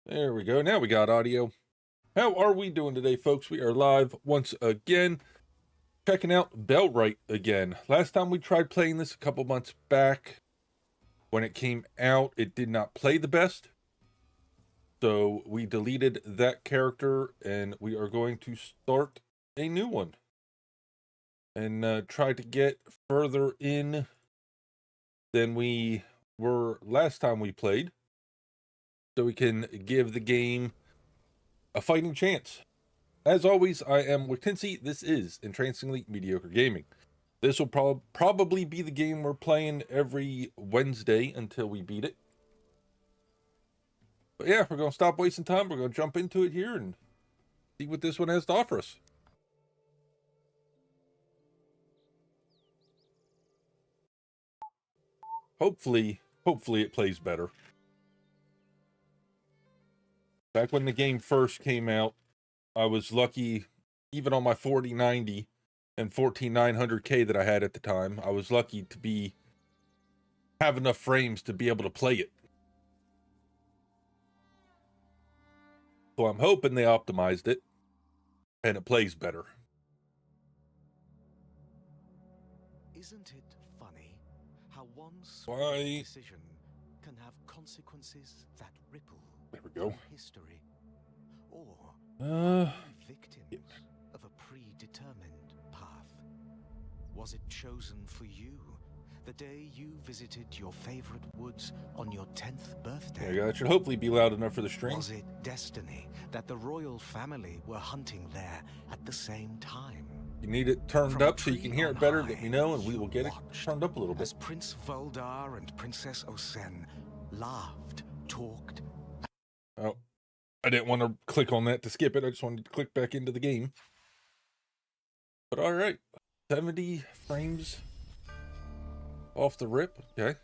There we go. Now we got audio. How are we doing today, folks? We are live once again, checking out Bellwright again. Last time we tried playing this a couple months back, when it came out, it did not play the best. So we deleted that character, and we are going to start a new one. And try to get further in than we were last time we played, so we can give the game a fighting chance. As always, I am Wictincei. This is Entrancingly Mediocre Gaming. This will probably be the game we're playing every Wednesday until we beat it. But yeah, we're going to stop wasting time. We're going to jump into it here and see what this one has to offer us. Hopefully it plays better. Back when the game first came out, I was lucky, even on my 4090 and 14900K that I had at the time, I was lucky to have enough frames to be able to play it. So I'm hoping they optimized it and it plays better. Isn't it funny how one small decision can have consequences that ripple through history, or victims of a predetermined path? Was it chosen for you the day you visited your favorite woods on your 10th birthday? Yeah, that should hopefully be loud enough for the stream. Was it destiny that the royal family were hunting there at the same time? You need it turned up so you can hear it better, let me know, and we will get it turned up a little bit. As Prince Voldar and Princess Osen laughed, talked. Oh, I didn't want to click on that to skip it. I just wanted to click back into the game. But all right, 70 frames off the rip. Okay.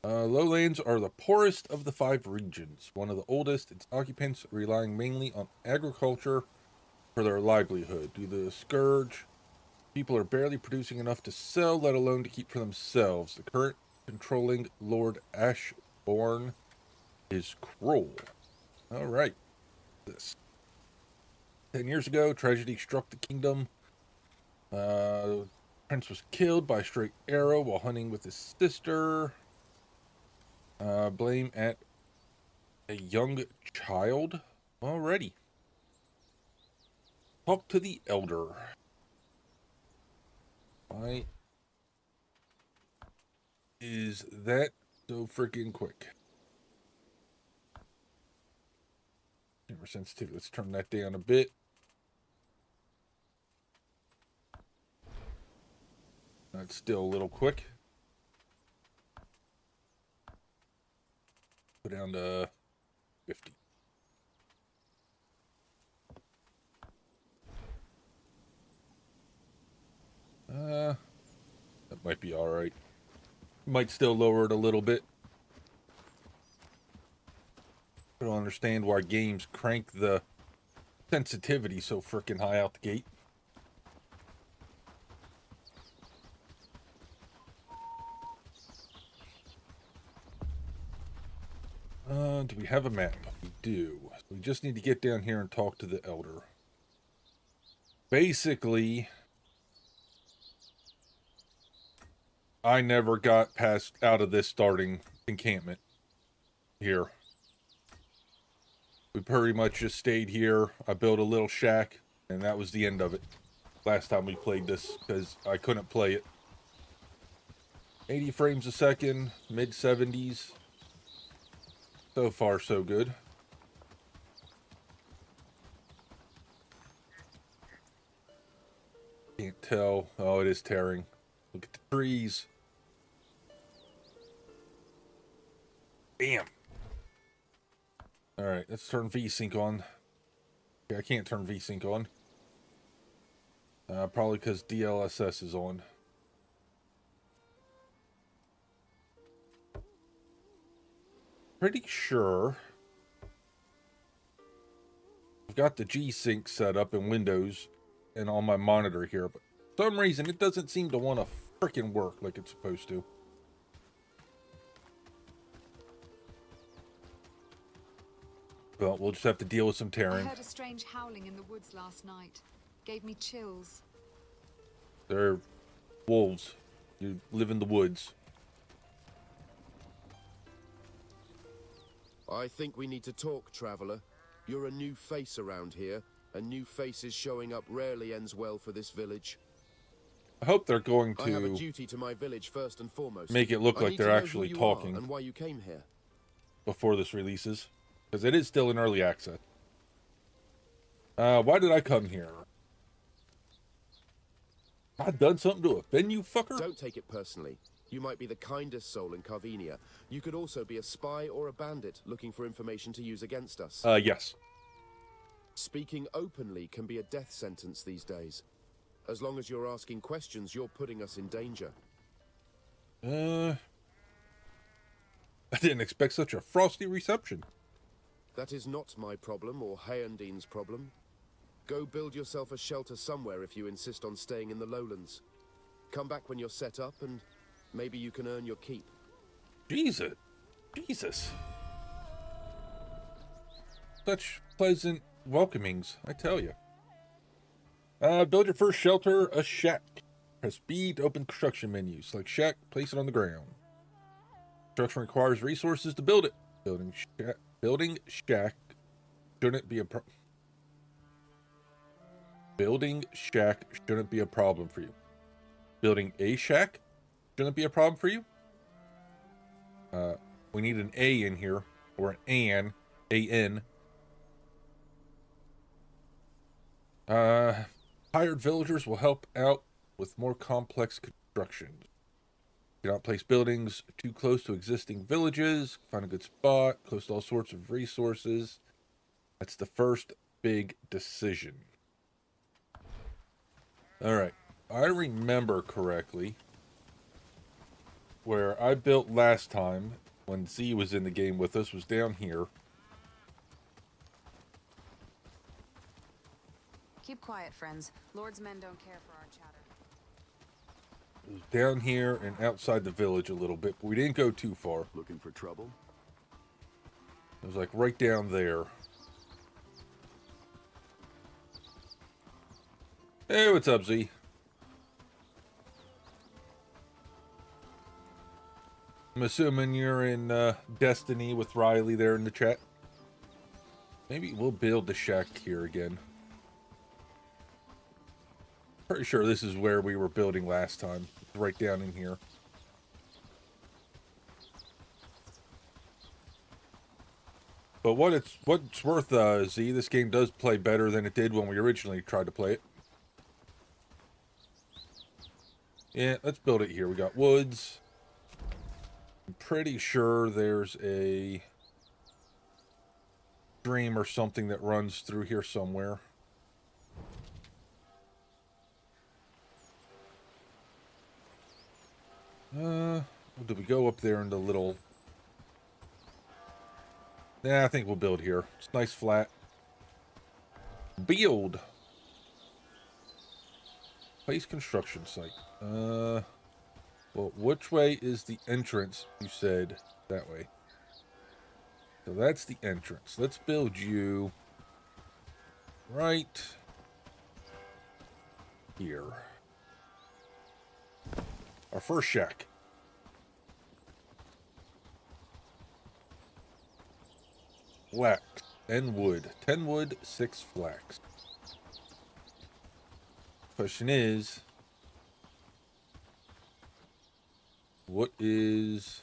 Lowlands are the poorest of the 5 regions. One of the oldest, its occupants relying mainly on agriculture for their livelihood. Due to the scourge, people are barely producing enough to sell, let alone to keep for themselves. The current controlling Lord Ashbourne is cruel. All right. This 10 years ago, tragedy struck the kingdom. Prince was killed by a straight arrow while hunting with his sister. Blame at a young child. Alrighty. Talk to the elder. Why is that so freaking quick? Camera sensitivity. Let's turn that down a bit. That's still a little quick. Go down to 50. That might be alright. Might still lower it a little bit. I don't understand why games crank the sensitivity so freaking high out the gate. Do we have a map? We do. We just need to get down here and talk to the elder. Basically, I never got out of this starting encampment here. We pretty much just stayed here. I built a little shack, and that was the end of it. Last time we played this, because I couldn't play it. 80 frames a second, mid-70s. So far, so good. Can't tell. Oh, it is tearing. Look at the trees. Damn. Alright, let's turn VSync on. Okay, I can't turn VSync on. Probably because DLSS is on. Pretty sure I've got the G-Sync set up in Windows and on my monitor here, but for some reason it doesn't seem to want to freaking work like it's supposed to. Well, we'll just have to deal with some I tearing. heard a strange howling in the woods last night. Gave me chills. They're wolves. You live in the woods. I think we need to talk, traveler. You're a new face around here, and new faces showing up rarely ends well for this village. I hope they're going I have a to duty to my village first and foremost. make it look I like need to they're know who actually you talking are and why you came here. before this releases. Because it is still in early access. Why did I come here? I've done something to offend you, fucker? Don't take it personally. You might be the kindest soul in Carvenia. You could also be a spy or a bandit looking for information to use against us. Yes. Speaking openly can be a death sentence these days. As long as you're asking questions, you're putting us in danger. I didn't expect such a frosty reception. That is not my problem or Hayandine's problem. Go build yourself a shelter somewhere if you insist on staying in the lowlands. Come back when you're set up and maybe you can earn your keep. Jesus. Such pleasant welcomings, I tell you. Build your first shelter, a shack. Press B to open construction menu. Select shack, place it on the ground. Construction requires resources to build it. Building shack shouldn't be a Building shack shouldn't be a problem for you. Building a shack shouldn't be a problem for you. We need an A in here, or an A-N. Hired villagers will help out with more complex constructions. Do not place buildings too close to existing villages. Find a good spot, close to all sorts of resources. That's the first big decision. Alright, I remember correctly where I built last time when Z was in the game with us was down here. Keep quiet, friends. Lord's men don't care for our chatter. It was down here and outside the village a little bit, but we didn't go too far. Looking for trouble? It was like right down there. Hey, what's up, Z? I'm assuming you're in Destiny with Riley there in the chat. Maybe we'll build the shack here again. Pretty sure this is where we were building last time. It's right down in here. But what's worth, Z, this game does play better than it did when we originally tried to play it. Yeah, let's build it here. We got woods. I'm pretty sure there's a stream or something that runs through here somewhere. Do we go up there in the little... Yeah, I think we'll build here. It's nice flat. Build. Place construction site. Well, which way is the entrance? You said that way. So that's the entrance. Let's build you right here. Our first shack. Flax and wood. 10 wood, 6 flax. Question is, what is...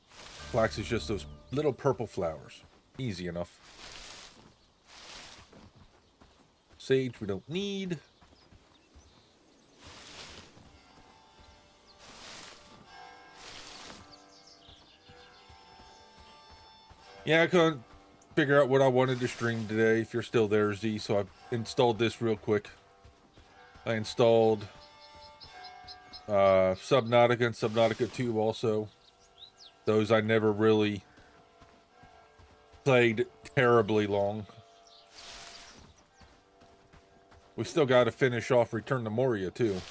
Flax is just those little purple flowers. Easy enough. Sage we don't need. Yeah, I couldn't figure out what I wanted to stream today, if you're still there, Z, so I installed this real quick. I installed Subnautica and Subnautica 2 also. Those I never really played terribly long. We still got to finish off Return to Moria too.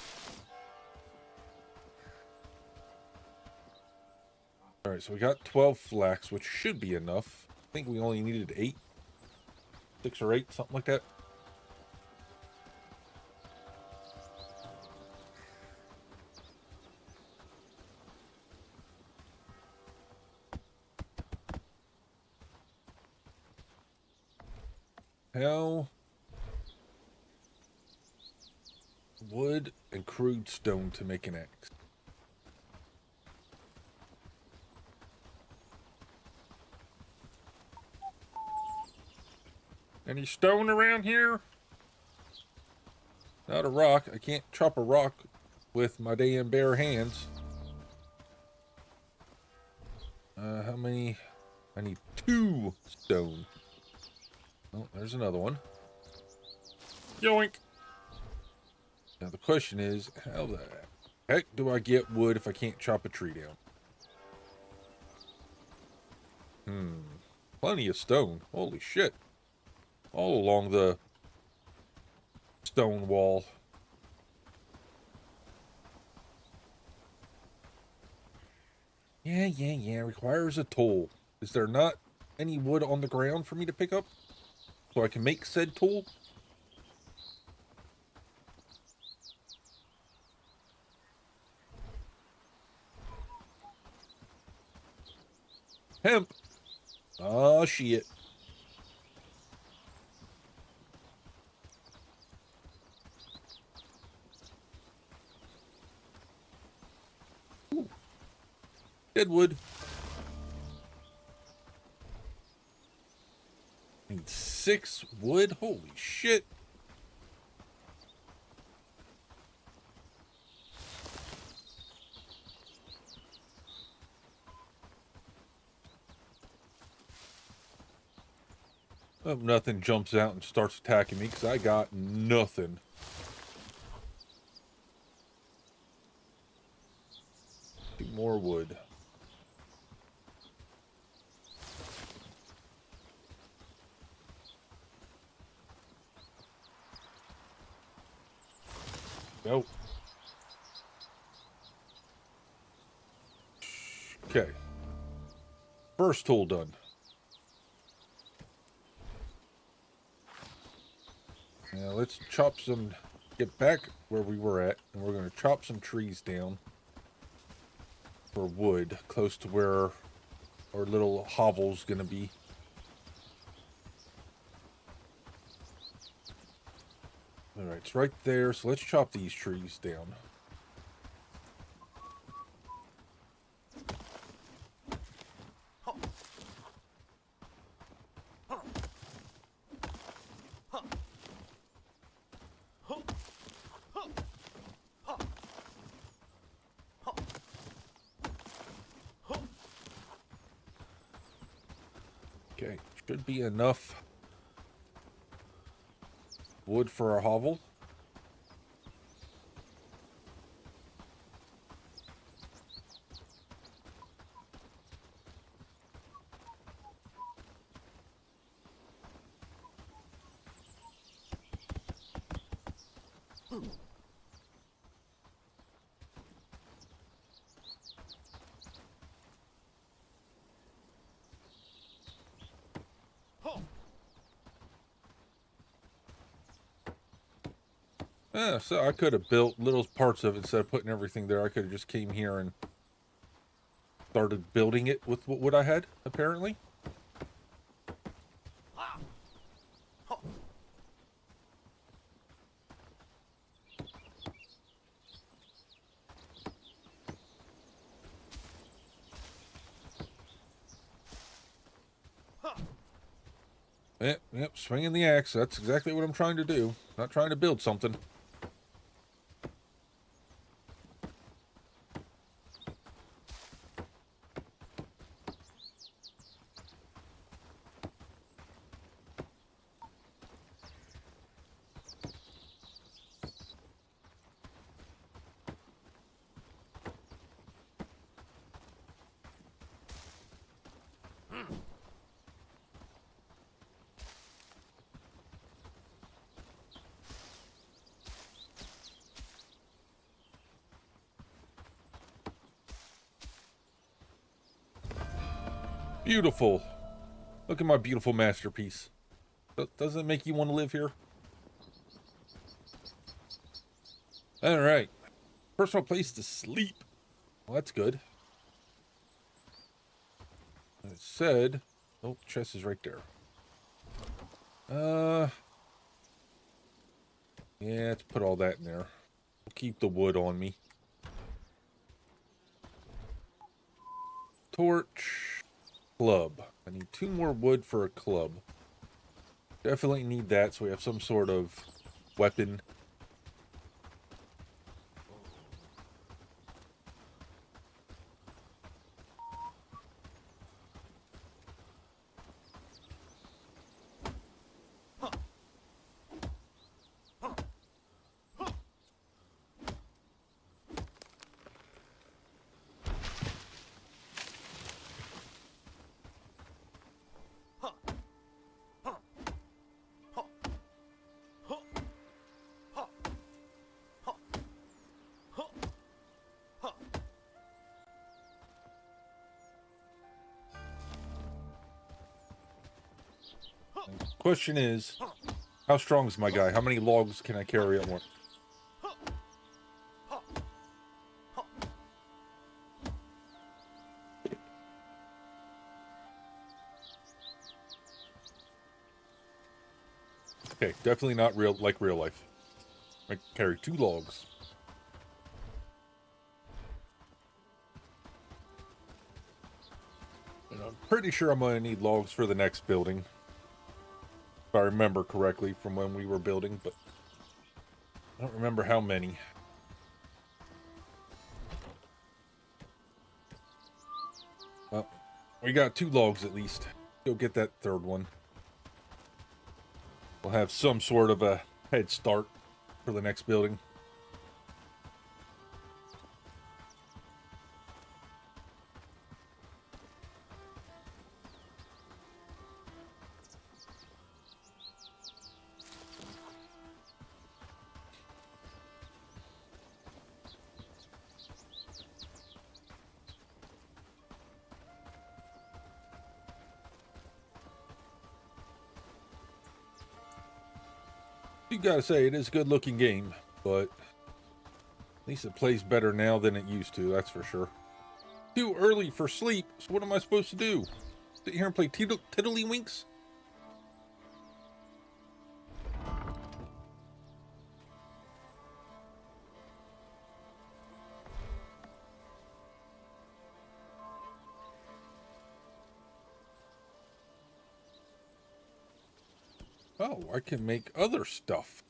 Alright, so we got 12 flax, which should be enough. think we only needed 8. 6 or 8, something like that. Hell, wood and crude stone to make an axe. Any stone around here? Not a rock. I can't chop a rock with my damn bare hands. How many? I need 2 stone. Oh, there's another one. Yoink! Now the question is, how the heck do I get wood if I can't chop a tree down? Plenty of stone. Holy shit. All along the stone wall. Yeah. Requires a tool. Is there not any wood on the ground for me to pick up? So I can make said tool? Hemp. Oh, shit. Ooh. Deadwood. Need 6 wood? Holy shit. Hope nothing jumps out and starts attacking me, because I got nothing. Two more wood. Nope. Okay. First tool done. Now let's chop some, get back where we were at, and we're going to chop some trees down for wood, close to where our little hovel's going to be. Alright, it's right there, so let's chop these trees down. Okay, should be enough wood for a hovel. Yeah, so I could have built little parts of it instead of putting everything there. I could have just came here and started building it with what I had, apparently. Yep, swinging the axe. That's exactly what I'm trying to do. Not trying to build something. Beautiful. Look at my beautiful masterpiece. Doesn't it make you want to live here? Alright. Personal place to sleep. Well, that's good. It said... Oh, chest is right there. Yeah, let's put all that in there. We'll keep the wood on me. Torch. Club. I need 2 more wood for a club. Definitely need that so we have some sort of weapon. Question is, how strong is my guy? How many logs can I carry at once? Okay, definitely not real life. I carry 2 logs. And I'm pretty sure I'm going to need logs for the next building. If I remember correctly from when we were building, but I don't remember how many. Well, we got 2 logs at least. Go get that 3rd one. We'll have some sort of a head start for the next building. You gotta say, it is a good looking game, but at least it plays better now than it used to, that's for sure. Too early for sleep, so what am I supposed to do? Sit here and play tiddlywinks? Oh, I can make other stuff.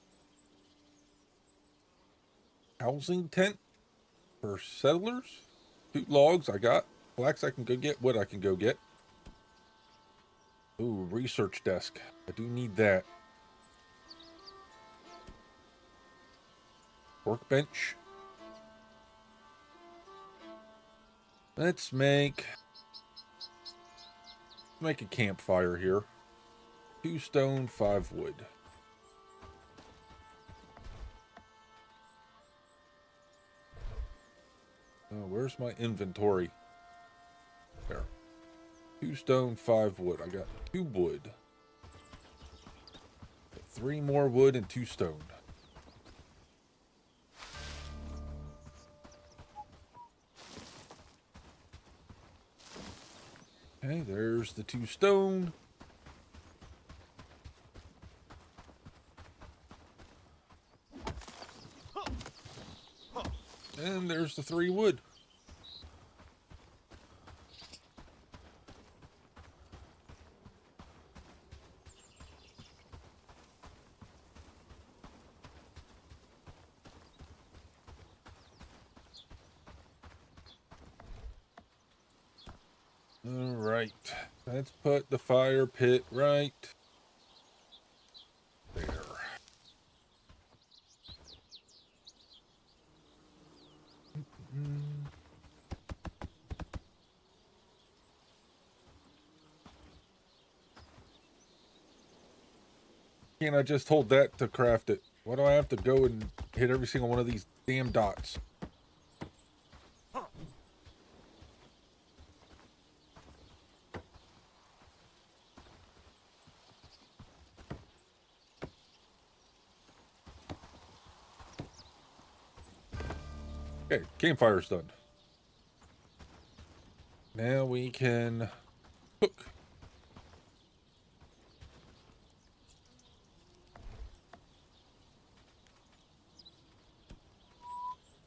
Housing tent for settlers. 2 logs I got. Flax I can go get. Wood I can go get. Ooh, research desk. I do need that. Workbench. Let's make a campfire here. 2 stone, 5 wood. Oh, where's my inventory? There. 2 stone, 5 wood. I got 2 wood. 3 more wood and 2 stone. Okay, there's the 2 stone. And there's the 3 wood. All right, let's put the fire pit right there. Can't I just hold that to craft it? Why do I have to go and hit every single one of these damn dots? Okay, campfire's done. Now we can cook.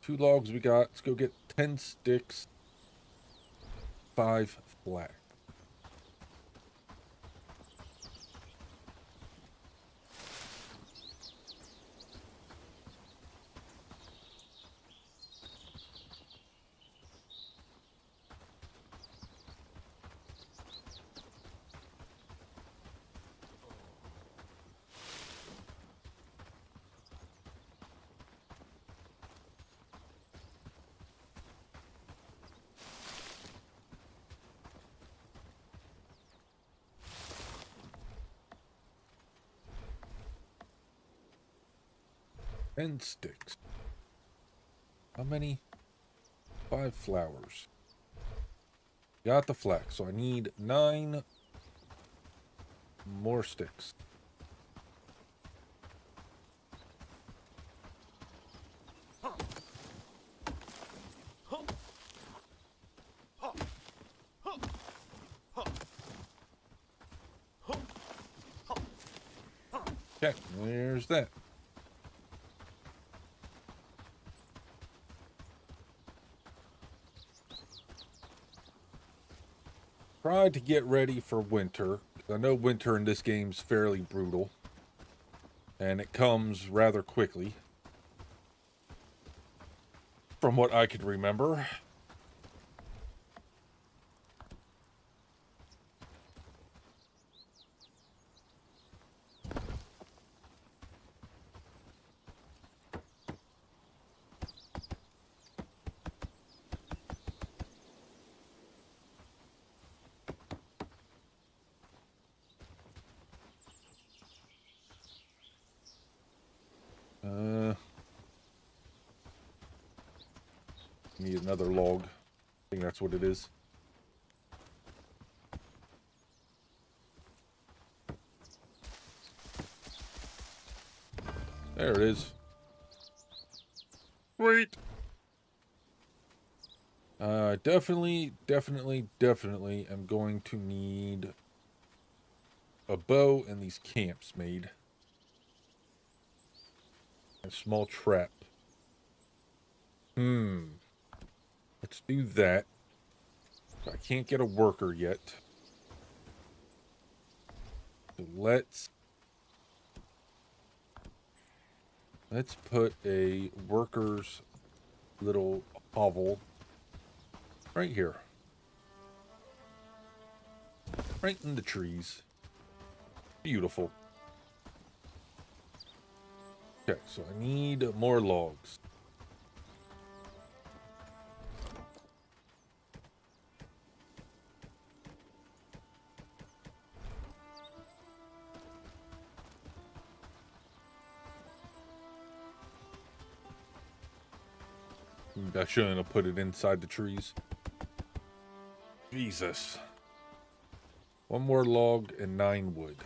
Two logs we got. Let's go get 10 sticks, 5 flax. And sticks. How many? 5 flowers. Got the flax, so I need 9 more sticks. Okay, there's that. Tried to get ready for winter. I know winter in this game's fairly brutal. And it comes rather quickly. From what I could remember. Need another log. I think that's what it is. There it is. Sweet. Definitely am going to need a bow and these camps made. A small trap. Let's do that. I can't get a worker yet. So let's put a worker's little hovel right here. Right in the trees. Beautiful. Okay, so I need more logs. I shouldn't have put it inside the trees. Jesus. 1 more log and 9 wood.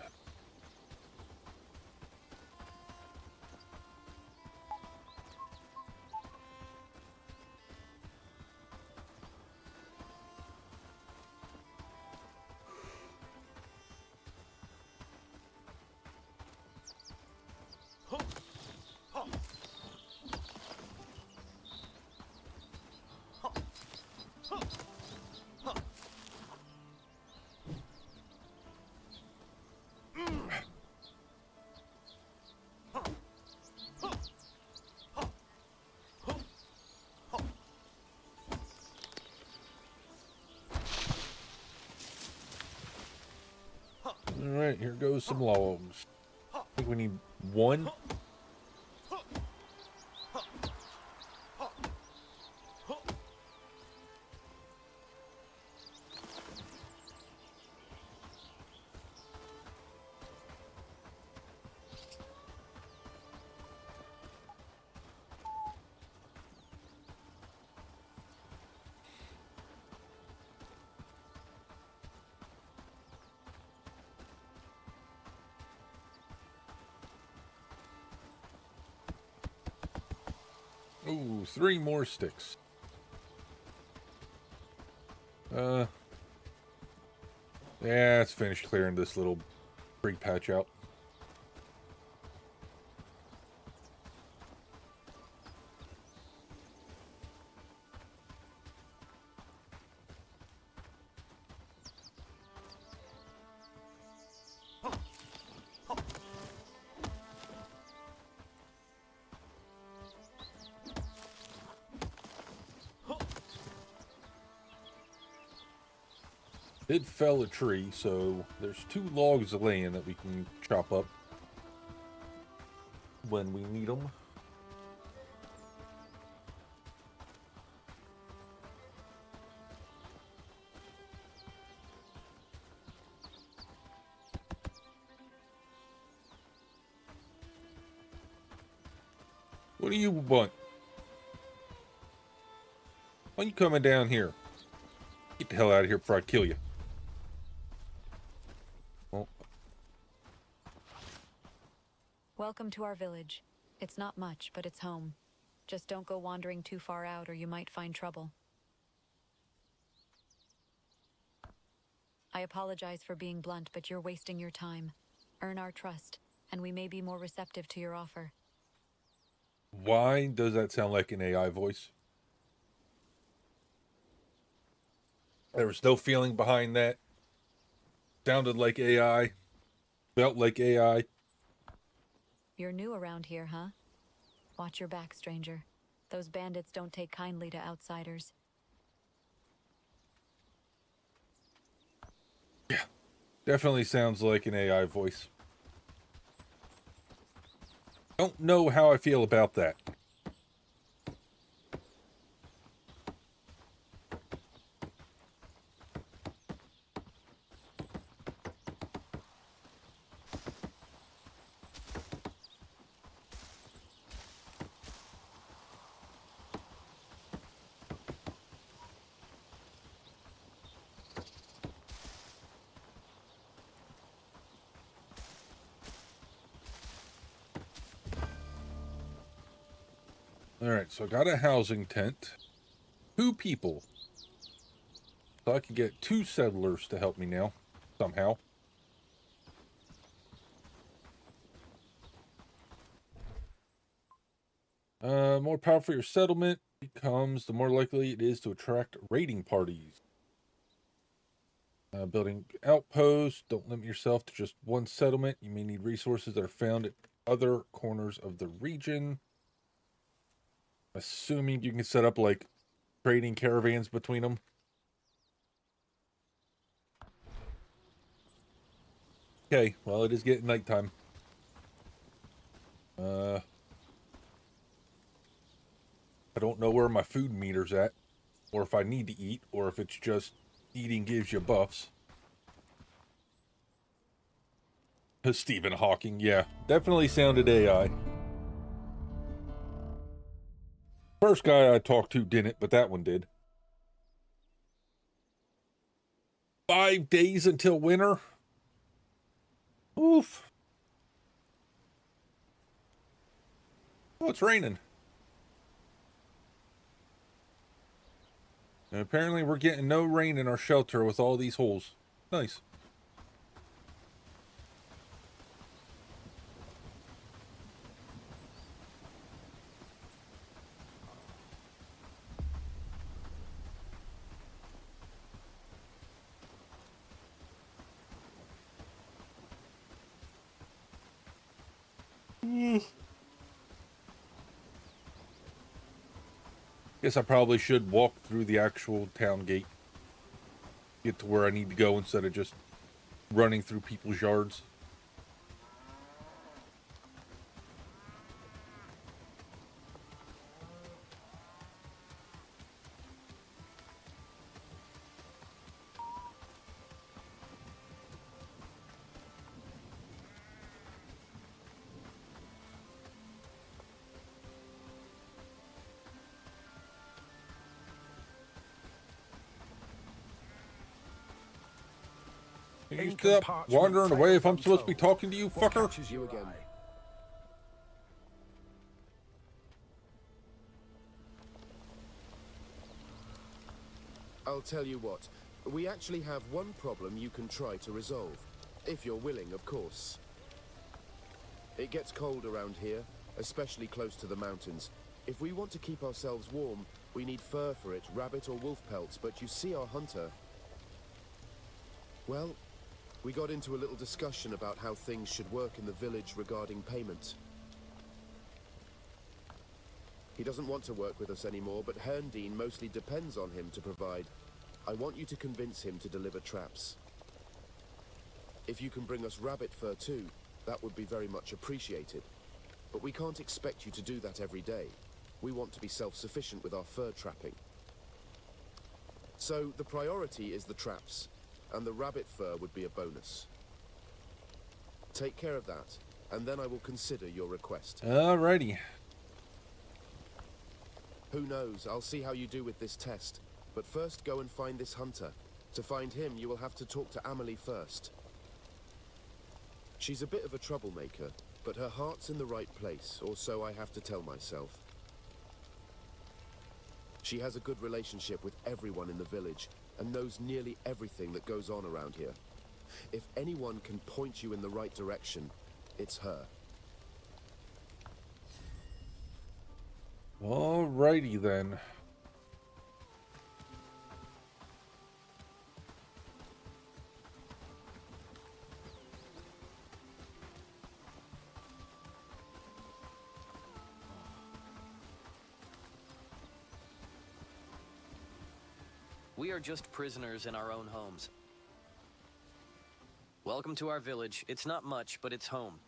Alright, here goes some logs. I think we need 1. Ooh, 3 more sticks. Yeah, let's finish clearing this little tree patch out. Did fell a tree, so there's 2 logs of land that we can chop up when we need them. What do you want? Why are you coming down here? Get the hell out of here before I kill you. Oh. Welcome to our village. It's not much, but it's home. Just don't go wandering too far out or you might find trouble. I apologize for being blunt, but you're wasting your time. Earn our trust, and we may be more receptive to your offer. Why does that sound like an AI voice? There was no feeling behind that. Sounded like AI. Felt like AI. You're new around here, huh? Watch your back, stranger. Those bandits don't take kindly to outsiders. Yeah, definitely sounds like an AI voice. Don't know how I feel about that. Alright, so I got a housing tent. 2 people. So I can get 2 settlers to help me now. Somehow. More power for your settlement becomes, the more likely it is to attract raiding parties. Building outposts. Don't limit yourself to just 1 settlement. You may need resources that are found at other corners of the region. Assuming you can set up, like, trading caravans between them. Okay, well, it is getting nighttime. I don't know where my food meter's at, or if I need to eat, or if it's just eating gives you buffs. Stephen Hawking, yeah, definitely sounded AI. First guy I talked to didn't, but that one did. 5 days until winter? Oof. Oh, it's raining. And apparently we're getting no rain in our shelter with all these holes. Nice. Guess I probably should walk through the actual town gate. Get to where I need to go instead of just running through people's yards. Can you stop wandering away if I'm supposed to be talking to you, fucker? Catches you again. I'll tell you what. We actually have one problem you can try to resolve. If you're willing, of course. It gets cold around here, especially close to the mountains. If we want to keep ourselves warm, we need fur for it, rabbit or wolf pelts, but you see our hunter. Well, we got into a little discussion about how things should work in the village regarding payment. He doesn't want to work with us anymore, but Herndeen mostly depends on him to provide. I want you to convince him to deliver traps. If you can bring us rabbit fur too, that would be very much appreciated. But we can't expect you to do that every day. We want to be self-sufficient with our fur trapping. So the priority is the traps, and the rabbit fur would be a bonus. Take care of that, and then I will consider your request. Alrighty. Who knows, I'll see how you do with this test. But first go and find this hunter. To find him, you will have to talk to Amelie first. She's a bit of a troublemaker, but her heart's in the right place, or so I have to tell myself. She has a good relationship with everyone in the village, and knows nearly everything that goes on around here. If anyone can point you in the right direction, it's her. Alrighty then. We are just prisoners in our own homes. Welcome to our village. It's not much, but it's home.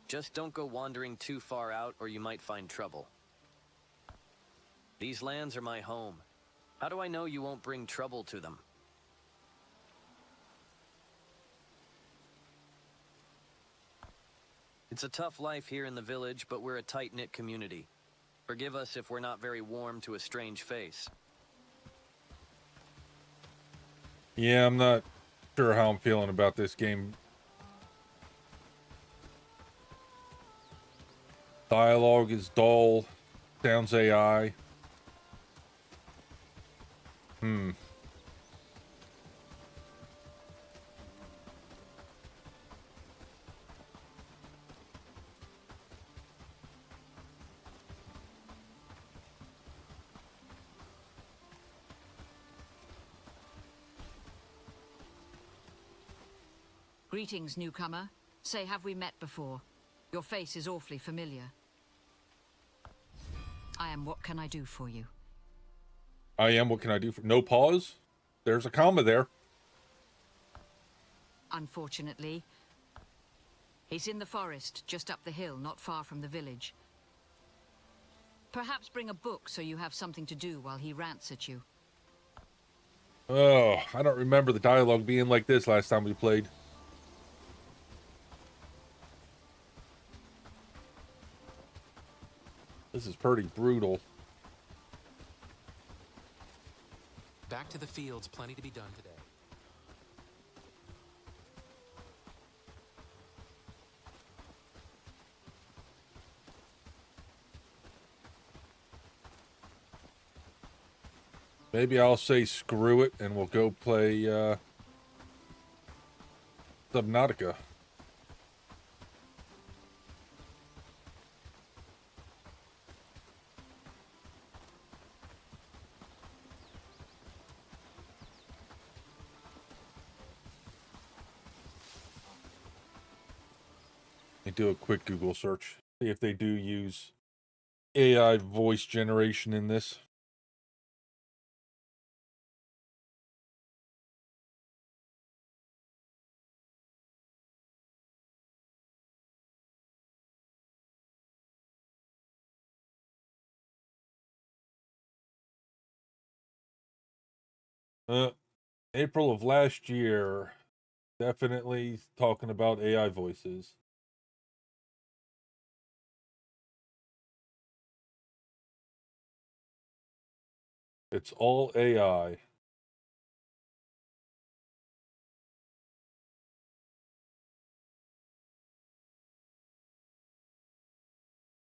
Just don't go wandering too far out or you might find trouble. These lands are my home. How do I know you won't bring trouble to them? It's a tough life here in the village, but we're a tight-knit community. Forgive us if we're not very warm to a strange face. Yeah, I'm not sure how I'm feeling about this game. Dialogue is dull. Sounds AI. Greetings, newcomer. Say, have we met before? Your face is awfully familiar. I am. What can I do for you? I am. What can I do for... No pause? There's a comma there. Unfortunately, he's in the forest, just up the hill, not far from the village. Perhaps bring a book so you have something to do while he rants at you. Oh, I don't remember the dialogue being like this last time we played. This is pretty brutal. Back to the fields, plenty to be done today. Maybe I'll say screw it and we'll go play Subnautica. Do a quick Google search. See if they do use AI voice generation in this. April of last year. Definitely talking about AI voices. It's all AI.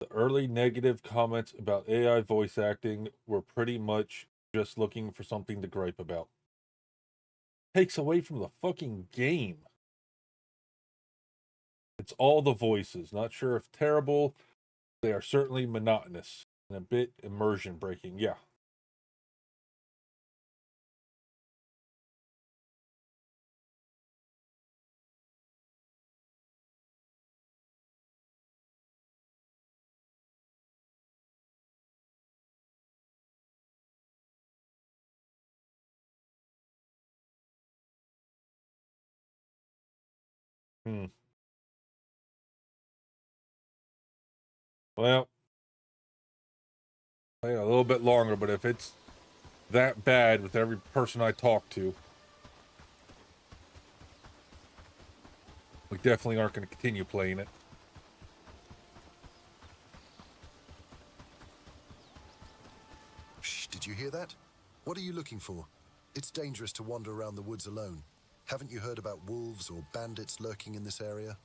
The early negative comments about AI voice acting were pretty much just looking for something to gripe about. takes away from the fucking game. It's all the voices. Not sure if terrible. They are certainly monotonous and a bit immersion breaking. Yeah. Well, wait a little bit longer, but if it's that bad with every person I talk to, we definitely aren't going to continue playing it. Shh, did you hear that? What are you looking for? It's dangerous to wander around the woods alone. Haven't you heard about wolves or bandits lurking in this area?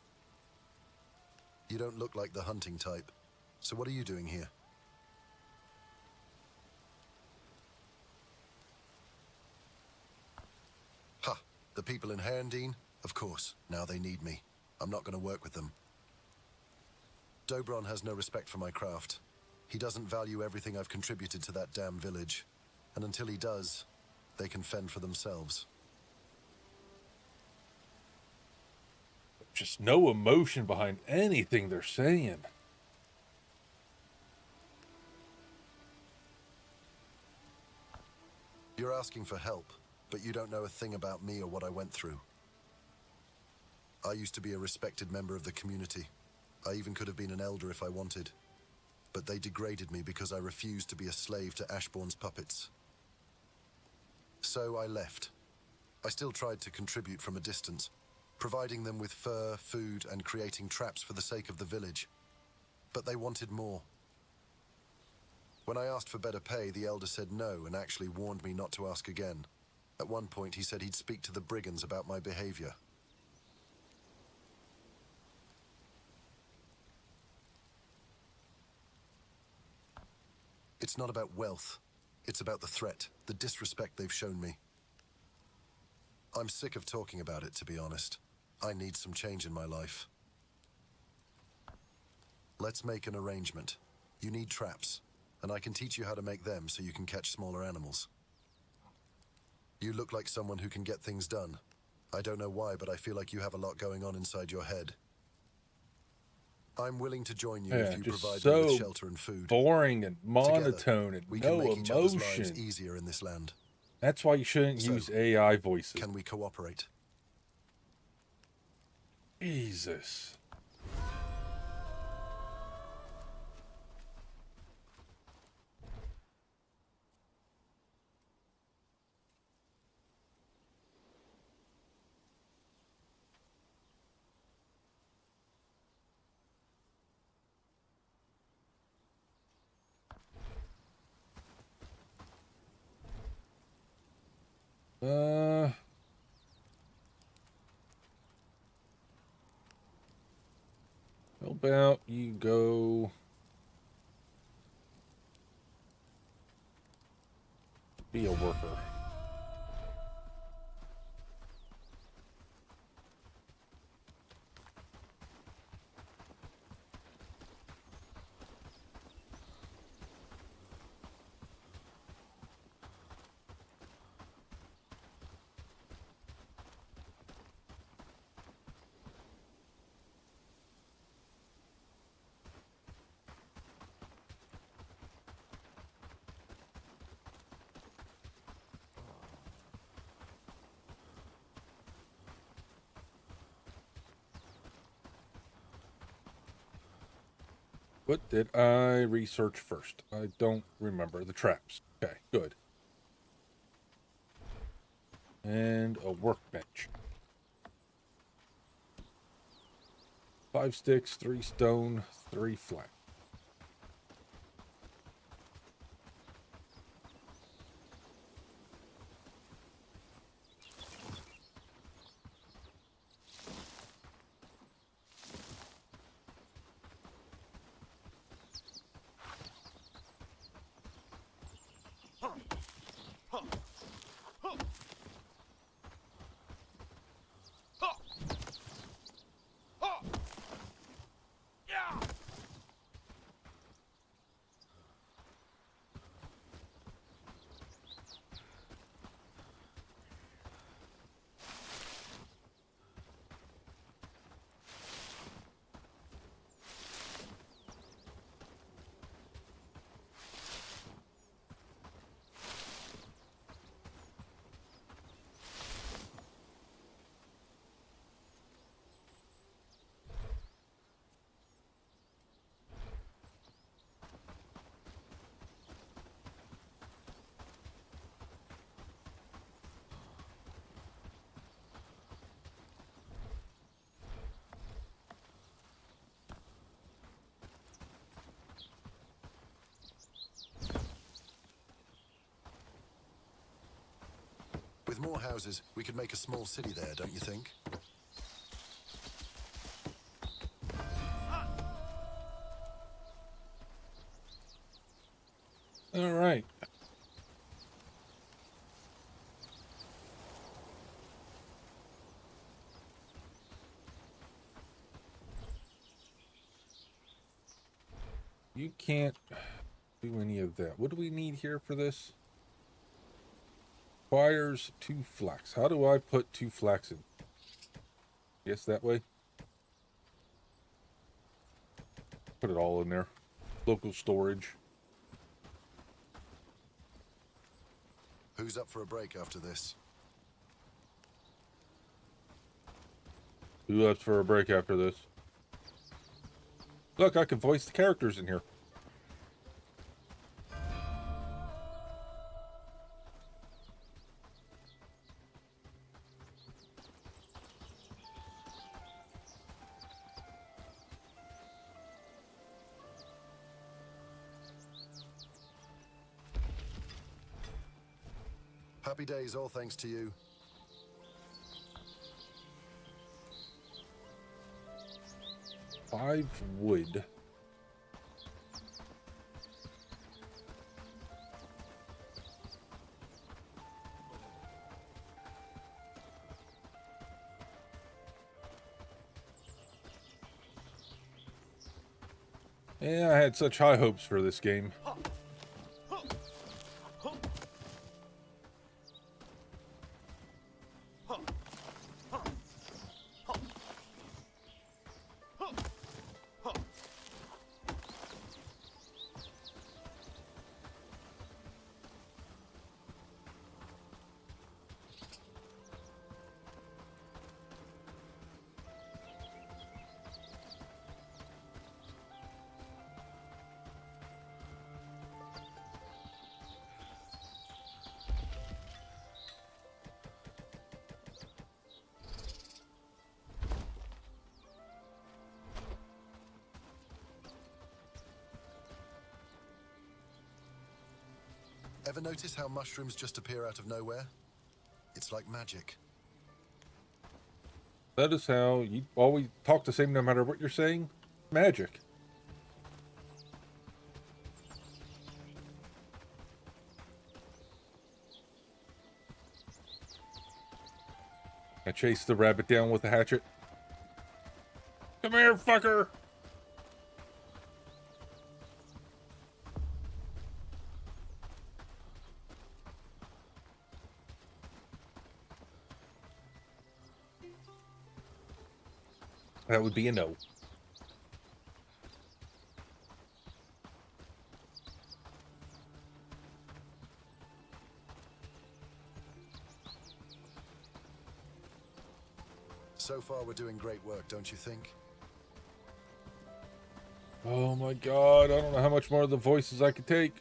You don't look like the hunting type. So what are you doing here? Ha! The people in Herndeen? Of course, now they need me. I'm not going to work with them. Dobron has no respect for my craft. He doesn't value everything I've contributed to that damn village. And until he does, they can fend for themselves. Just no emotion behind anything they're saying. You're asking for help, but you don't know a thing about me or what I went through. I used to be a respected member of the community. I even could have been an elder if I wanted. But they degraded me because I refused to be a slave to Ashbourne's puppets. So I left. I still tried to contribute from a distance, providing them with fur, food, and creating traps for the sake of the village. But they wanted more. When I asked for better pay, the elder said no and actually warned me not to ask again. At one point, he said he'd speak to the brigands about my behavior. It's not about wealth. It's about the threat, the disrespect they've shown me. I'm sick of talking about it, to be honest. I need some change in my life. Let's make an arrangement. You need traps, and I can teach you how to make them so you can catch smaller animals. You look like someone who can get things done. I don't know why, but I feel like you have a lot going on inside your head. I'm willing to join you if you provide me with shelter and food. Boring and monotone and we no can make each other's lives emotion. easier in this land. That's why you shouldn't use AI voices. Can we cooperate? Jesus. How about you go be a worker? What did I research first? I don't remember. The traps. Okay, good. And a workbench. 5 sticks, 3 stone, 3 flat. With more houses, we could make a small city there, don't you think? All right. You can't do any of that. What do we need here for this? Requires 2 flax. How do I put 2 flax in? Yes, that way. Put it all in there. Local storage. Who's up for a break after this? Who up for a break after this? Look, I can voice the characters in here. Happy days, all thanks to you. Five wood. Yeah, I had such high hopes for this game. Ever notice how mushrooms just appear out of nowhere? It's like magic. That is how you always talk the same no matter what you're saying. Magic. I chased the rabbit down with a hatchet. Come here, fucker! That would be a no. So far, we're doing great work, don't you think? Oh my god, I don't know how much more of the voices I could take.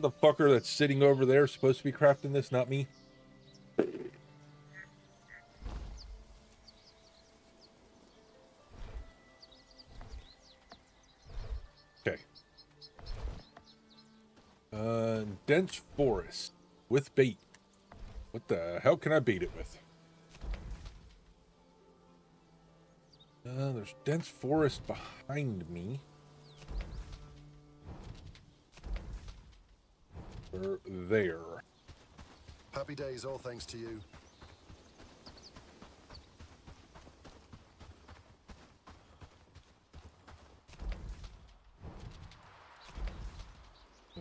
The fucker that's sitting over there is supposed to be crafting this, not me. Okay. Dense forest with bait. What the hell can I bait it with? There's dense forest behind me. We're there. Happy days, all thanks to you.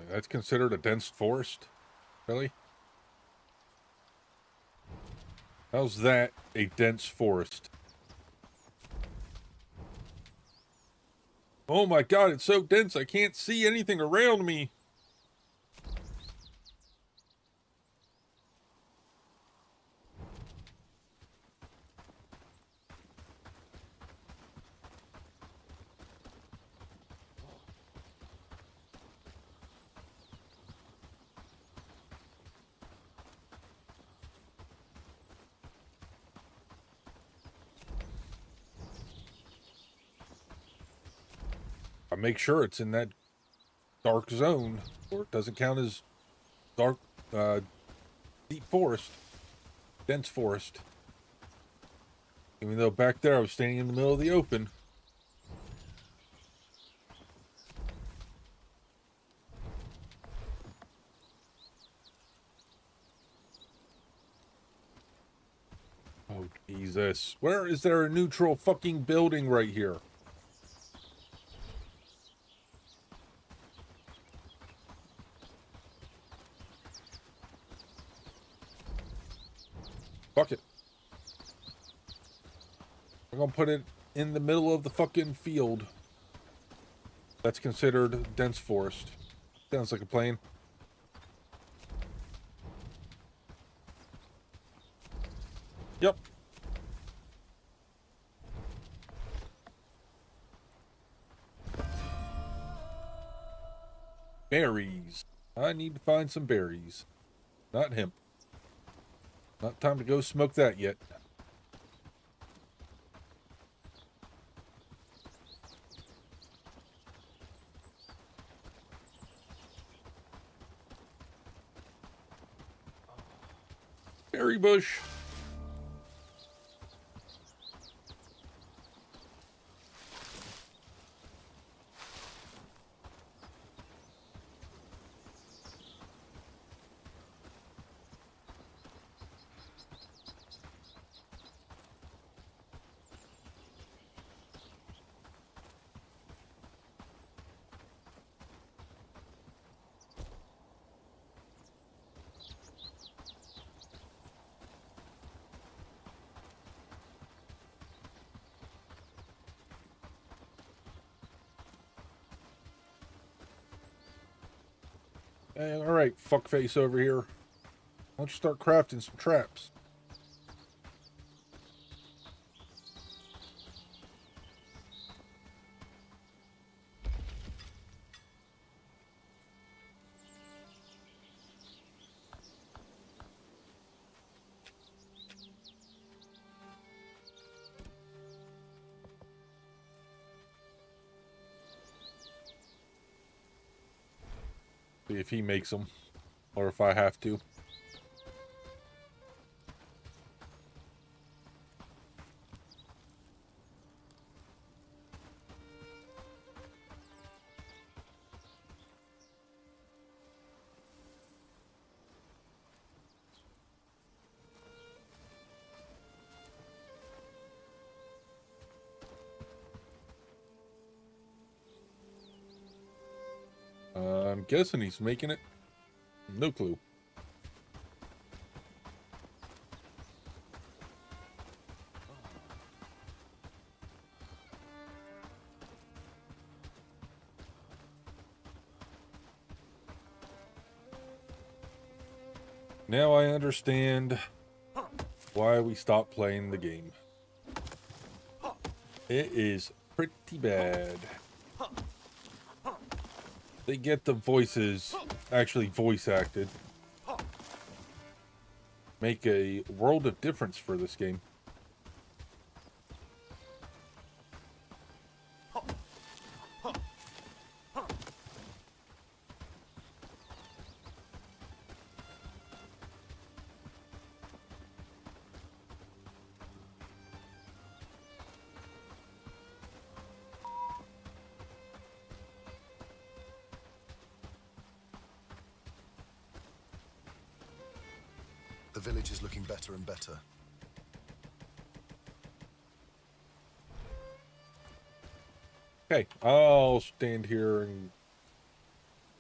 That's considered a dense forest? Really? How's that a dense forest? Oh my god, it's so dense I can't see anything around me. make sure it's in that dark zone, or it doesn't count as dark, deep forest, dense forest. Even though back there I was standing in the middle of the open. Oh, Jesus. Where is there a neutral fucking building right here? Fuck it. I'm gonna put it in the middle of the fucking field. That's considered dense forest. Sounds like a plane. Yep. Berries. I need to find some berries. Not hemp. Not time to go smoke that yet. Berry bush. Hey, alright, fuckface over here. Why don't you start crafting some traps? See if he makes them, or if I have to. I'm guessing he's making it. No clue. Now I understand why we stopped playing the game. It is pretty bad. They get the voices actually voice acted. Make a world of difference for this game. The village is looking better and better. Okay, I'll stand here and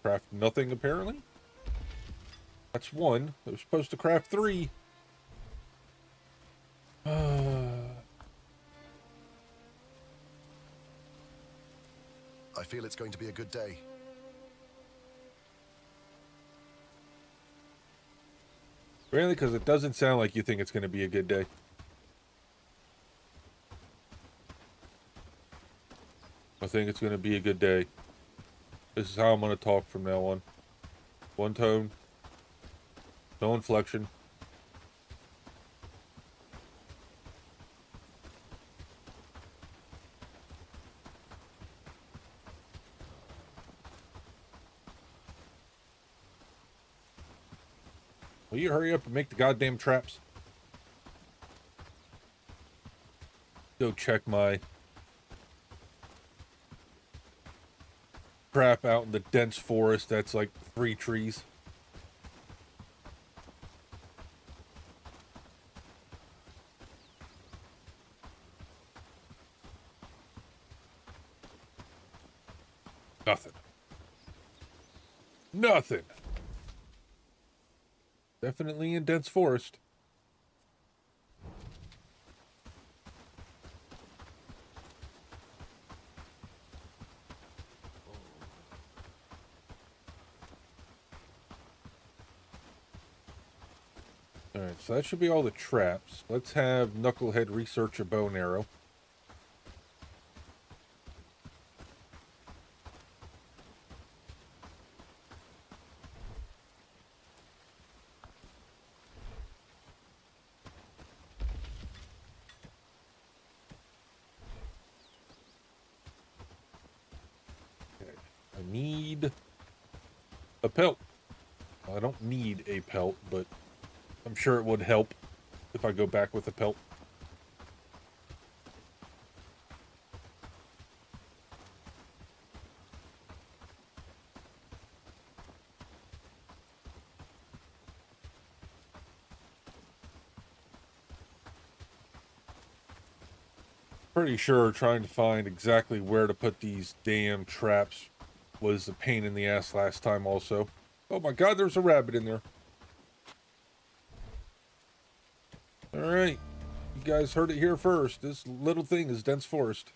craft nothing, apparently. That's one. They're supposed to craft 3. I feel it's going to be a good day. Really? Because it doesn't sound like you think it's going to be a good day. I think it's going to be a good day. This is how I'm going to talk from now on. One tone. No inflection. hurry up and make the goddamn traps? Go check my trap out in the dense forest that's like 3 trees. Nothing. Nothing. Definitely in dense forest. Alright, so that should be all the traps. Let's have Knucklehead research a bow and arrow. I need a pelt. I don't need a pelt, but I'm sure it would help if I go back with a pelt. Pretty sure trying to find exactly where to put these damn traps was a pain in the ass last time also. Oh my god, there's a rabbit in there. Alright, you guys heard it here first. This little thing is dense forest.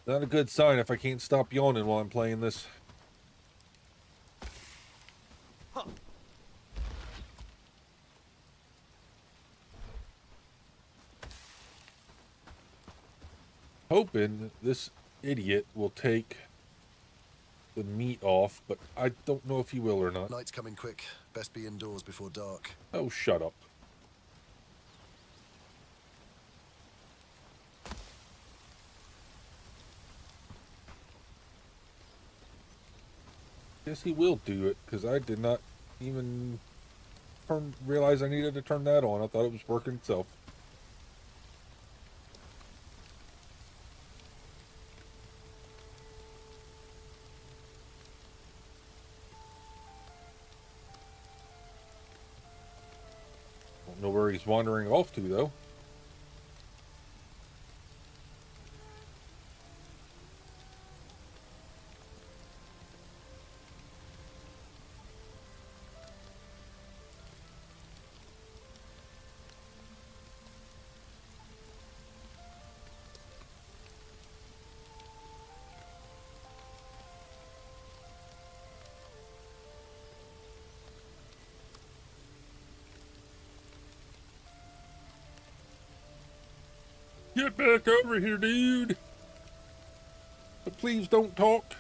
Not a good sign if I can't stop yawning while I'm playing this. Hoping this idiot will take the meat off, but I don't know if he will or not. Night's coming quick. Best be indoors before dark. Oh, shut up. Guess he will do it, because I did not even realize I needed to turn that on. I thought it was working itself. Don't know where he's wandering off to, though. Get back over here, dude. But please don't talk.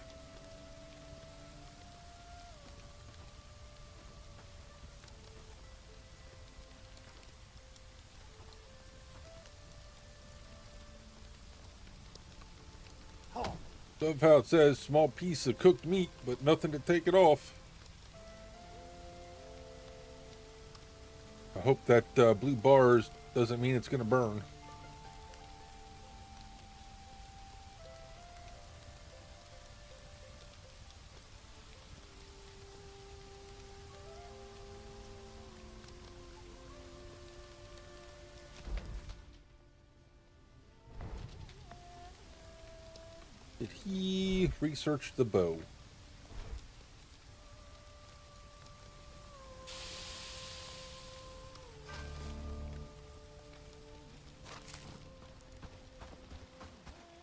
Love how it says small piece of cooked meat, but nothing to take it off. I hope that blue bars doesn't mean it's going to burn. Did he research the bow?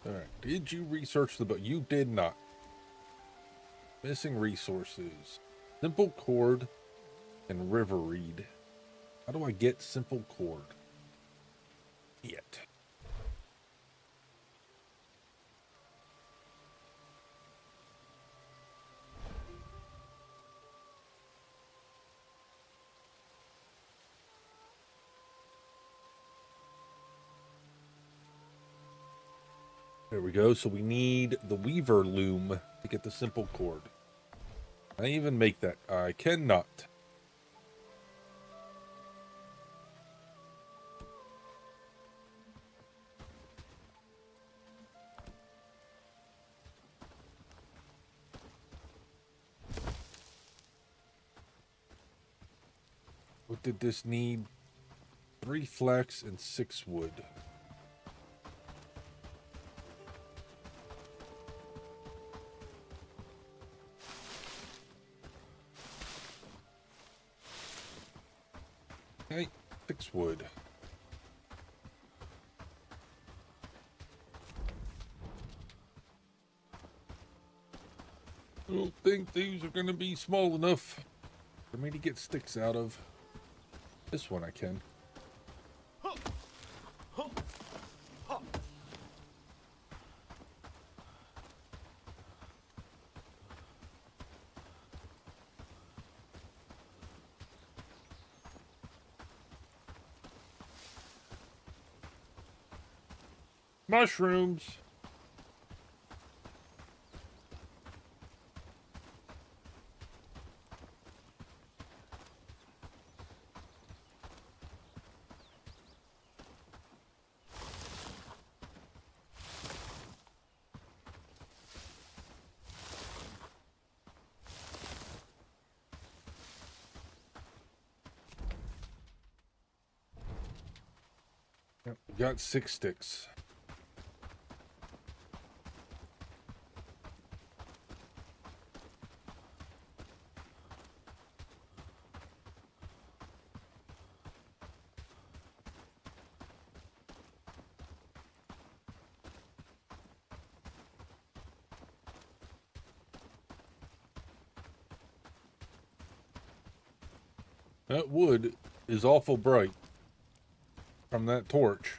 Alright, did you research the bow? You did not. Missing resources. Simple cord and river reed. How do I get simple cord? Yet. There we go. So we need the weaver loom to get the simple cord. Can I even make that? I cannot. What did this need? 3 flax and 6 wood. Okay, 6 wood. I don't think these are going to be small enough for me to get sticks out of. This one I can. Mushrooms. Yep, we got 6 sticks. That wood is awful bright from that torch.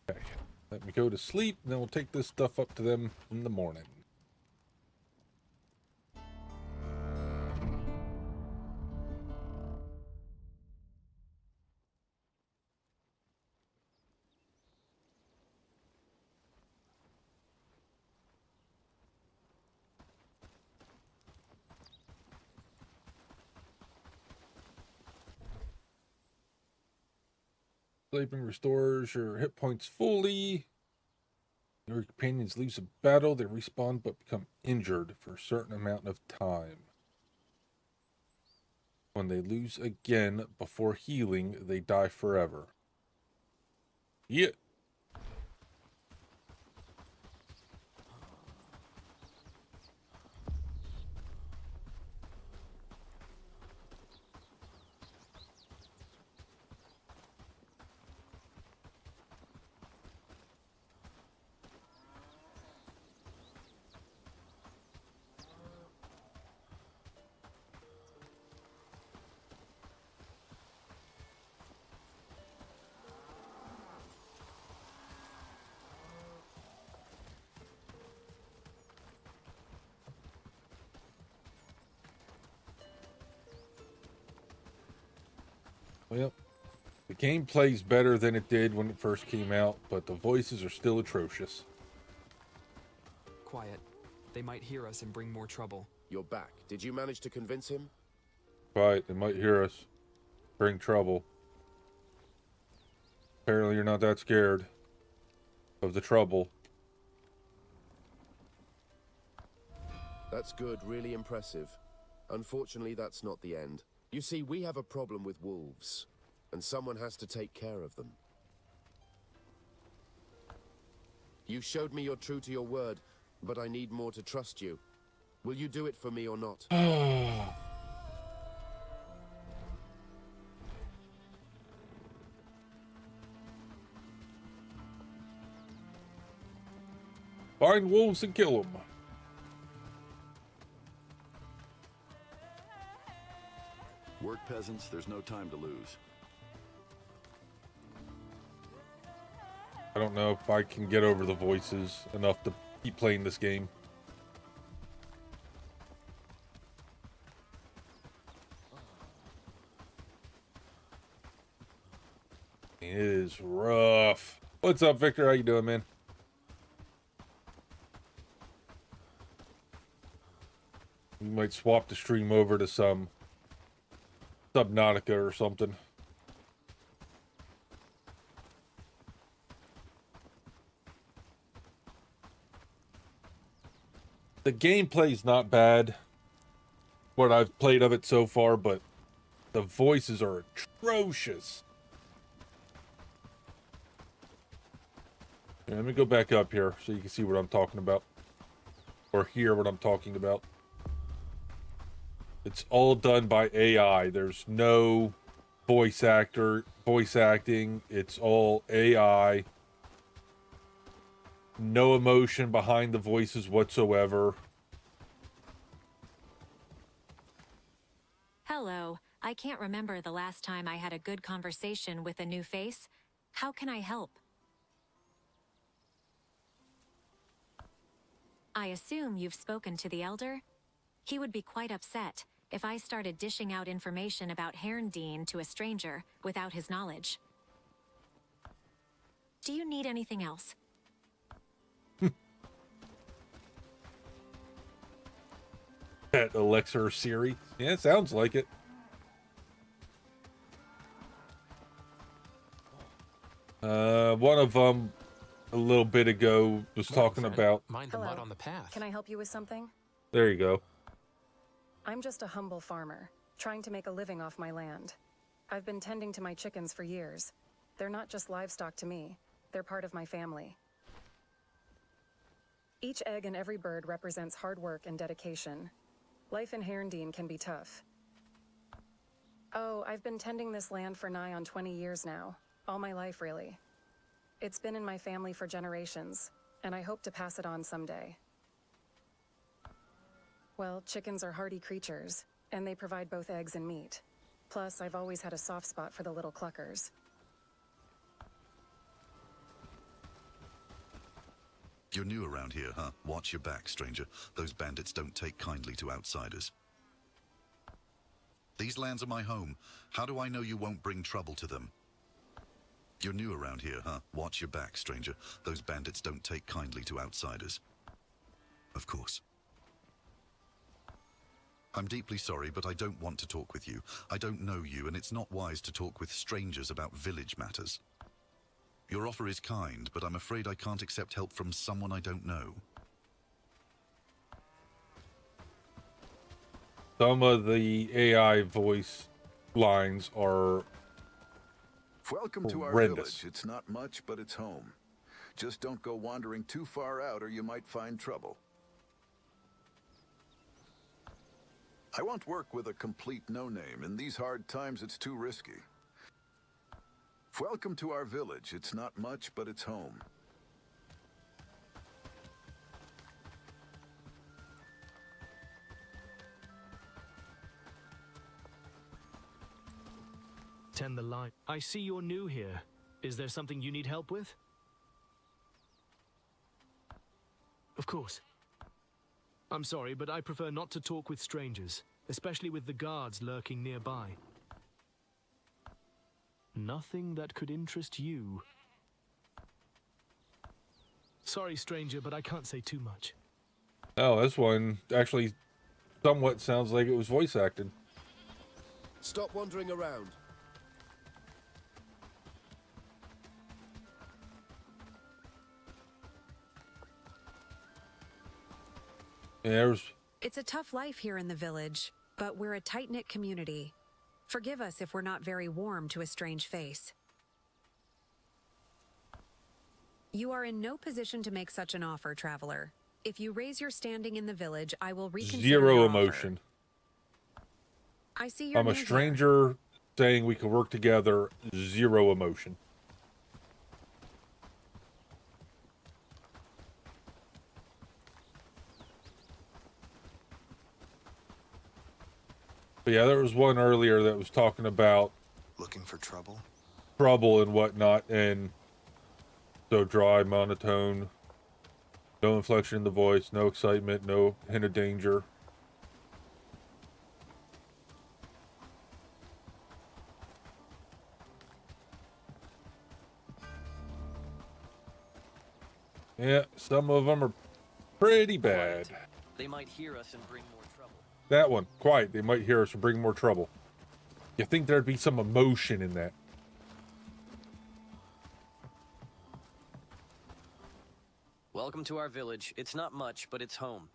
Okay, let me go to sleep, and then we'll take this stuff up to them in the morning. Sleeping restores your hit points fully. Your companions lose a battle, they respawn but become injured for a certain amount of time. When they lose again before healing, they die forever. Yeah. Well, the game plays better than it did when it first came out, but the voices are still atrocious. Quiet. They might hear us and bring more trouble. You're back. Did you manage to convince him? Quiet, they might hear us. Bring trouble. Apparently you're not that scared of the trouble. That's good, really impressive. Unfortunately, that's not the end. You see, we have a problem with wolves, and someone has to take care of them. You showed me you're true to your word, but I need more to trust you. Will you do it for me or not? Find wolves and kill them. Work, peasants, there's no time to lose. I don't know if I can get over the voices enough to keep playing this game. It is rough. What's up, Victor? How you doing, man? We might swap the stream over to some Subnautica or something. The gameplay's not bad, what I've played of it so far, but the voices are atrocious. Yeah, let me go back up here so you can see what I'm talking about. Or hear what I'm talking about. It's all done by AI. There's no voice acting. It's all AI. No emotion behind the voices whatsoever. Hello. I can't remember the last time I had a good conversation with a new face. How can I help? I assume you've spoken to the Elder? He would be quite upset if I started dishing out information about Herndeen to a stranger without his knowledge. Do you need anything else? That Alexa or Siri? Yeah, it sounds like it. One of them a little bit ago was talking about... Mind the mud on the path. Can I help you with something? There you go. I'm just a humble farmer, trying to make a living off my land. I've been tending to my chickens for years. They're not just livestock to me, they're part of my family. Each egg and every bird represents hard work and dedication. Life in Herndeen can be tough. Oh, I've been tending this land for nigh on 20 years now. All my life, really. It's been in my family for generations, and I hope to pass it on someday. Well, chickens are hardy creatures, and they provide both eggs and meat. Plus, I've always had a soft spot for the little cluckers. You're new around here, huh? Watch your back, stranger. Those bandits don't take kindly to outsiders. These lands are my home. How do I know you won't bring trouble to them? You're new around here, huh? Watch your back, stranger. Those bandits don't take kindly to outsiders. Of course. I'm deeply sorry, but I don't want to talk with you. I don't know you, and it's not wise to talk with strangers about village matters. Your offer is kind, but I'm afraid I can't accept help from someone I don't know. Some of the AI voice lines are Welcome to our horrendous. village. It's not much, but it's home. Just don't go wandering too far out or you might find trouble. I won't work with a complete no-name. In these hard times, it's too risky. Welcome to our village. It's not much, but it's home. Tend the line. I see you're new here. Is there something you need help with? Of course. I'm sorry, but I prefer not to talk with strangers, especially with the guards lurking nearby. Nothing that could interest you. Sorry, stranger, but I can't say too much. Oh, this one actually somewhat sounds like it was voice acted. Stop wandering around. It's a tough life here in the village, but we're a tight-knit community. Forgive us if we're not very warm to a strange face. You are in no position to make such an offer, traveler. If you raise your standing in the village, I will reconsider Zero your emotion. I see you're I'm a new here. stranger saying we can work together. Zero emotion. But yeah, there was one earlier that was talking about looking for trouble and whatnot, and so dry, monotone, no inflection in the voice, no excitement, no hint of danger. Yeah, some of them are pretty bad. They might hear us and bring more trouble. That one, quiet. They might hear us and bring more trouble. You think there'd be some emotion in that? Welcome to our village. It's not much, but it's home.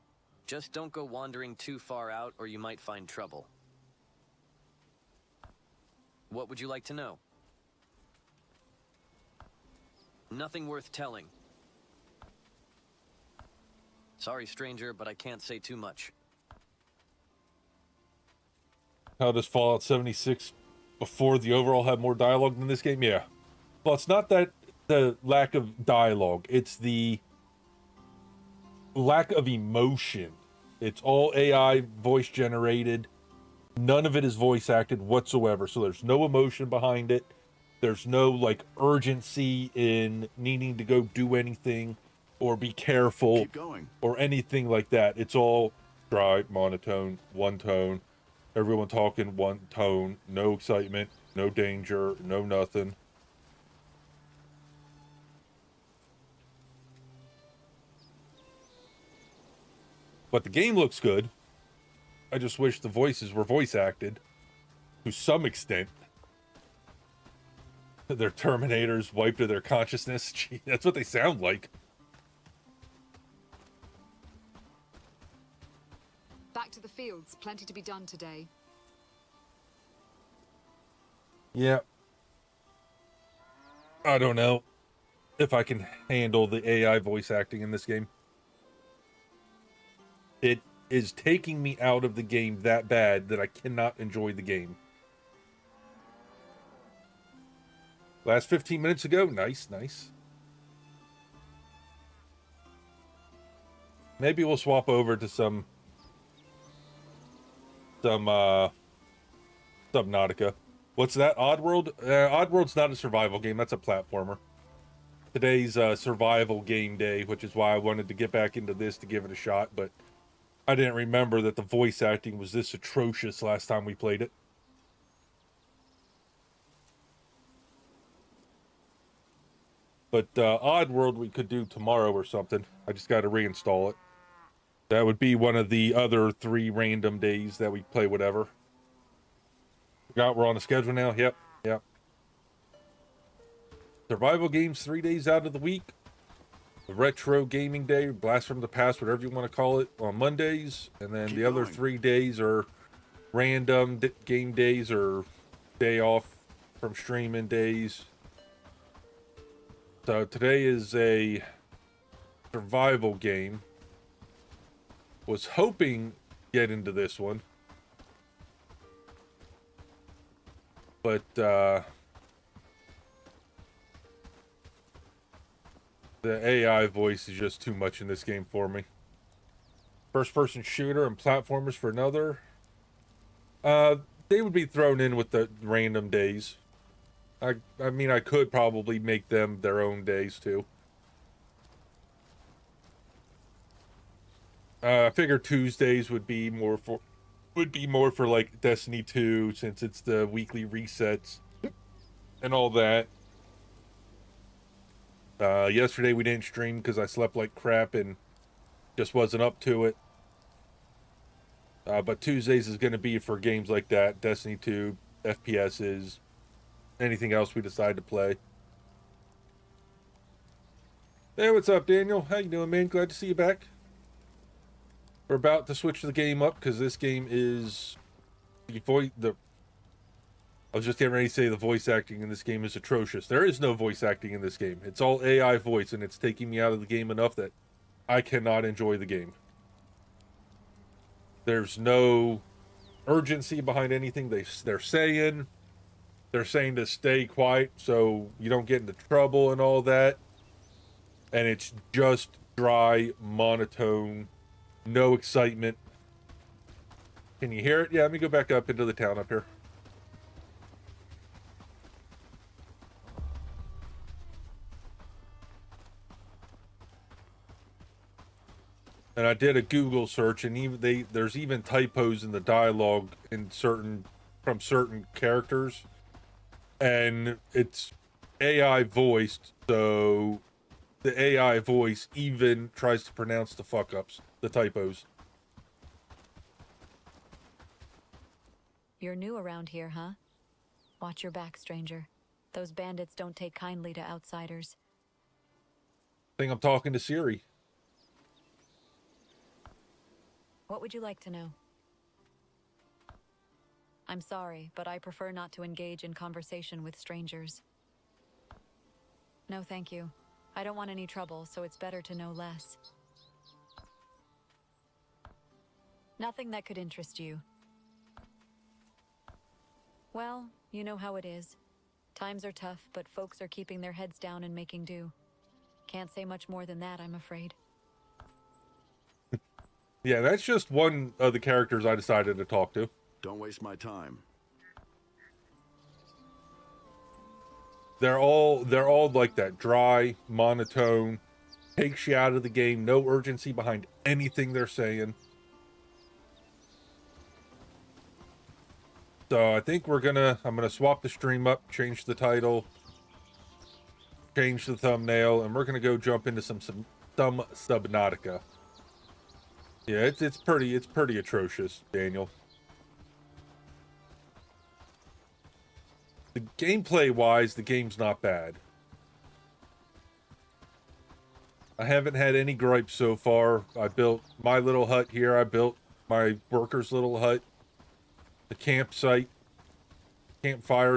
Just don't go wandering too far out or you might find trouble. What would you like to know? Nothing worth telling. Sorry, stranger, but I can't say too much. How does Fallout 76 before the overall have more dialogue than this game? Yeah. Well, it's not that the lack of dialogue. It's the lack of emotion. It's all AI voice generated. None of it is voice acted whatsoever. So there's no emotion behind it. There's no like urgency in needing to go do anything or be careful or anything like that. It's all dry, monotone, one tone. Everyone talking one tone. No excitement, no danger, no nothing. But the game looks good. I just wish the voices were voice acted to some extent. They're Terminators wiped of their consciousness. Gee, that's what they sound like. Back to the fields. Plenty to be done today. Yeah. I don't know if I can handle the AI voice acting in this game. It is taking me out of the game that bad that I cannot enjoy the game. Last 15 minutes ago, nice. Maybe we'll swap over to some Subnautica. What's that? Oddworld? Oddworld's not a survival game. That's a platformer. Today's survival game day, which is why I wanted to get back into this to give it a shot, but I didn't remember that the voice acting was this atrocious last time we played it. But Oddworld we could do tomorrow or something. I just got to reinstall it. That would be one of the other 3 random days that we play whatever. Forgot we're on the schedule now. Yep. Survival games 3 days out of the week. The retro gaming day, blast from the past, whatever you want to call it, on Mondays. And then the other 3 days are random game days or day off from streaming days. So today is a survival game. Was hoping to get into this one. But the AI voice is just too much in this game for me. First-person shooter and platformers for another. They would be thrown in with the random days. I mean, I could probably make them their own days too. I figure Tuesdays would be more for like Destiny 2, since it's the weekly resets and all that. Yesterday we didn't stream because I slept like crap and just wasn't up to it. But Tuesdays is going to be for games like that, Destiny 2, FPSs, anything else we decide to play. Hey, what's up, Daniel? How you doing, man? Glad to see you back. We're about to switch the game up because this game is I was just getting ready to say the voice acting in this game is atrocious. There is no voice acting in this game. It's all AI voice, and it's taking me out of the game enough that I cannot enjoy the game. There's no urgency behind anything they're saying. They're saying to stay quiet so you don't get into trouble and all that. And it's just dry, monotone, no excitement. Can you hear it? Yeah, let me go back up into the town up here. And I did a Google search, and even there's even typos in the dialogue from certain characters, and it's AI voiced, so the AI voice even tries to pronounce the fuck ups, the typos. You're new around here, huh? Watch your back, stranger. Those bandits don't take kindly to outsiders. I think I'm talking to Siri. What would you like to know? I'm sorry, but I prefer not to engage in conversation with strangers. No, thank you. I don't want any trouble, so it's better to know less. Nothing that could interest you. Well, you know how it is. Times are tough, but folks are keeping their heads down and making do. Can't say much more than that, I'm afraid. Yeah, that's just one of the characters I decided to talk to. Don't waste my time. They're all like that, dry, monotone, takes you out of the game, no urgency behind anything they're saying. So I think I'm gonna swap the stream up, change the title, change the thumbnail, and we're gonna go jump into some Subnautica. Yeah, it's pretty atrocious, Daniel. The gameplay wise, the game's not bad. I haven't had any gripes so far. I built my little hut here. I built my worker's little hut. The campfire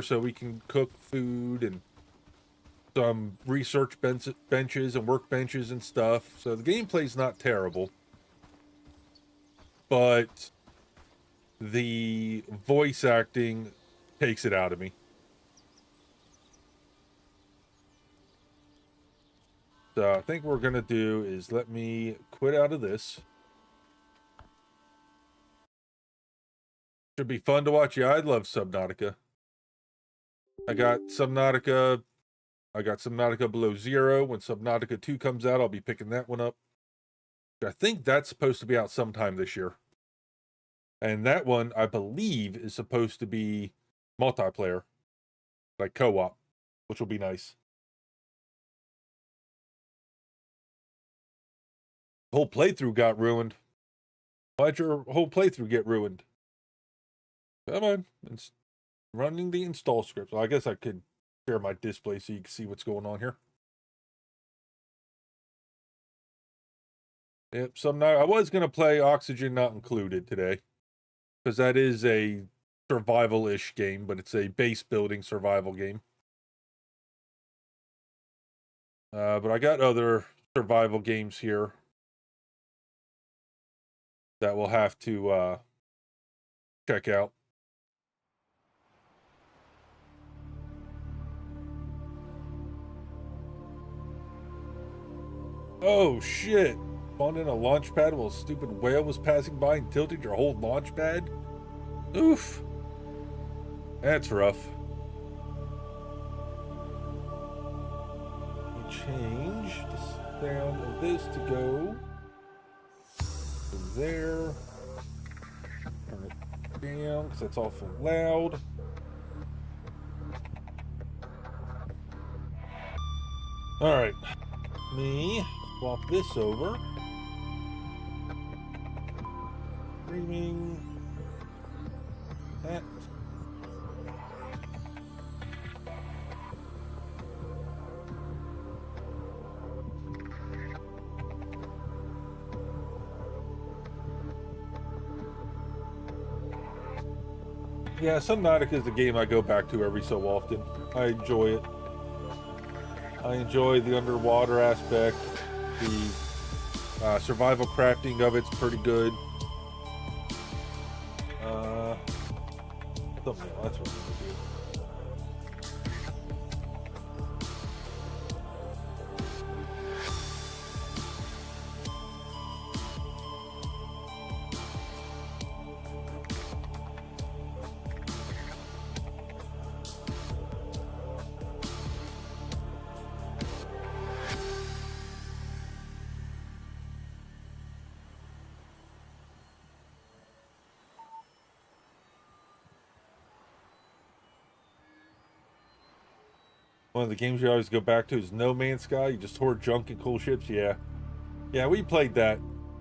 so we can cook food, and some research benches and workbenches and stuff. So the gameplay's not terrible. But the voice acting takes it out of me. So I think what we're going to do is let me quit out of this. Should be fun to watch. Yeah, I love Subnautica. I got Subnautica Below Zero. When Subnautica 2 comes out, I'll be picking that one up. I think that's supposed to be out sometime this year. And that one, I believe, is supposed to be multiplayer. Like co-op, which will be nice. The whole playthrough got ruined. Why'd your whole playthrough get ruined? Come on. It's running the install script. Well, I guess I could share my display so you can see what's going on here. Yep, I was going to play Oxygen Not Included today, because that is a survival-ish game, but it's a base-building survival game. But I got other survival games here that we'll have to check out. Oh, shit. Spawned in a launch pad while a stupid whale was passing by and tilted your whole launch pad? Oof. That's rough. We change the sound of this to go to there. Turn it down because that's awful loud. Alright. Me swap this over. Streaming. That. Yeah, Subnautica is the game I go back to every so often. I enjoy it. I enjoy the underwater aspect. The survival crafting of it's pretty good. Thumbnail, that's what I'm gonna do. One of the games you always go back to is No Man's Sky. You just hoard junk and cool ships. Yeah. Yeah, we played that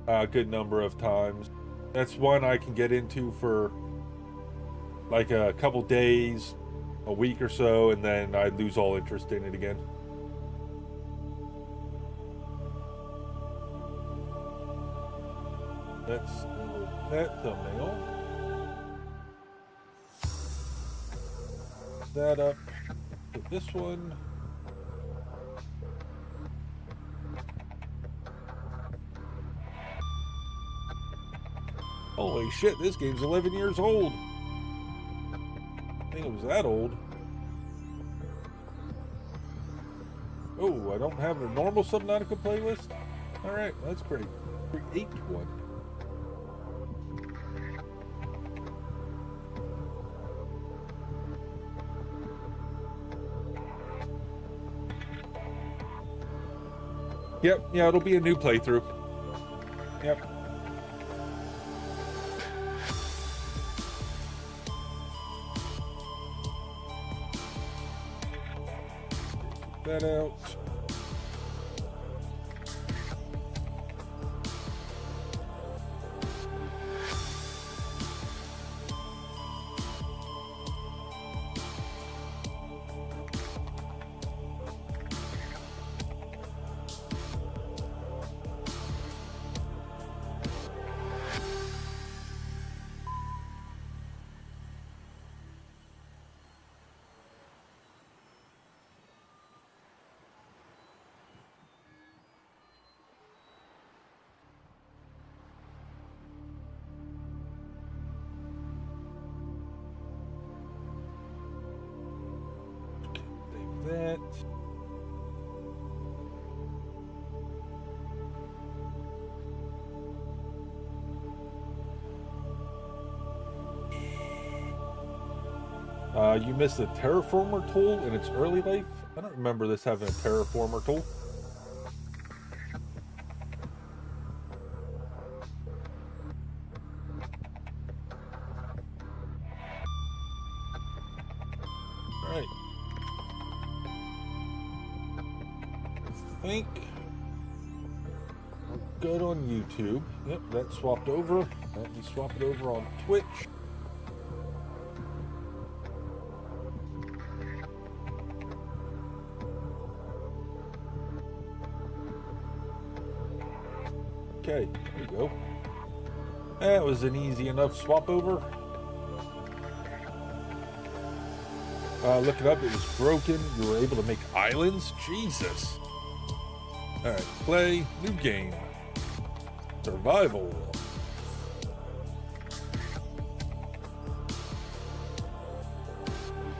a good number of times. That's one I can get into for like a couple days, a week or so, and then I lose all interest in it again. Let's do that thumbnail. That up. Put this one. Holy shit, this game's 11 years old. I think it was that old. Oh, I don't have a normal Subnautica playlist? Alright, that's great. Create one. Yep, yeah, it'll be a new playthrough. Yep. That out. That. You missed the terraformer tool in its early life. I don't remember this having a terraformer tool. Alright. I think we're good on YouTube. Yep, that swapped over. Let me swap it over on Twitch. Okay, there we go. That was an easy enough swap over. Look it up, it was broken. You were able to make islands? Jesus. Alright, play, new game. Survival.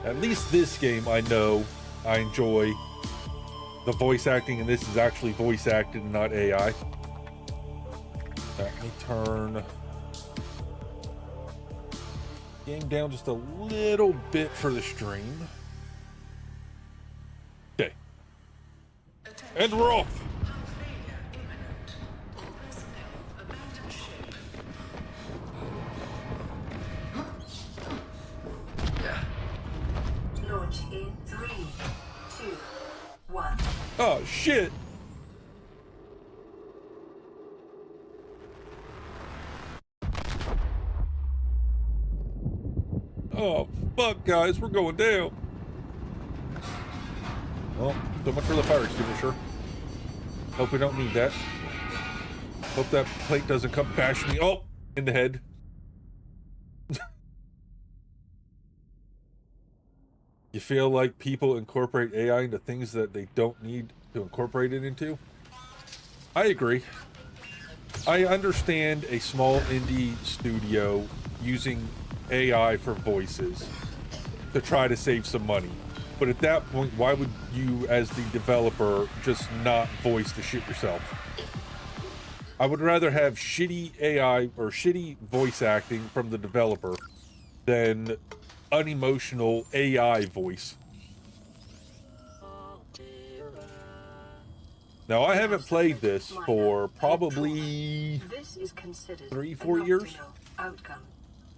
At least this game I know I enjoy. The voice acting in this is actually voice acted and not AI. Let me turn game down just a little bit for the stream. Okay. And we're off. Launch in 3, 2, 1. Oh shit. Oh, fuck, guys, we're going down. Well, so much for the fire extinguisher. Hope we don't need that. Hope that plate doesn't come bash me. Oh, in the head. You feel like people incorporate AI into things that they don't need to incorporate it into? I agree. I understand a small indie studio using AI for voices to try to save some money. But at that point, why would you, as the developer, just not voice the shit yourself? I would rather have shitty AI or shitty voice acting from the developer than unemotional AI voice. Now, I haven't played this for probably 3-4 years. Outcome.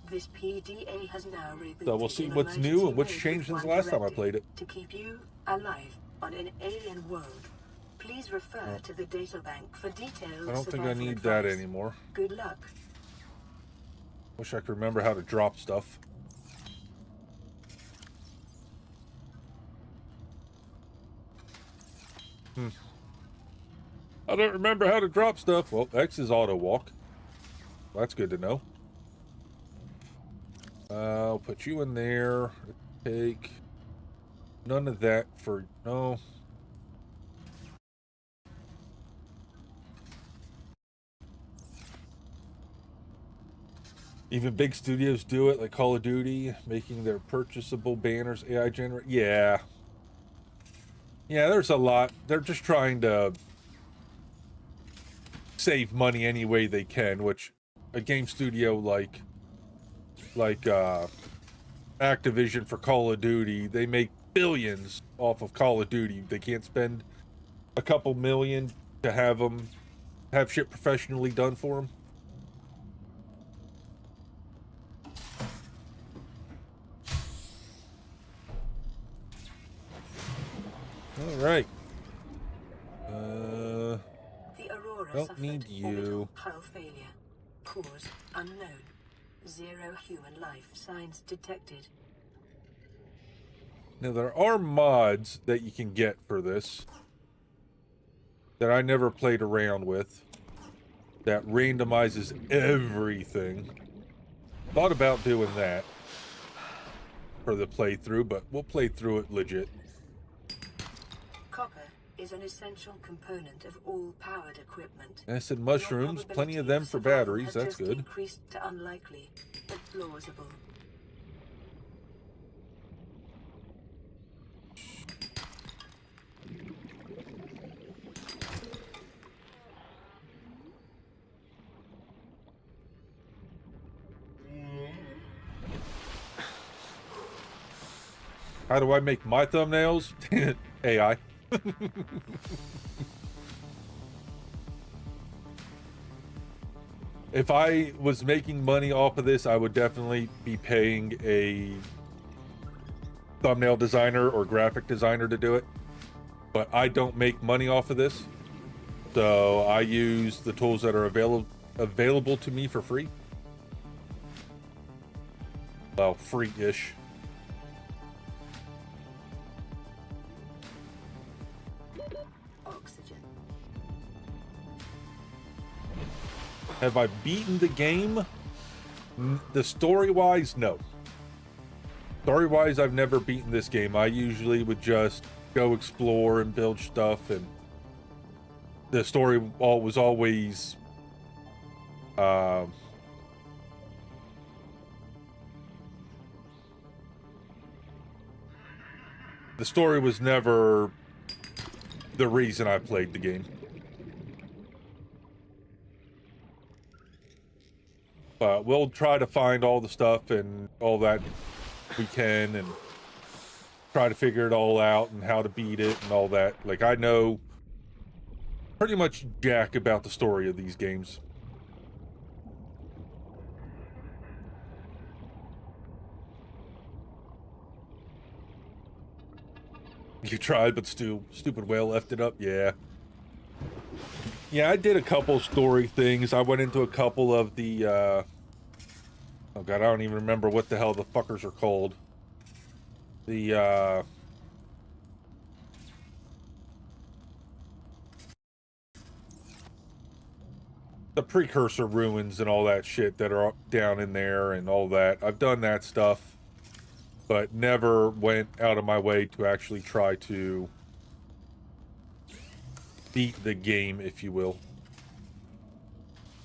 This PDA has now rebooted. So we'll see what's new and what's changed since the last time I played it. To keep you alive on an alien world, please refer to the databank for details. I don't think I need that anymore. Good luck. Wish I could remember how to drop stuff. I don't remember how to drop stuff. Well, X is auto walk. That's good to know. I'll put you in there. Take none of that for no. Even big studios do it, like Call of Duty, making their purchasable banners AI generate. Yeah. Yeah, there's a lot. They're just trying to save money any way they can, which a game studio like Activision for Call of Duty, they make billions off of Call of Duty. They can't spend a couple million to have shit professionally done for them. All right. Don't need you. Hull failure. Cause unknown. 0 human life signs detected. Now there are mods that you can get for this that I never played around with that randomizes everything. Thought about doing that for the playthrough, but we'll play through it legit. Copper is an essential component of all powered equipment. Acid mushrooms, plenty of them for batteries, that's good. Increased to unlikely, but plausible. How do I make my thumbnails? AI. If I was making money off of this, I would definitely be paying a thumbnail designer or graphic designer to do it. But I don't make money off of this. So I use the tools that are available to me for free. Well, free-ish. Have I beaten the game? The story-wise, no. Story-wise, I've never beaten this game. I usually would just go explore and build stuff, and the story was always the story was never the reason I played the game. But we'll try to find all the stuff and all that we can and try to figure it all out and how to beat it and all that. Like, I know pretty much jack about the story of these games. You tried, but still, stupid whale left it up. Yeah. Yeah, I did a couple story things. I went into a couple of the, oh god, I don't even remember what the hell the fuckers are called. The precursor ruins and all that shit that are down in there and all that. I've done that stuff, but never went out of my way to actually try to beat the game, if you will.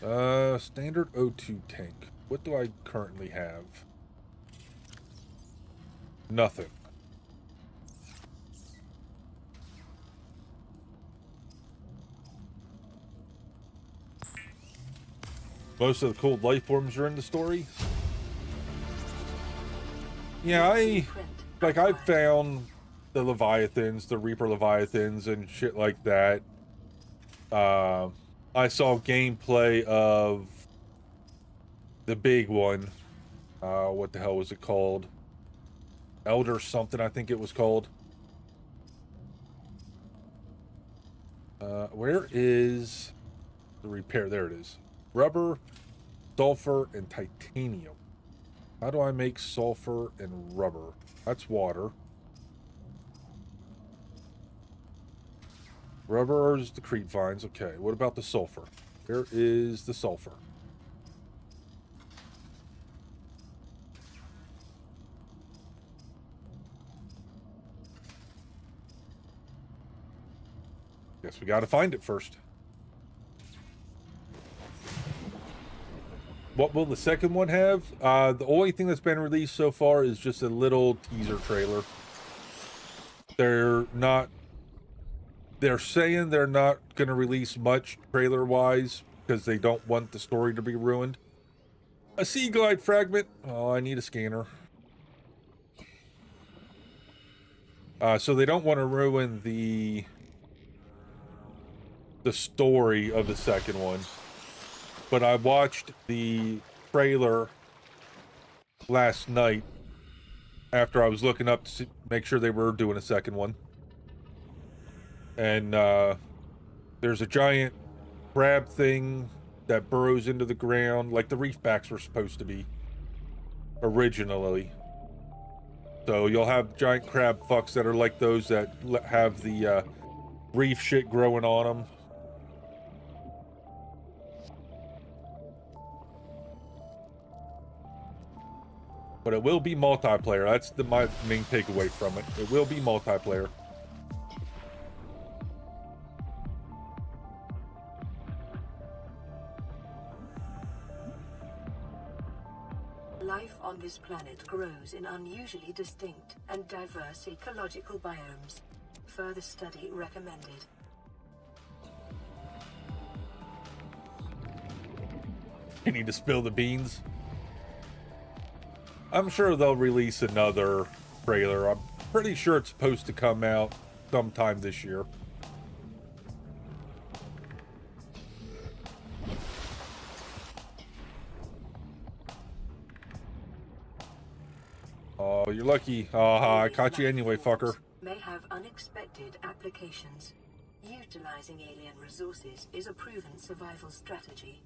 Standard O2 tank. What do I currently have? Nothing. Most of the cool life forms are in the story. Yeah, I've found the Leviathans, the Reaper Leviathans and shit like that. I saw gameplay of the big one What the hell was it called? Elder something, I think it was called. Where is the repair? There it is. Rubber, sulfur, and titanium. How do I make sulfur and rubber? That's water. Rubber is the crete vines. Okay, what about the sulfur? Where is the sulfur? Guess we gotta find it first. What will the second one have? The only thing that's been released so far is just a little teaser trailer. They're saying they're not going to release much trailer-wise because they don't want the story to be ruined. A sea glide fragment. Oh, I need a scanner. So they don't want to ruin the story of the second one. But I watched the trailer last night after I was looking up to make sure they were doing a second one. And there's a giant crab thing that burrows into the ground like the reefbacks were supposed to be originally. So you'll have giant crab fucks that are like those that have the reef shit growing on them. But it will be multiplayer. That's my main takeaway from it. It will be multiplayer. Life on this planet grows in unusually distinct and diverse ecological biomes. Further study recommended. You need to spill the beans. I'm sure they'll release another trailer. I'm pretty sure it's supposed to come out sometime this year. Oh, you're lucky. I caught you anyway, fucker. May have unexpected applications. Utilizing alien resources is a proven survival strategy.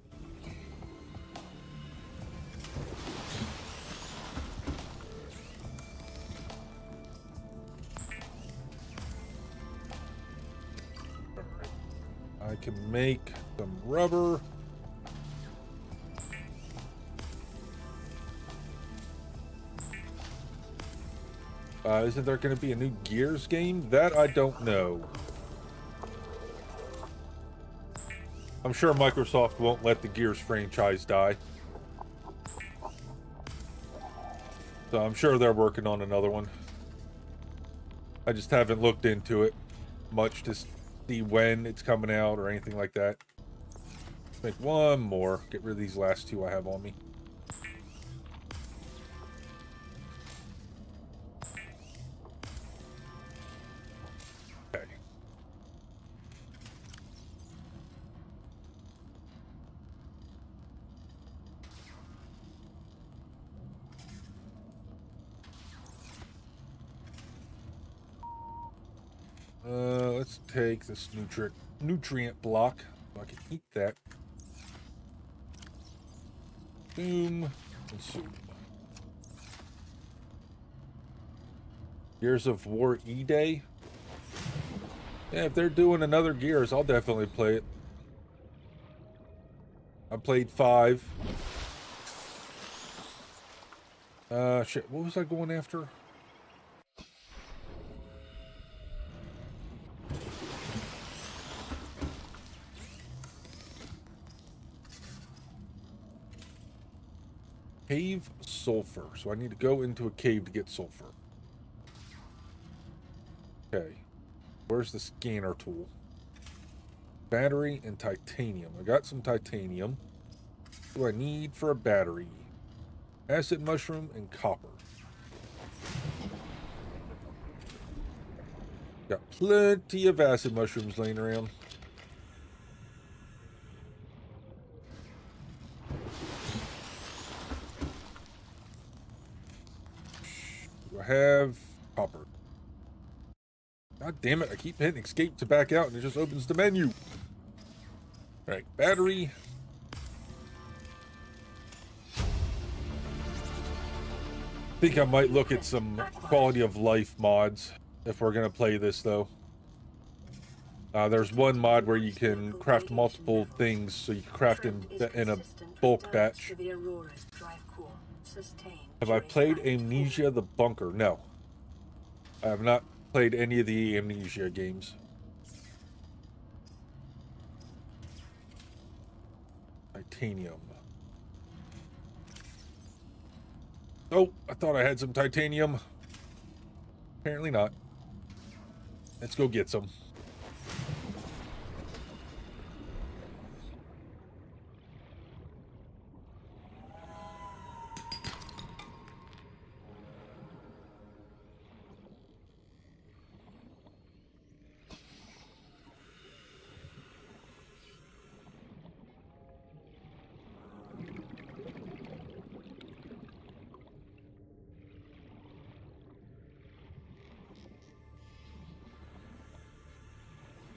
I can make some rubber. Isn't there going to be a new Gears game? That I don't know. I'm sure Microsoft won't let the Gears franchise die. So I'm sure they're working on another one. I just haven't looked into it much to see when it's coming out or anything like that. Make one more. Get rid of these last two I have on me. Okay. Let's take this nutrient block so I can eat that. Boom. Consume. Gears of War E-Day. Yeah, if they're doing another Gears, I'll definitely play it. I played 5. Shit, what was I going after? Cave sulfur. So I need to go into a cave to get sulfur. Okay. Where's the scanner tool? Battery and titanium. I got some titanium. What do I need for a battery? Acid mushroom and copper. Got plenty of acid mushrooms laying around. have copper? God damn it, I keep hitting escape to back out and it just opens the menu. Alright, battery. I think I might look at some quality of life mods if we're going to play this, though. There's one mod where you can craft multiple things, so you can craft in a bulk batch. Have I played Amnesia the Bunker? No. I have not played any of the Amnesia games. Titanium. Oh, I thought I had some titanium. Apparently not. Let's go get some.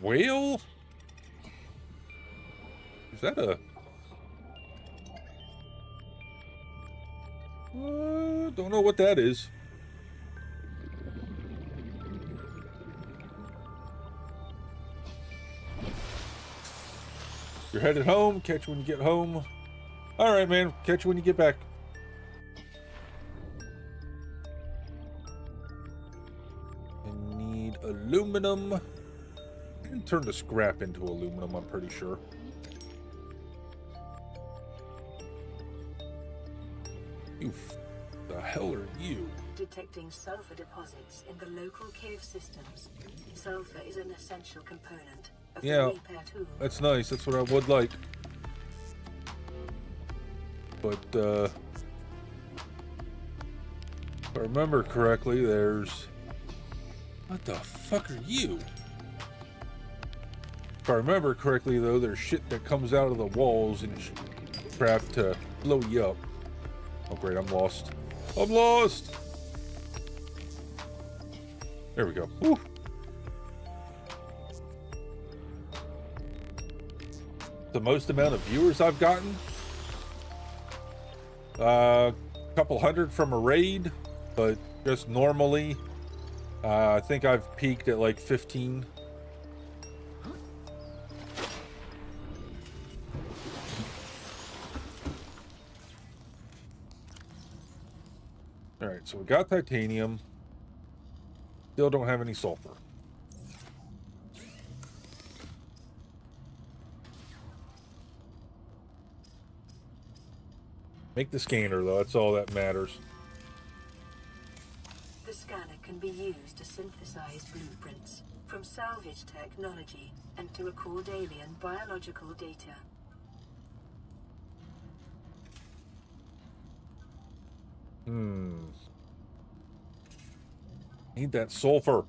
Whale? Is that a... don't know what that is. You're headed home. Catch you when you get home. All right, man. Catch you when you get back. I need aluminum. I can turn the scrap into aluminum, I'm pretty sure. The hell are you? Detecting sulfur deposits in the local cave systems. Sulfur is an essential component of the repair tool. That's nice. That's what I would like. But, if I remember correctly, there's... What the fuck are you? If I remember correctly, though, there's shit that comes out of the walls and crap to blow you up. Oh, great, I'm lost. I'm lost! There we go. Woo. The most amount of viewers I've gotten? A couple hundred from a raid, but just normally, I think I've peaked at like 15. Alright, so we got titanium. Still don't have any sulfur. Make the scanner, though. That's all that matters. The scanner can be used to synthesize blueprints from salvage technology and to record alien biological data. Need that sulfur.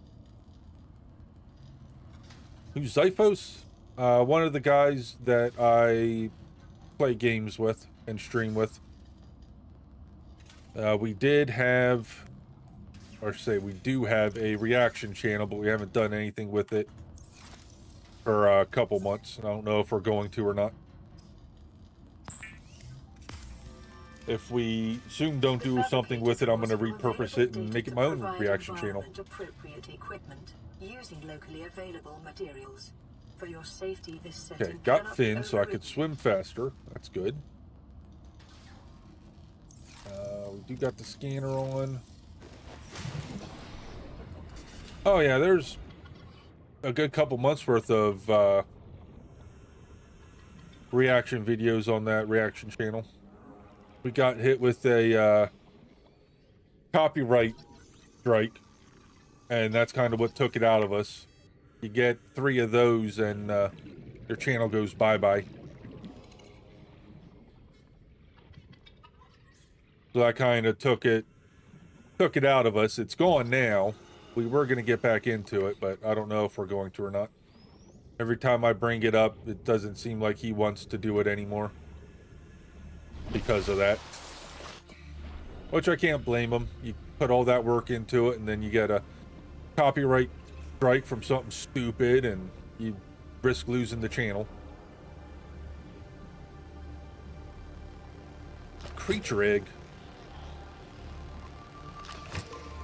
Who's Zyphos? One of the guys that I play games with and stream with. We did have, or say we do have a reaction channel, but we haven't done anything with it for a couple months. I don't know if we're going to or not. If we soon don't do something with it, I'm going to repurpose it and make it my own reaction channel. Appropriate equipment using locally available materials. For your safety, this Okay, setting got fins so I could swim faster. That's good. We do got the scanner on. Oh yeah, there's a good couple months worth of reaction videos on that reaction channel. We got hit with a copyright strike, and that's kind of what took it out of us. You get 3 of those and your channel goes bye-bye. So that kind of took it out of us. It's gone now. We were going to get back into it, but I don't know if we're going to or not. Every time I bring it up, it doesn't seem like he wants to do it anymore. Because of that. Which I can't blame him. You put all that work into it, and then you get a copyright strike from something stupid, and you risk losing the channel. Creature egg.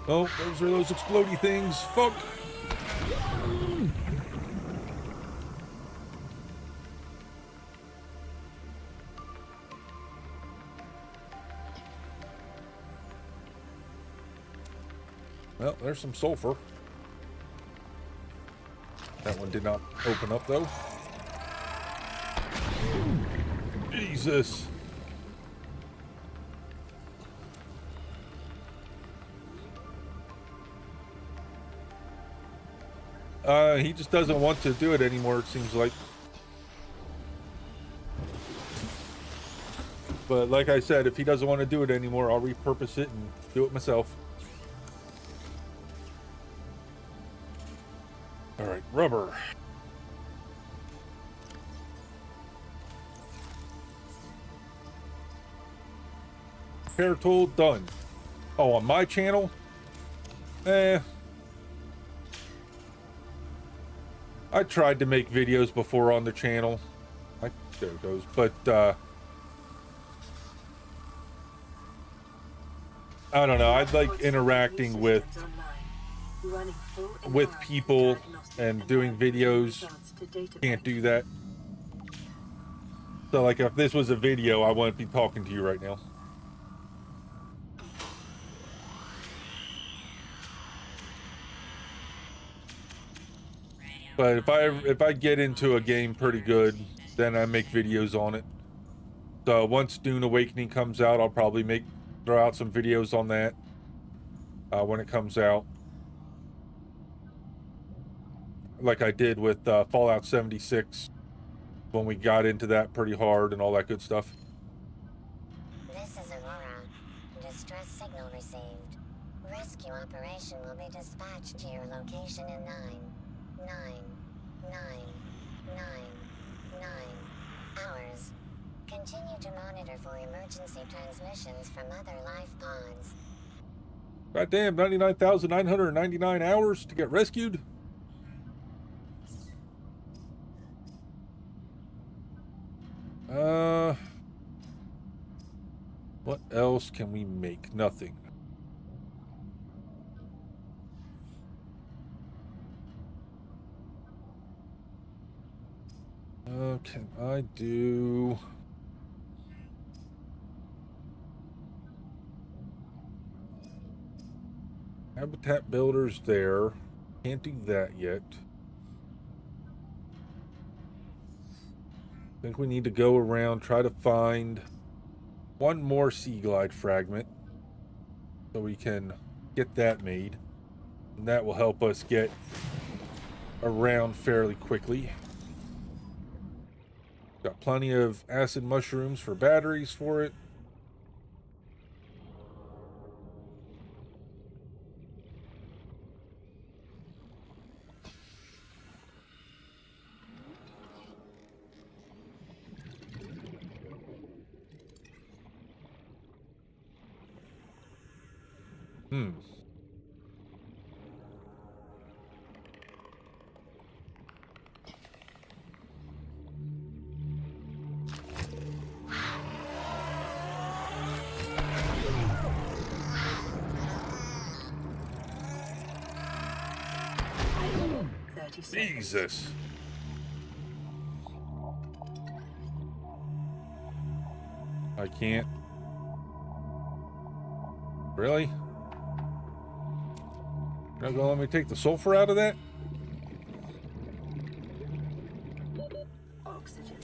Oh, those are those explodey things. Fuck. Well, there's some sulfur. That one did not open up, though. Jesus. He just doesn't want to do it anymore, it seems like. But like I said, if he doesn't want to do it anymore, I'll repurpose it and do it myself. All right, rubber. Repair tool done. Oh, on my channel? I tried to make videos before on the channel. There it goes. But, I don't know. I like interacting with people and doing videos. Can't do that. So, like, if this was a video, I wouldn't be talking to you right now. But if I get into a game pretty good, then I make videos on it. So once Dune Awakening comes out, I'll probably throw out some videos on that when it comes out. Like I did with Fallout 76 when we got into that pretty hard and all that good stuff. This is Aurora. Distress signal received. Rescue operation will be dispatched to your location in 9 hours. Continue to monitor for emergency transmissions from other life pods. Goddamn, 99,999 hours to get rescued? What else can we make? Nothing. Can I do... Habitat builders there. Can't do that yet. I think we need to go around, try to find one more Sea Glide fragment so we can get that made. And that will help us get around fairly quickly. Got plenty of acid mushrooms for batteries for it. Jesus. I can't. Really? You're not gonna let me take the sulfur out of that? Oxygen.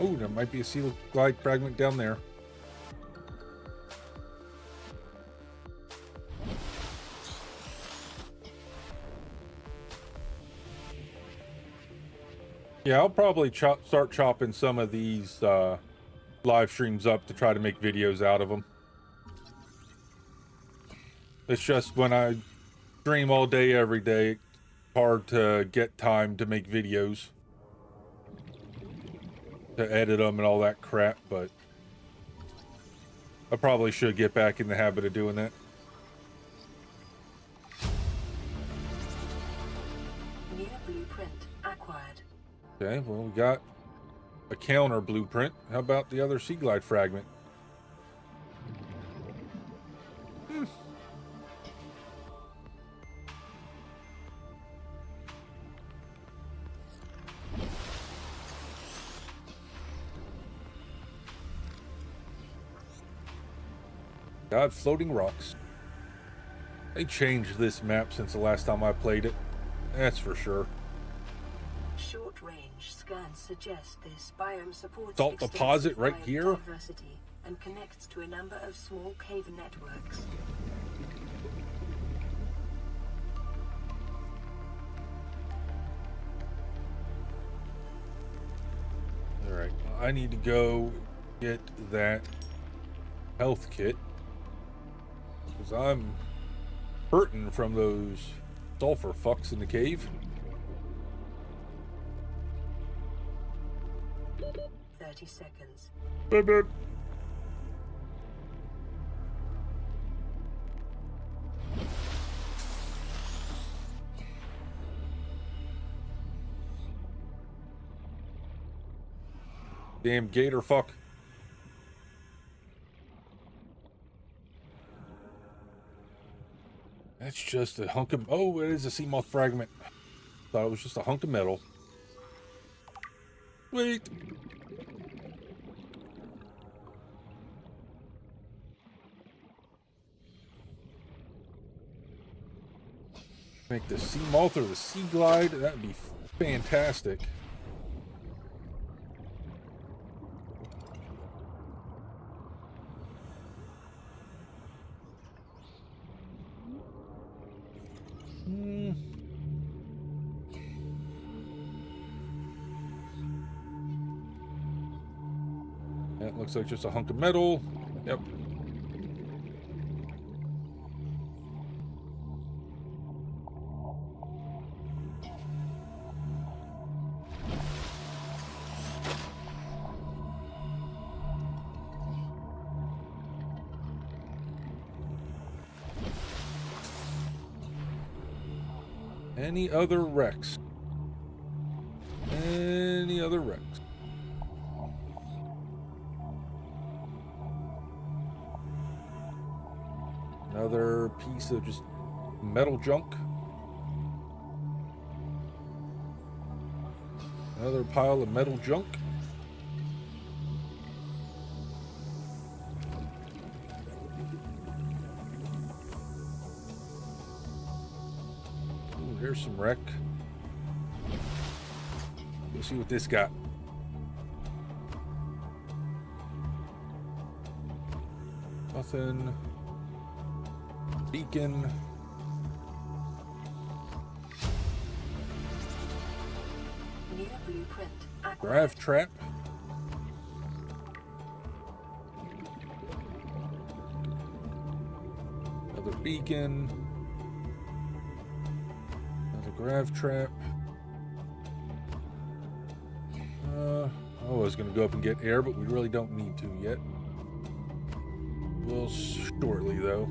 Oh, there might be a sea glide fragment down there. Yeah, I'll probably start chopping some of these live streams up to try to make videos out of them. It's just when I stream all day, every day, it's hard to get time to make videos, to edit them and all that crap, but I probably should get back in the habit of doing that. New blueprint acquired. Okay, well, we got a counter blueprint. How about the other sea glide fragment? God, floating rocks. They changed this map since the last time I played it. That's for sure. Short-range scans suggest this biome supports Salt deposit right here. Diversity and connects to a number of small cave networks. All right, I need to go get that health kit because I'm hurting from those sulfur fucks in the cave. 30 seconds. Boop, boop. Damn gator fuck. That's just a hunk of... Oh, it is a sea moth fragment. Thought it was just a hunk of metal. Wait. Make the sea moth or the sea glide. That'd be fantastic. That looks like just a hunk of metal. Yep. Any other wrecks? Any other wrecks? Another piece of just metal junk. Another pile of metal junk. Ooh, there's some wreck. Let's see what this got. Nothing. Beacon. New blueprint acquired. Grav trap. Another beacon. Another grav trap. I was going to go up and get air, but we really don't need to yet. We'll shortly, though.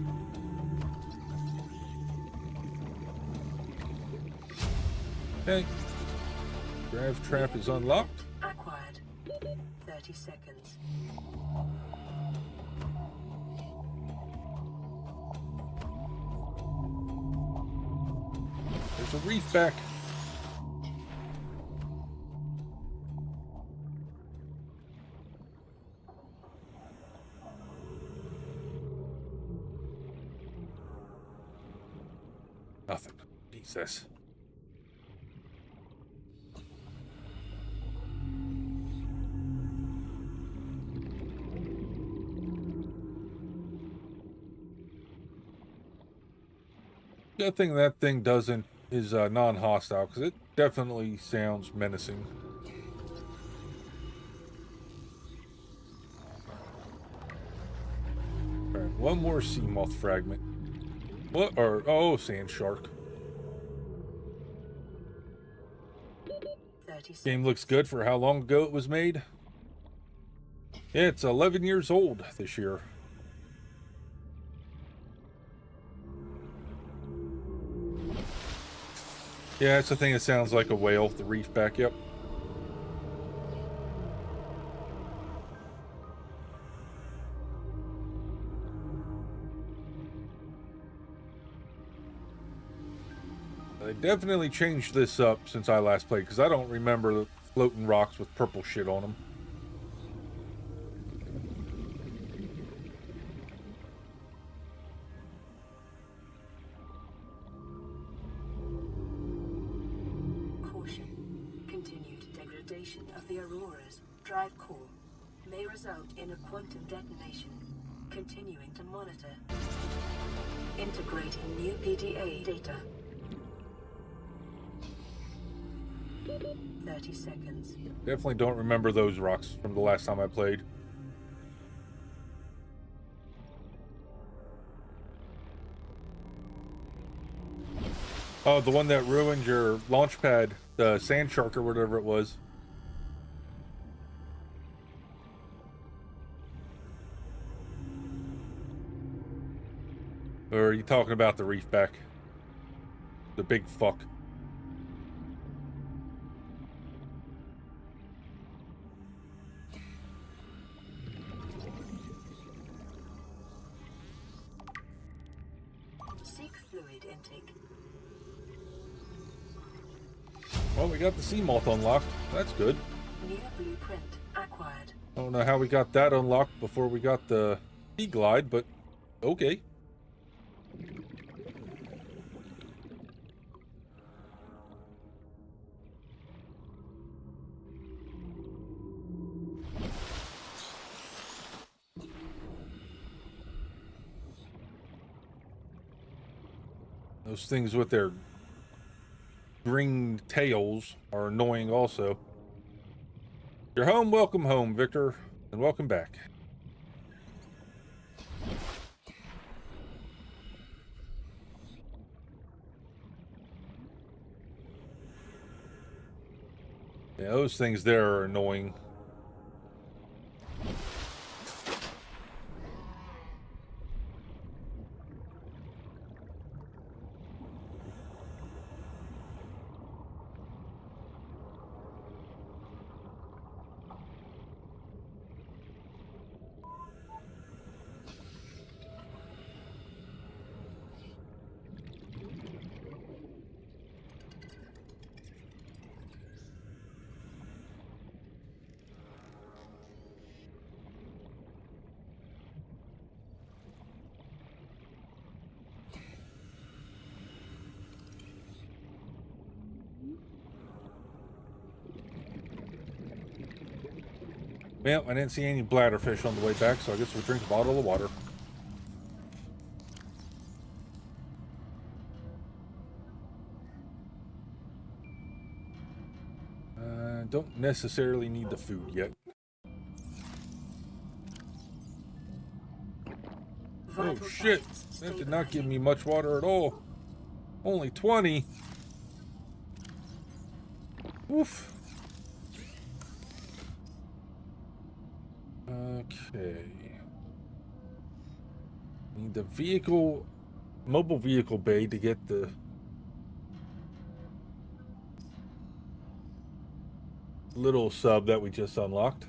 Okay. Grav trap is unlocked. Acquired. 30 seconds. There's a reef back. Nothing. Jesus. Good thing that thing doesn't is non-hostile, because it definitely sounds menacing. Alright, one more sea moth fragment. What? Or, oh, sand shark. Game looks good for how long ago it was made. Yeah, it's 11 years old this year. Yeah, that's the thing that sounds like a whale, the reef back, yep. They definitely changed this up since I last played, because I don't remember the floating rocks with purple shit on them. Caution. Continued degradation of the Aurora's drive core may result in a quantum detonation. Continuing to monitor. Integrating new PDA data. 30 seconds. Definitely don't remember those rocks from the last time I played. Oh, the one that ruined your launch pad, the sand shark or whatever it was. Or are you talking about the reef back? The big fuck. Seek fluid intake. Well, we got the sea moth unlocked. That's good. New blueprint acquired. I don't know how we got that unlocked before we got the sea glide, but okay. Those things with their green tails are annoying also. You're home, welcome home, Victor, and welcome back. Yeah, those things there are annoying. Well, I didn't see any bladderfish on the way back, so I guess we'll drink a bottle of water. Don't necessarily need the food yet. Oh shit, that did not give me much water at all. Only 20. Oof. Okay. Need the vehicle, mobile vehicle bay to get the little sub that we just unlocked.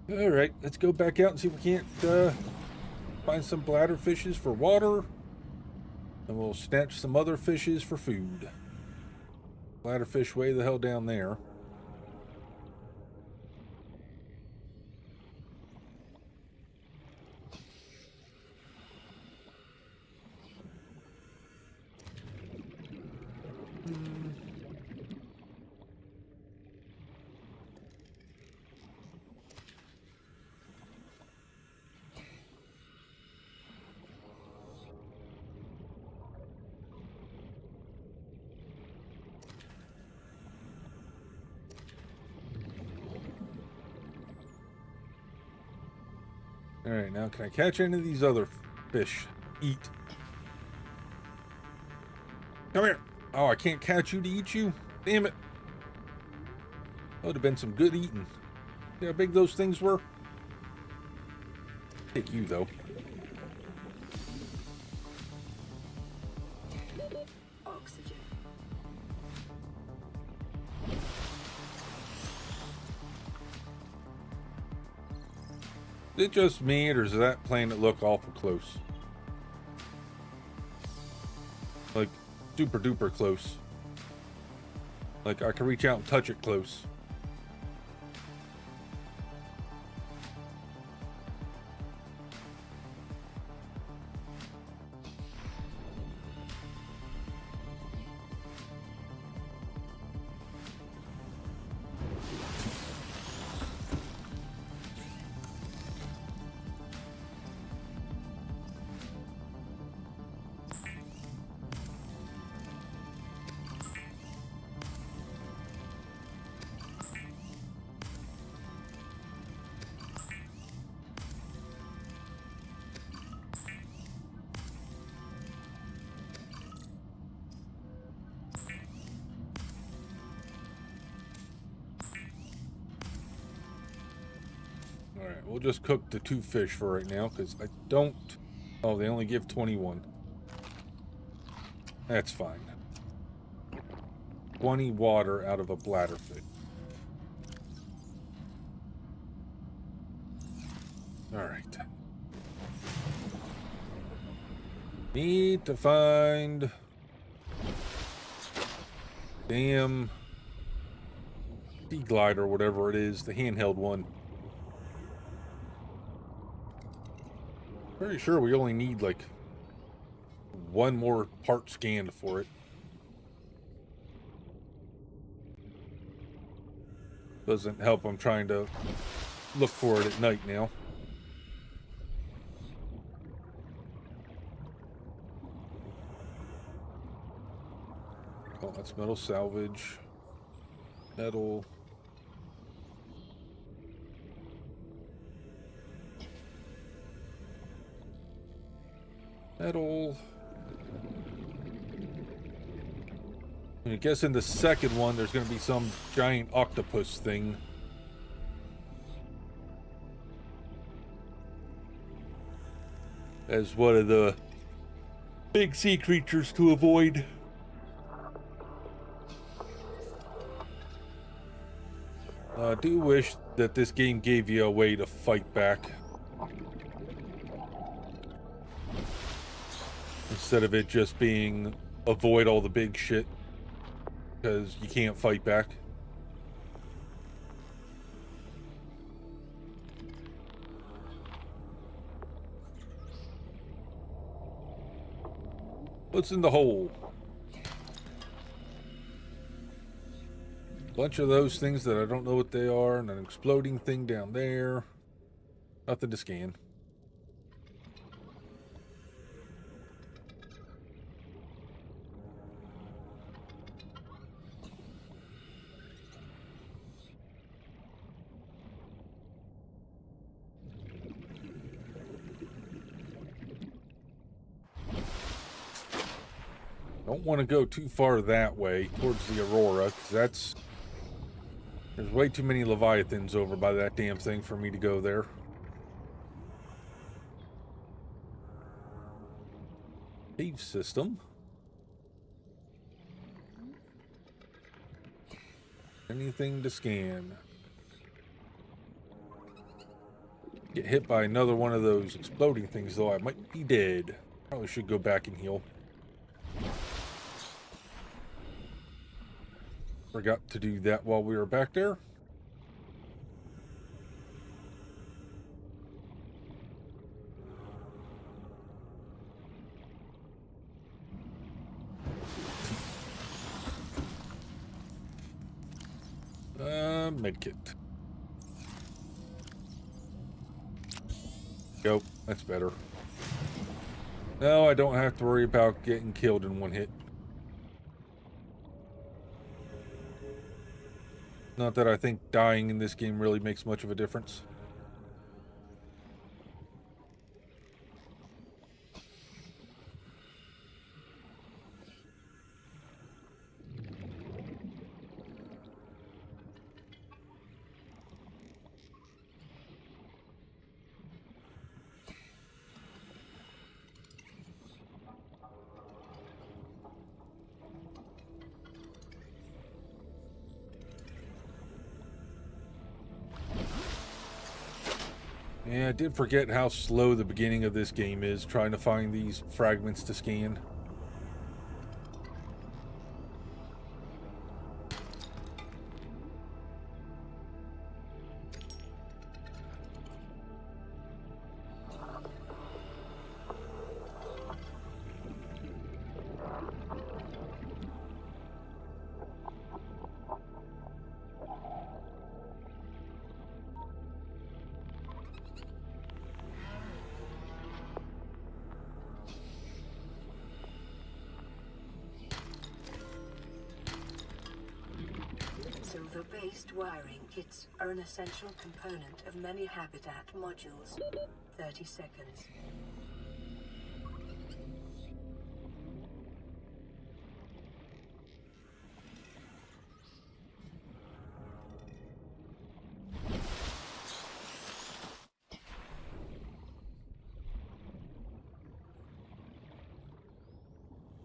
All right, let's go back out and see if we can't find some bladder fishes for water, and we'll snatch some other fishes for food. Bladderfish way the hell down there. Alright, now can I catch any of these other fish? Eat. Come here. Oh, I can't catch you to eat you? Damn it. That would have been some good eating. See how big those things were? Take you, though. Oxygen. Is it just me, or does that planet look awful close? Like, super duper close. Like, I can reach out and touch it close. Alright, we'll just cook the 2 fish for right now, because I don't... Oh, they only give 21. That's fine. 20 water out of a bladderfish. Alright. Need to find... Damn... sea glider, whatever it is, the handheld one. Pretty sure we only need like 1 more part scanned for it. Doesn't help I'm trying to look for it at night now. Oh, that's metal salvage. Metal. Metal. I guess in the second one, there's going to be some giant octopus thing. As one of the big sea creatures to avoid. I do wish that this game gave you a way to fight back. Instead of it just being avoid all the big shit. Because you can't fight back. What's in the hole? Bunch of those things that I don't know what they are, and an exploding thing down there. Nothing to scan. Don't want to go too far that way towards the Aurora, because there's way too many Leviathans over by that damn thing for me to go there. Cave system. Anything to scan? Get hit by another one of those exploding things, though, I might be dead. Probably should go back and heal. Forgot to do that while we were back there. Medkit. Go. That's better. No, I don't have to worry about getting killed in one hit. Not that I think dying in this game really makes much of a difference. Yeah, I did forget how slow the beginning of this game is, trying to find these fragments to scan. Silver-based wiring kits are an essential component of many habitat modules. 30 seconds.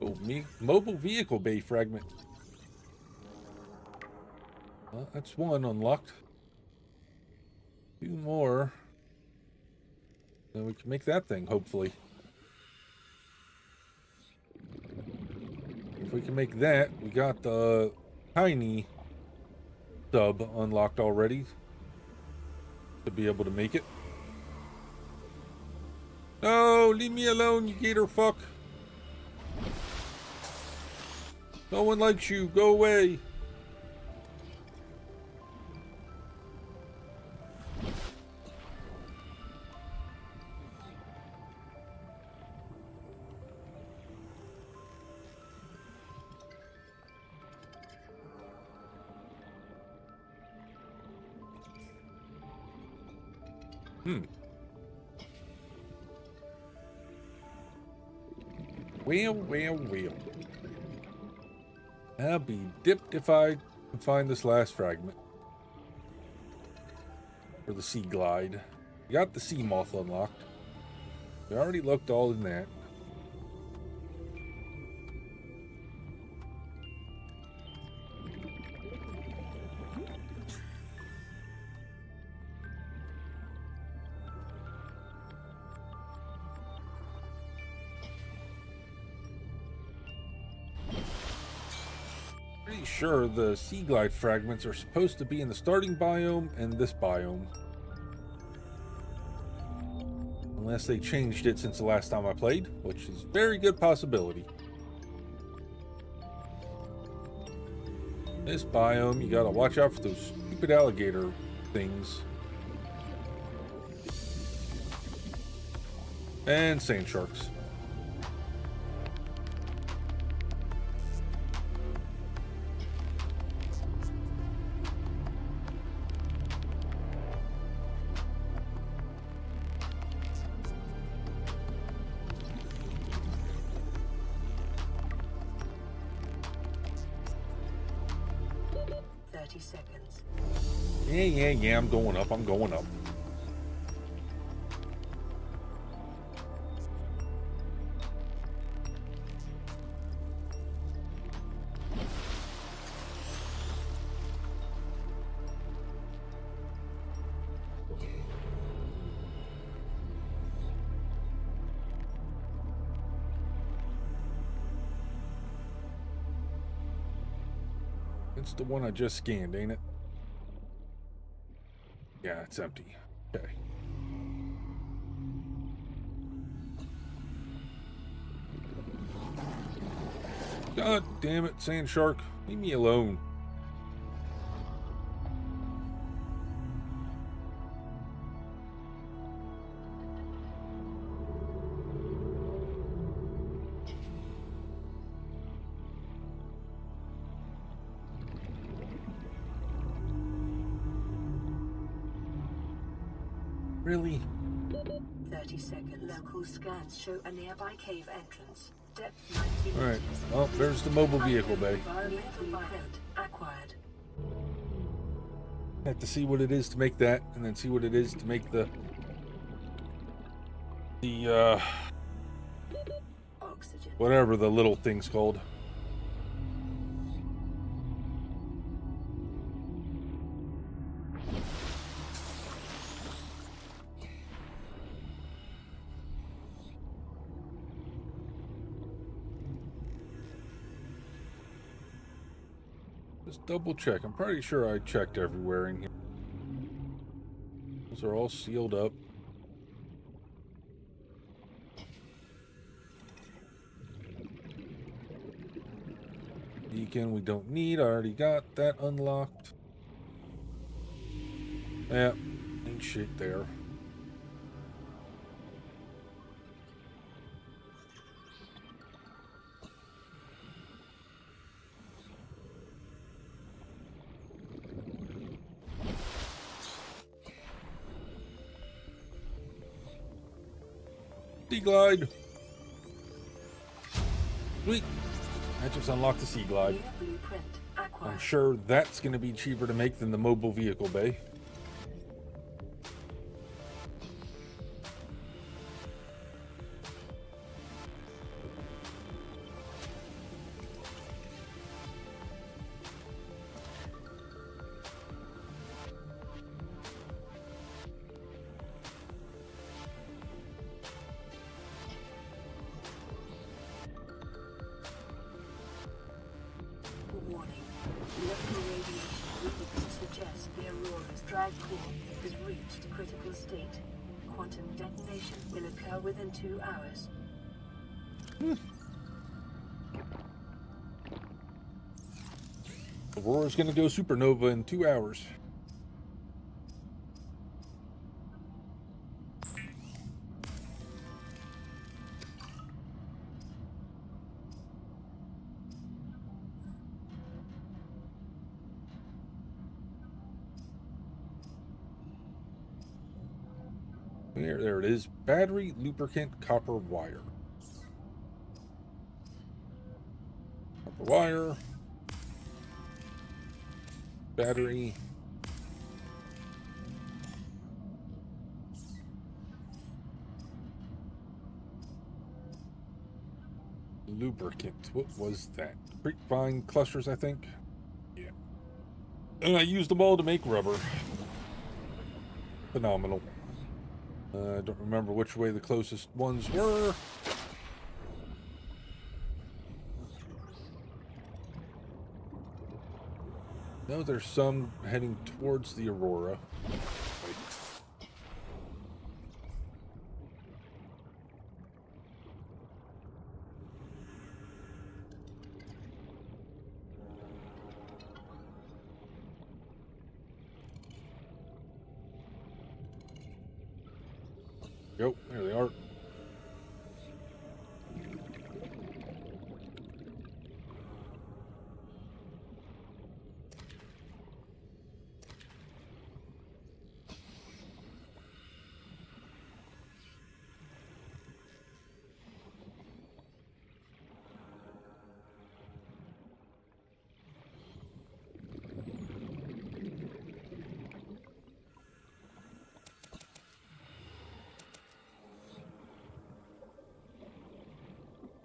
Oh, mobile vehicle bay fragment. Well, that's one unlocked. Two more. Then we can make that thing, hopefully. If we can make that, we got the tiny sub unlocked already to be able to make it. No, leave me alone, you gator fuck. No one likes you. Go away. Well. I'll be dipped if I can find this last fragment. For the sea glide. We got the sea moth unlocked. We already looked all in that. Pretty sure the sea glide fragments are supposed to be in the starting biome and this biome. Unless they changed it since the last time I played, which is a very good possibility. This biome, you gotta watch out for those stupid alligator things. And sand sharks. Yeah, I'm going up. It's the one I just scanned, ain't it? Yeah, it's empty. Okay. God damn it, sand shark. Leave me alone. Really? 30 seconds. Local scans show a nearby cave entrance. Depth 90 Alright. Well, there's the mobile vehicle bay. Environmental blueprint acquired. Have to see what it is to make that, and then see what it is to make the Oxygen. whatever the little thing's called. Let's double check. I'm pretty sure I checked everywhere in here. Those are all sealed up. Beacon we don't need. I already got that unlocked. Yeah, ain't shit there. Sea glide. Sweet. I just unlocked the sea glide. I'm sure that's going to be cheaper to make than the mobile vehicle bay. Warning. Local radiation readings suggest the Aurora's drive core has reached critical state. Quantum detonation will occur within 2 hours. Aurora's going to go supernova in 2 hours. There it is. Battery, lubricant, copper wire. Copper wire. Battery. Lubricant. What was that? Grapevine clusters, I think. Yeah. And I used them all to make rubber. Phenomenal. I don't remember which way the closest ones were. No, there's some heading towards the Aurora. Go, there they are.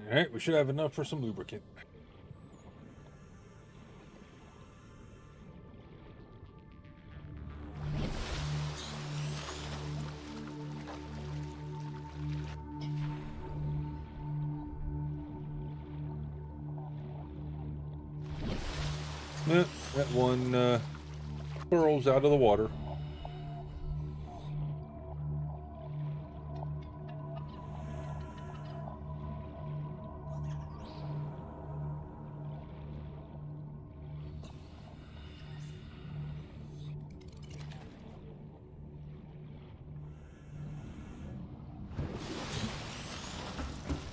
Alright, we should have enough for some lubricant. That one burrows out of the water.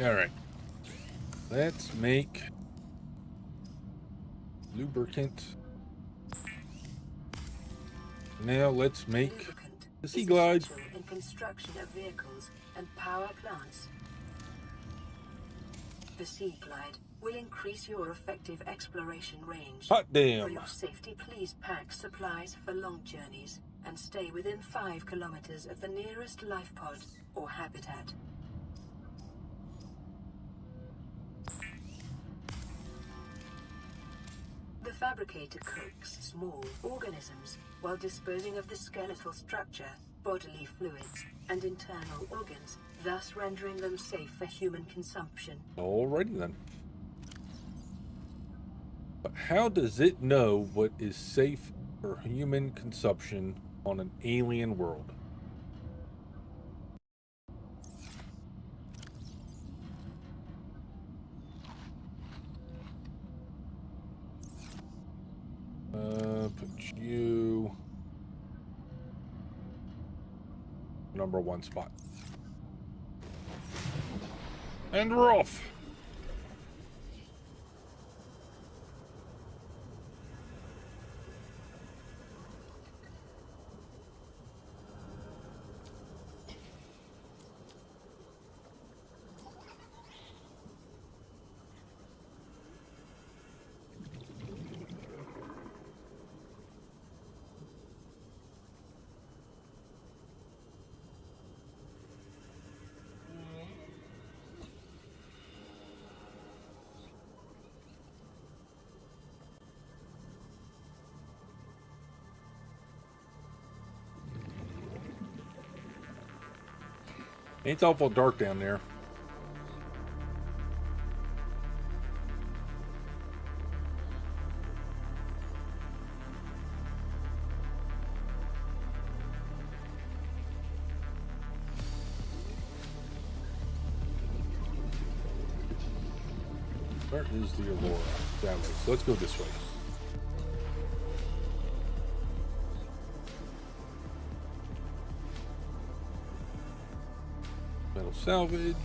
All right, let's make lubricant. Now let's make the sea glide. In construction of vehicles and power plants. The sea glide will increase your effective exploration range. Hot damn. For your safety, please pack supplies for long journeys and stay within 5 kilometers of the nearest life pod or habitat. The fabricator cooks small organisms while disposing of the skeletal structure, bodily fluids, and internal organs, thus rendering them safe for human consumption. Alrighty then. But how does it know what is safe for human consumption on an alien world? Put you #1 spot. And we're off. It's awful dark down there. Where is the Aurora? That way. So let's go this way. Metal salvage.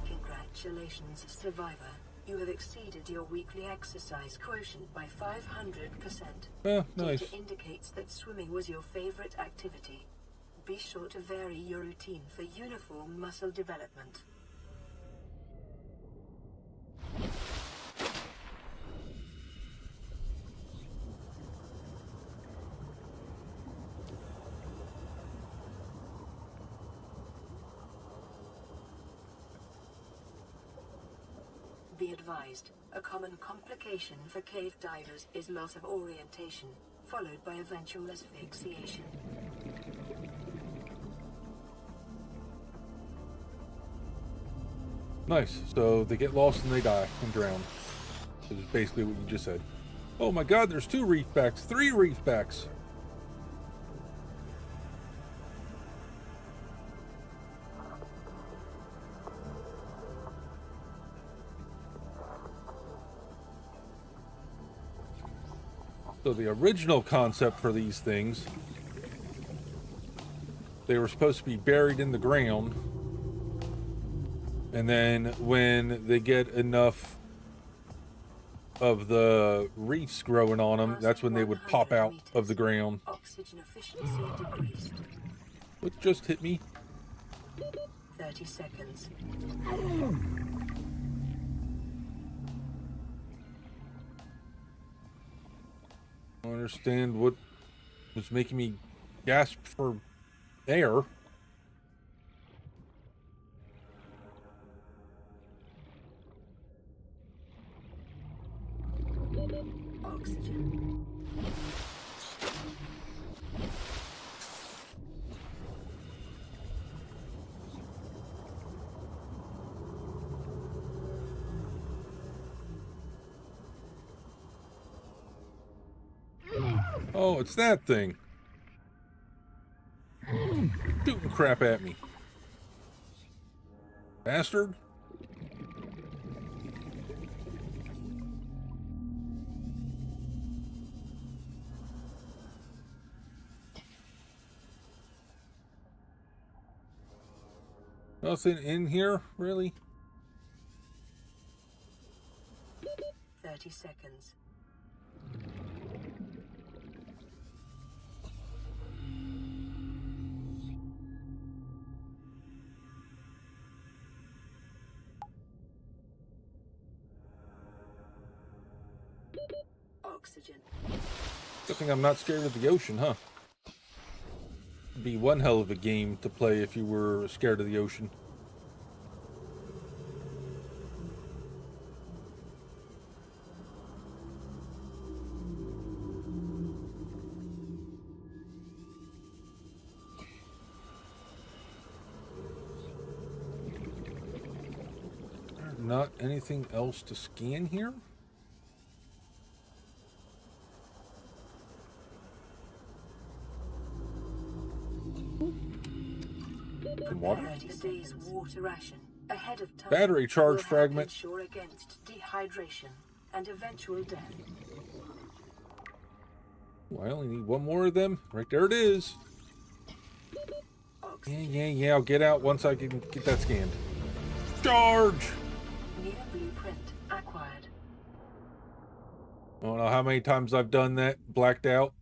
Congratulations, survivor. You have exceeded your weekly exercise quotient by 500%. Oh, nice. Data indicates that swimming was your favorite activity. Be sure to vary your routine for uniform muscle development. Be advised, a common complication for cave divers is loss of orientation, followed by eventual asphyxiation. Nice. So they get lost and they die and drown. Which is basically what you just said. Oh my god, there's 2 reefbacks, 3 reefbacks. So the original concept for these things, they were supposed to be buried in the ground, and then when they get enough of the reefs growing on them, that's when they would pop out of the ground. Oxygen efficiency decreased. What just hit me? 30 seconds. I don't understand what was making me gasp for air. Oxygen. Oh, it's that thing. Shooting crap at me. Bastard. Nothing in here, really? 30 seconds. Oxygen. Good thing I'm not scared of the ocean, huh? It'd be one hell of a game to play if you were scared of the ocean. not anything else to scan here? Prepare a day's water ration ahead of time. Battery charge will fragment. Ensure against dehydration and eventual death. Oh, I only need one more of them. Right there it is. Yeah. I'll get out once I can get that scanned. Charge! New blueprint acquired. I don't know how many times I've done that, blacked out,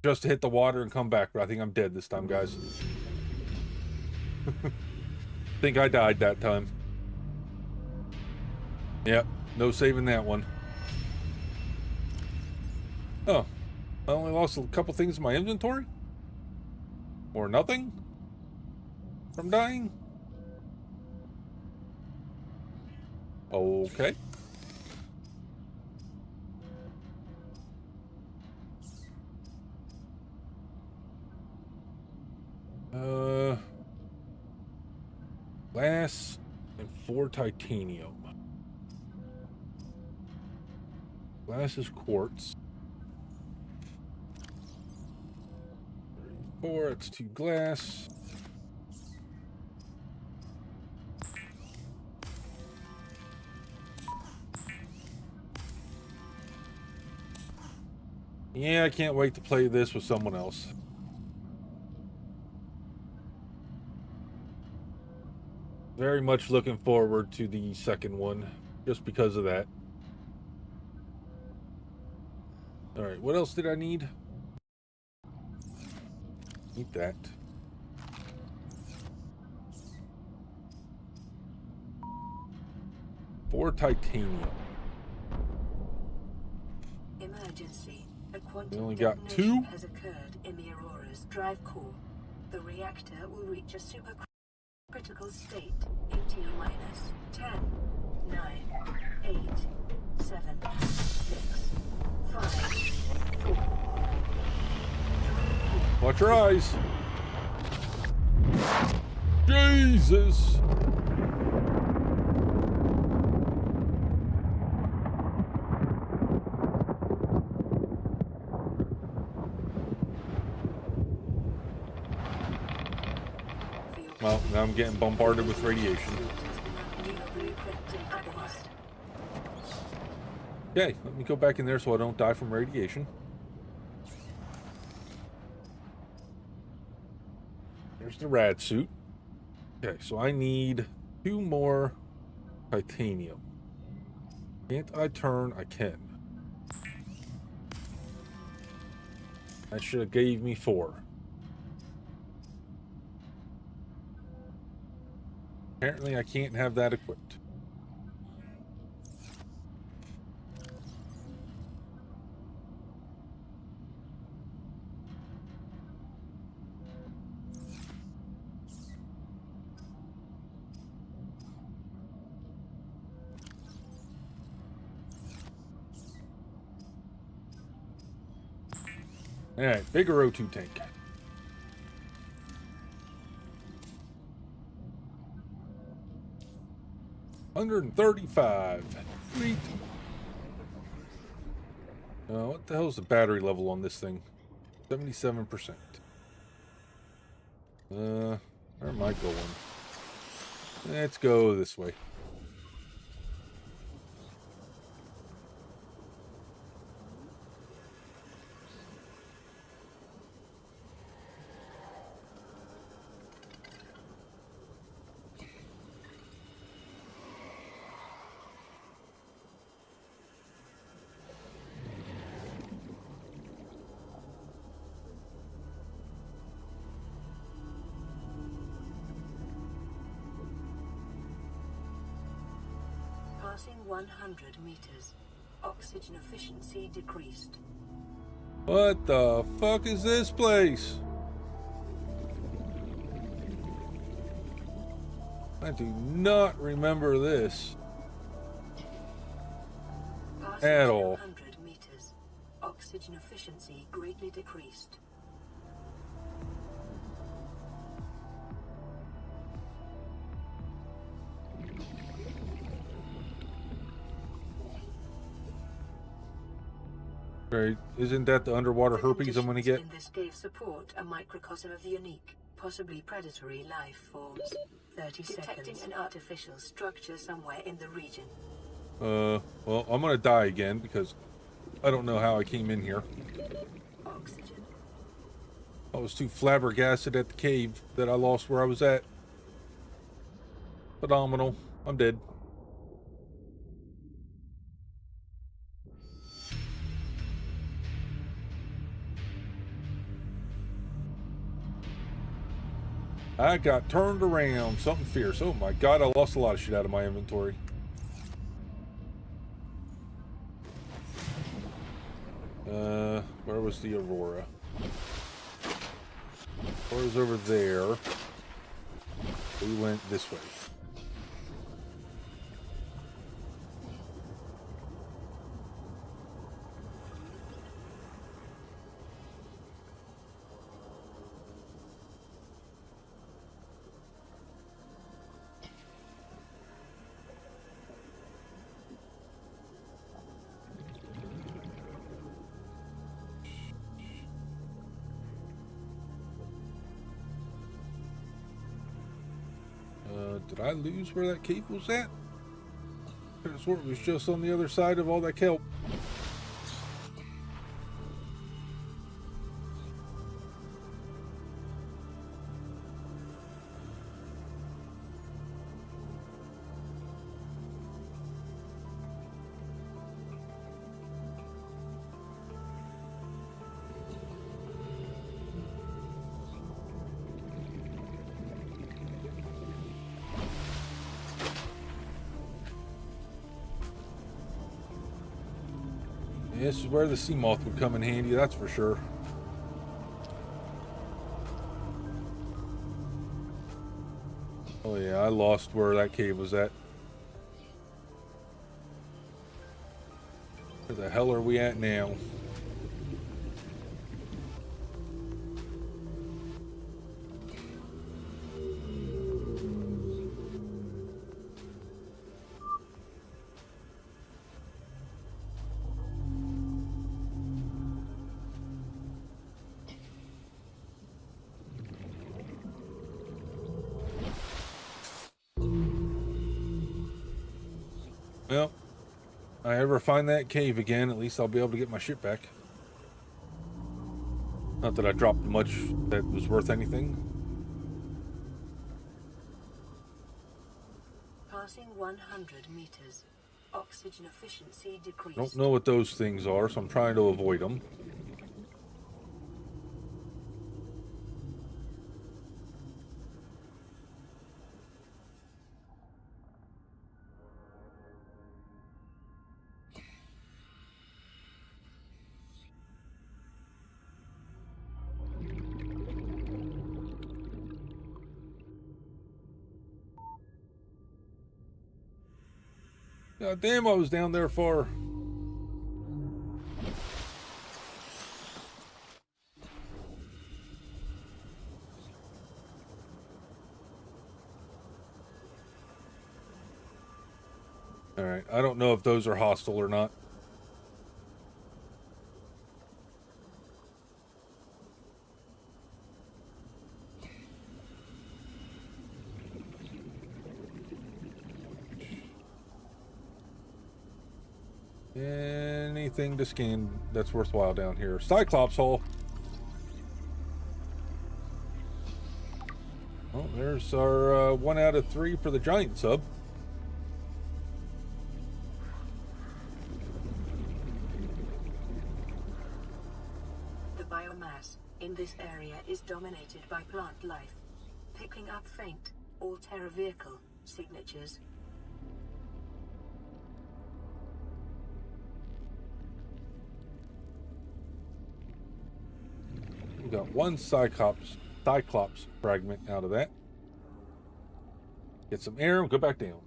just to hit the water and come back, but I think I'm dead this time, guys. Think I died that time. Yep, no saving that one. Oh, I only lost a couple things in my inventory? Or nothing? From dying? Okay. Glass and 4 titanium. Glass is quartz. 34, it's 2 glass. Yeah, I can't wait to play this with someone else. Very much looking forward to the second one, just because of that. Alright, what else did I need? Need that. For titanium. Emergency. A We quantum only got detonation 2. has occurred in the Aurora's drive core. The reactor will reach a supercritical state in T-minus 10, 9, 8, 7, 6, 5, 4. Watch your eyes. Jesus. Well, now I'm getting bombarded with radiation. Okay, let me go back in there so I don't die from radiation. There's the rad suit. Okay, so I need 2 more titanium. Can't I turn? I can. That should have gave me 4. Apparently I can't have that equipped. Alright, bigger O2 tank. $135. Sweet. What the hell is the battery level on this thing? 77%. Where am I going? Let's go this way. Passing 100 meters. Oxygen efficiency decreased. What the fuck is this place? I do not remember this Passing at all. 200 meters. Oxygen efficiency greatly decreased. Right? Isn't that the underwater herpes I'm gonna get? In this cave support a microcosm of unique, possibly predatory life forms. 30 seconds. An artificial structure somewhere in the region. Well, I'm gonna die again because I don't know how I came in here. Oxygen. I was too flabbergasted at the cave that I lost where I was at. Phenomenal. I'm dead. I got turned around. Something fierce. Oh my god, I lost a lot of shit out of my inventory. Where was the Aurora? Aurora's over there. We went this way. Did I lose where that cave was at? I could have sworn it was just on the other side of all that kelp. This is where the sea moth would come in handy, that's for sure. Oh yeah, I lost where that cave was at. Where the hell are we at now? Well, if I ever find that cave again, at least I'll be able to get my shit back. Not that I dropped much that was worth anything. Passing 100 meters. Oxygen efficiency decreased. I don't know what those things are, so I'm trying to avoid them. God damn, I was down there far. Alright, I don't know if those are hostile or not. Anything to scan that's worthwhile down here. Cyclops Hole. Well, there's our 1 out of 3 for the giant sub. The biomass in this area is dominated by plant life, picking up faint all-terra vehicle signatures. We got 1 Cyclops fragment out of that. Get some air and go back down.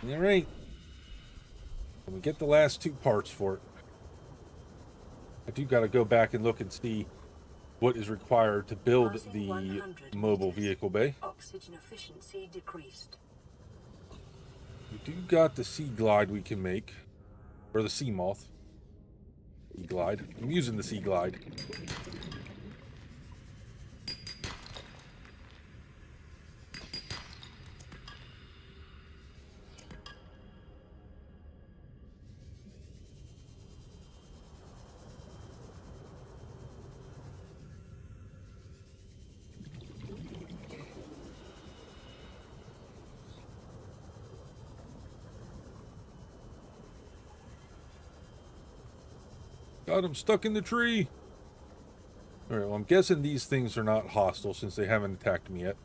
All right. And we get the last 2 parts for it. I do got to go back and look and see what is required to build the mobile vehicle bay. Oxygen efficiency decreased. We do got the sea glide we can make, or the sea moth. Sea glide. I'm using the sea glide. God, I'm stuck in the tree. Alright, well, I'm guessing these things are not hostile since they haven't attacked me yet.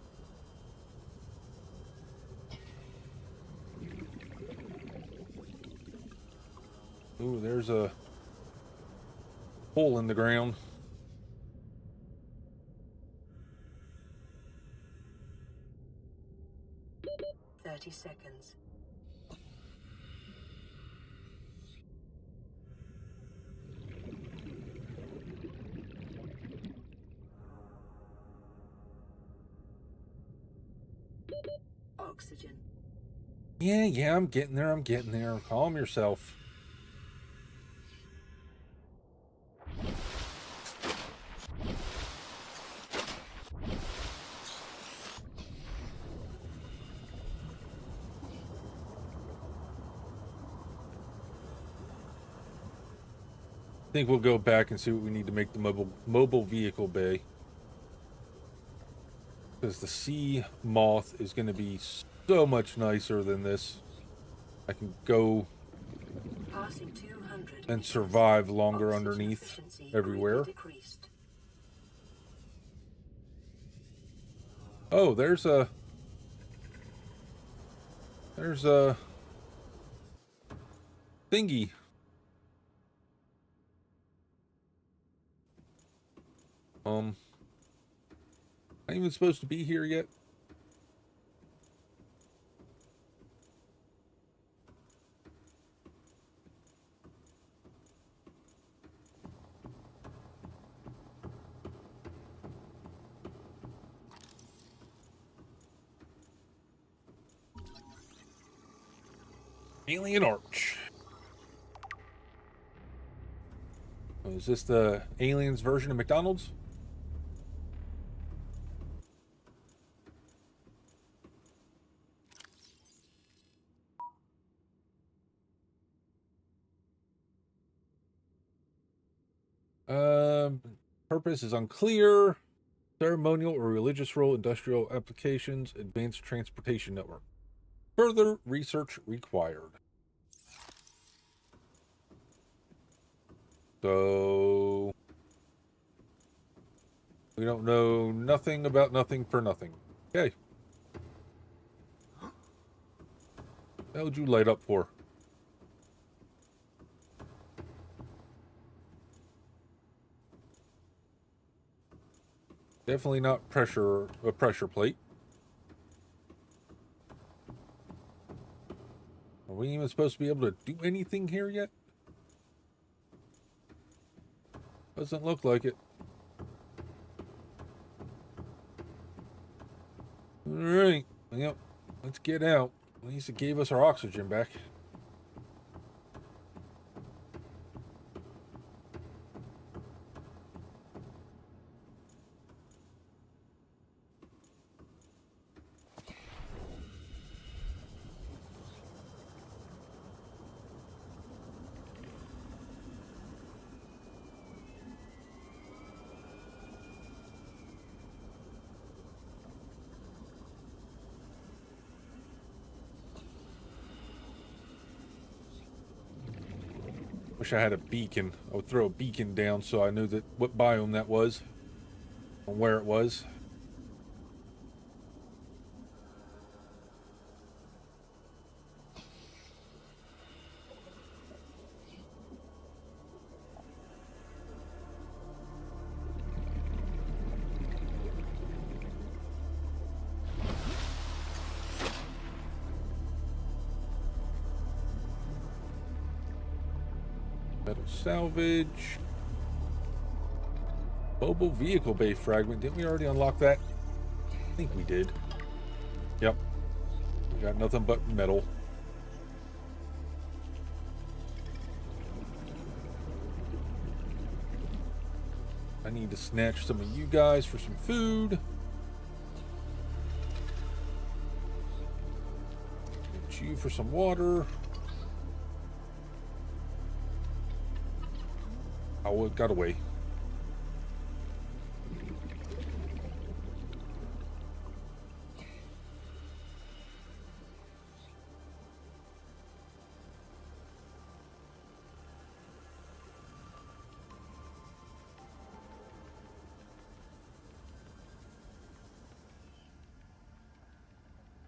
Ooh, there's a hole in the ground. Seconds. Oxygen. Yeah, I'm getting there, Calm yourself. I think we'll go back and see what we need to make the mobile vehicle bay. Because the sea moth is going to be so much nicer than this. I can go and survive longer underneath everywhere. Oh, there's a thingy. Not even supposed to be here yet. Alien Arch. Oh, is this the aliens version of McDonald's? Purpose is unclear. Ceremonial or religious role, industrial applications, advanced transportation network. Further research required. So we don't know nothing about nothing for nothing. Okay. What the hell would you light up for? Definitely not a pressure plate. Are we even supposed to be able to do anything here yet? Doesn't look like it. Alright. Yep. Let's get out. At least it gave us our oxygen back. Wish I had a beacon. I would throw a beacon down so I knew that what biome that was and where it was. Metal salvage. Mobile vehicle bay fragment. Didn't we already unlock that? I think we did. Yep. We got nothing but metal. I need to snatch some of you guys for some food. Get you for some water. Oh, it got away.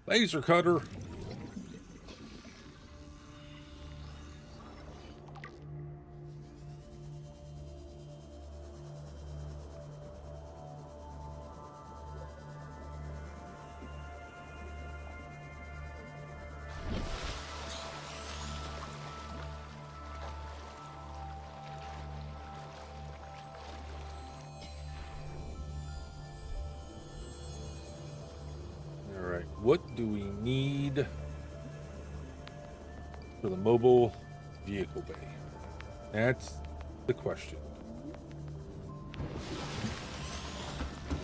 Laser cutter. What do we need for the mobile vehicle bay? That's the question.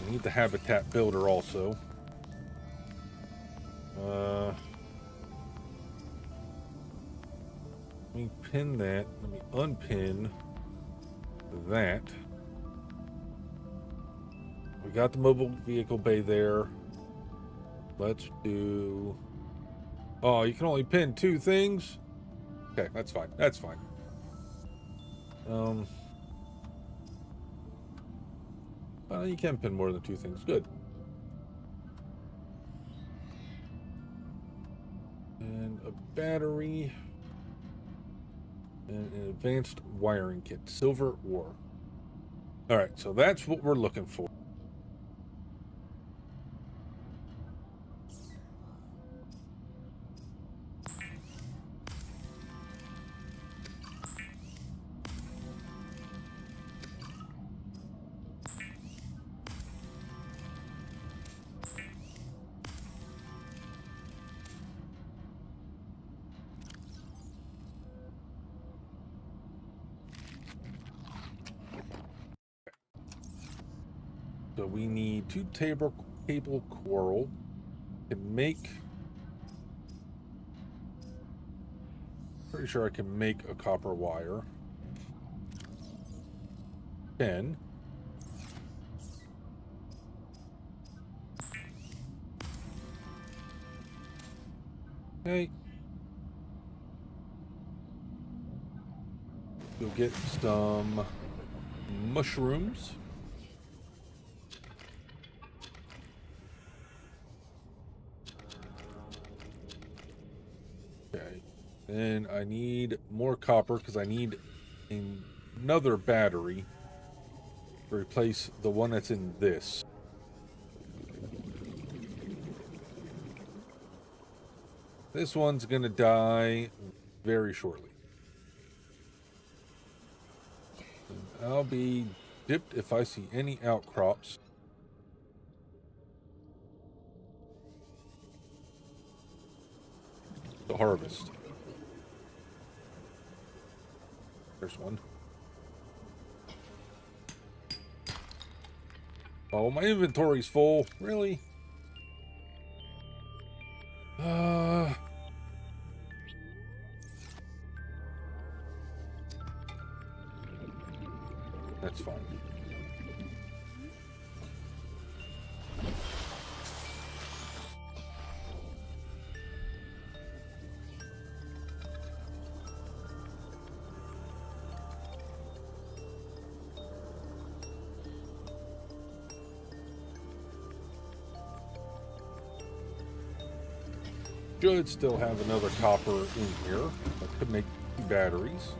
We need the habitat builder also. Let me pin that. Let me unpin that. We got the mobile vehicle bay there. Let's do... Oh, you can only pin 2 things? Okay, that's fine. That's fine. Well, you can pin more than 2 things. Good. And a battery. And an advanced wiring kit. Silver ore. Alright, so that's what we're looking for. So we need 2 cable coral. Can make... Pretty sure I can make a copper wire. 10. Okay. Go get some mushrooms. Okay. Then I need more copper because I need another battery to replace the one that's in this. This one's gonna die very shortly. And I'll be dipped if I see any outcrops. To harvest. There's one. Oh, my inventory's full. Really? That's fine. Should still have another copper in here. I could make 2 batteries.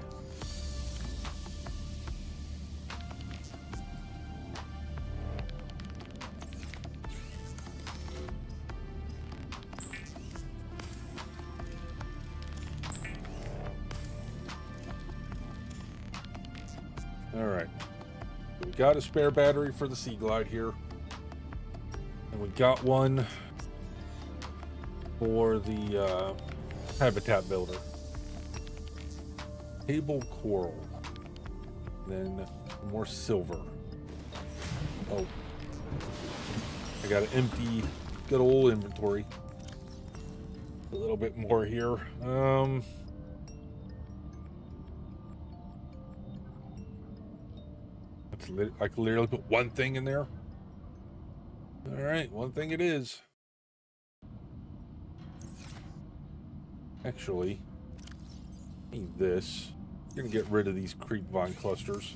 We got a spare battery for the Sea Glide here. And we got one for the habitat builder. Table coral. Then more silver. Oh. I got an empty, good old inventory. A little bit more here. I can literally put one thing in there. All right, one thing it is. Actually, I need this. I'm gonna get rid of these creep vine clusters.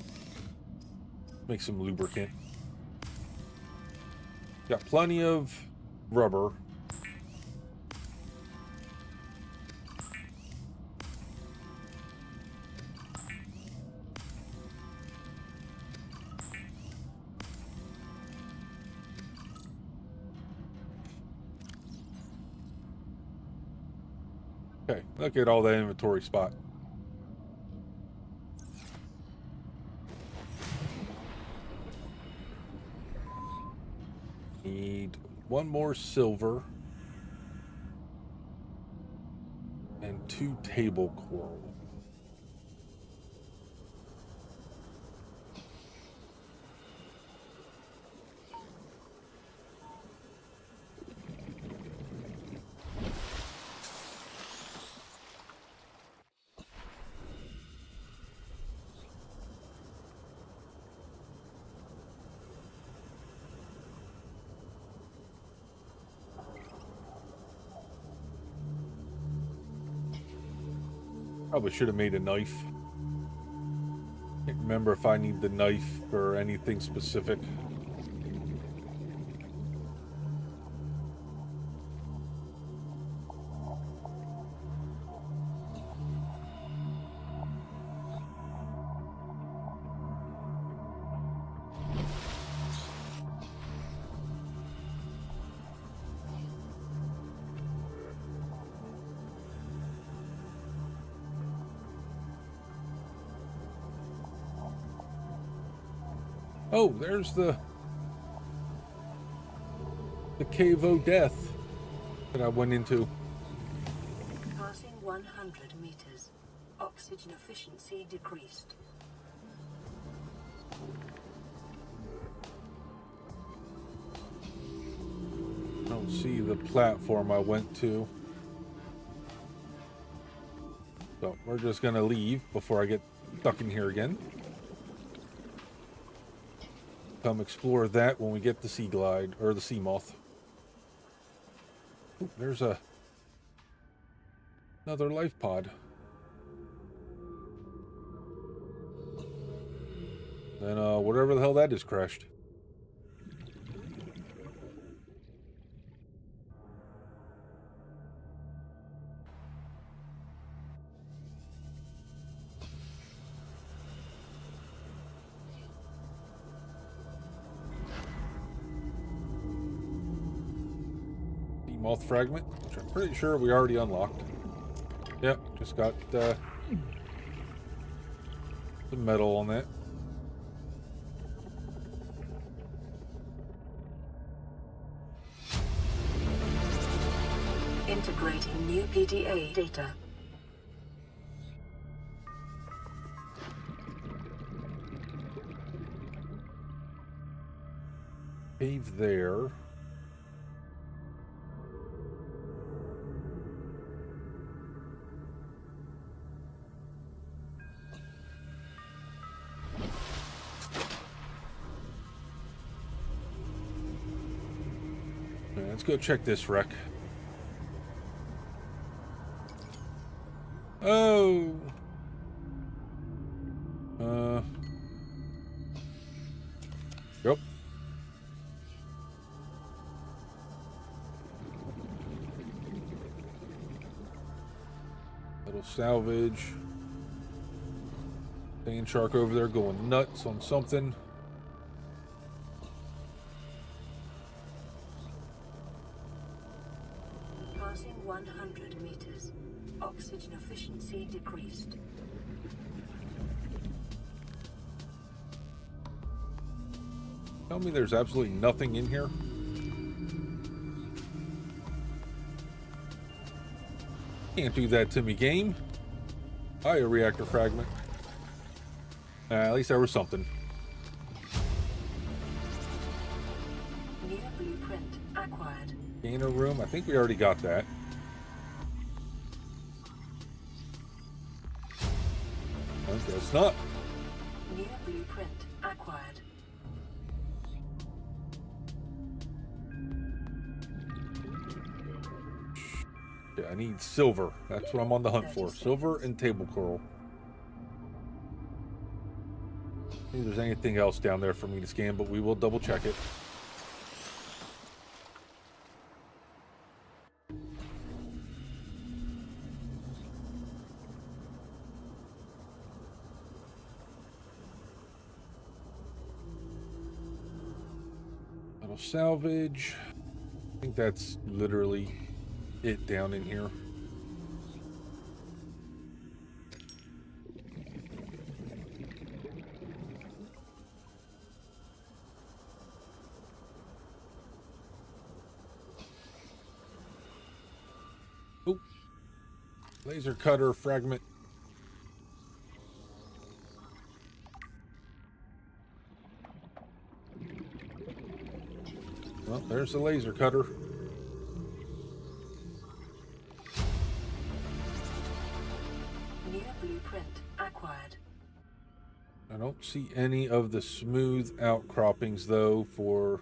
Make some lubricant. Got plenty of rubber. Okay, look at all that inventory spot. Need one more silver and 2 table coral. Probably should have made a knife. Can't remember if I need the knife for anything specific. Oh, there's the Cave o' Death that I went into. Passing 100 meters. Oxygen efficiency decreased. I don't see the platform I went to. So we're just gonna leave before I get stuck in here again. Come explore that when we get the Sea Glide, or the Sea Moth. Ooh, there's another life pod. Then whatever the hell that is crashed. Moth fragment, which I'm pretty sure we already unlocked. Yep, just got the metal on that. Integrating new PDA data. Cave there. Let's go check this wreck. Oh. Yep. Little salvage. Sand shark over there going nuts on something. Passing 100 meters. Oxygen efficiency decreased. Tell me there's absolutely nothing in here. Can't do that to me, game. Hi, a reactor fragment. At least there was something. New blueprint acquired. Gainer room. I think we already got that. I guess not. New blueprint acquired. Yeah, I need silver. That's what I'm on the hunt for. Silver and table coral. See if there's anything else down there for me to scan, but we will double check it. Little salvage. I think that's literally it down in here. Oop. Laser cutter fragment. Well, there's the laser cutter. New blueprint acquired. I don't see any of the smooth outcroppings, though, for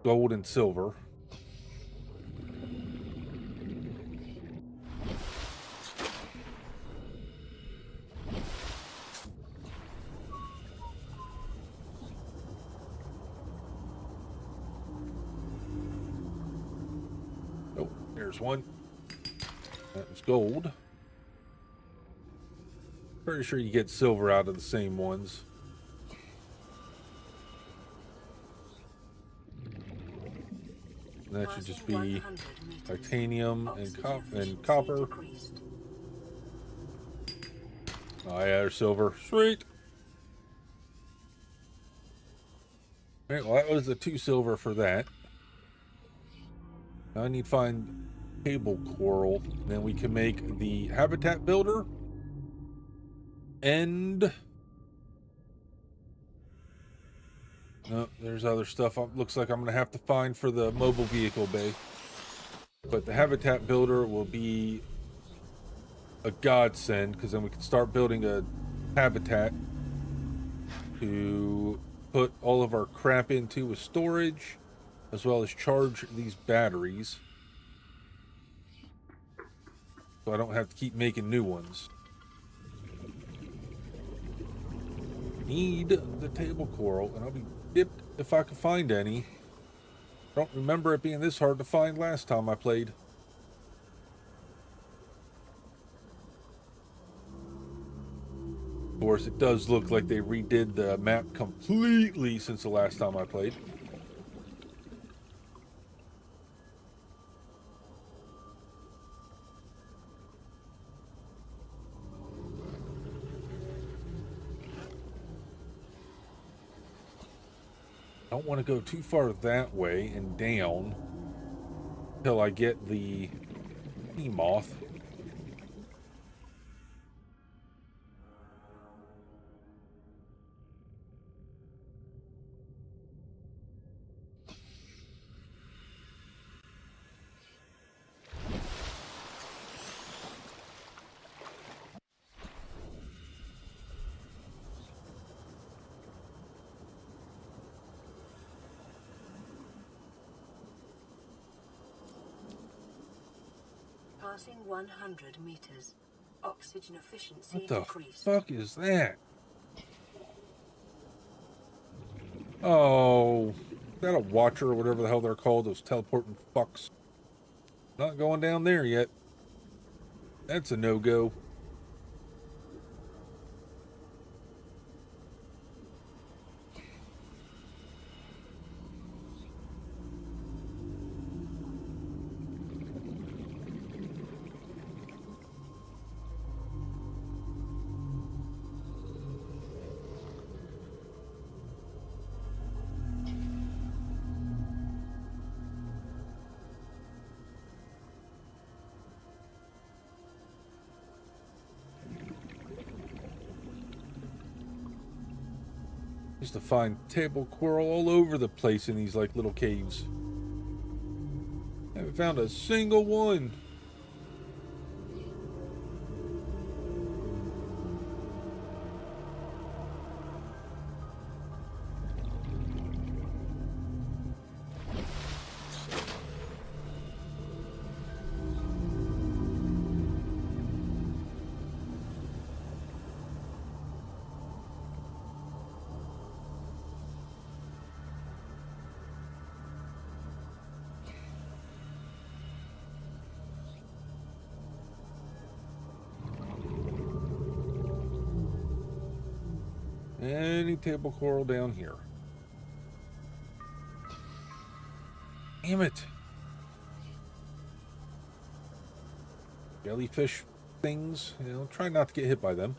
gold and silver. Oh, there's one. That was gold. Pretty sure you get silver out of the same ones. And that should just be titanium and copper. Oh yeah, there's silver. Sweet. Alright, well that was the 2 silver for that. Now I need to find table coral. Then we can make the habitat builder. And oh, there's other stuff. Looks like I'm going to have to find for the mobile vehicle bay. But the habitat builder will be a godsend, because then we can start building a habitat to put all of our crap into with storage, as well as charge these batteries, so I don't have to keep making new ones. Need the table coral, and I'll be dipped if I can find any. Don't remember it being this hard to find last time I played. Of course, it does look like they redid the map completely since the last time I played. I don't want to go too far that way and down until I get the moth. Passing 100 meters. Oxygen efficiency What the decreased. fuck is that? Oh, is that a watcher or whatever the hell they're called? Those teleporting fucks. Not going down there yet. That's a no-go. Used to find table coral all over the place in these like little caves. Haven't found a single one. Any table coral down here? Damn it. Jellyfish things, you know, try not to get hit by them.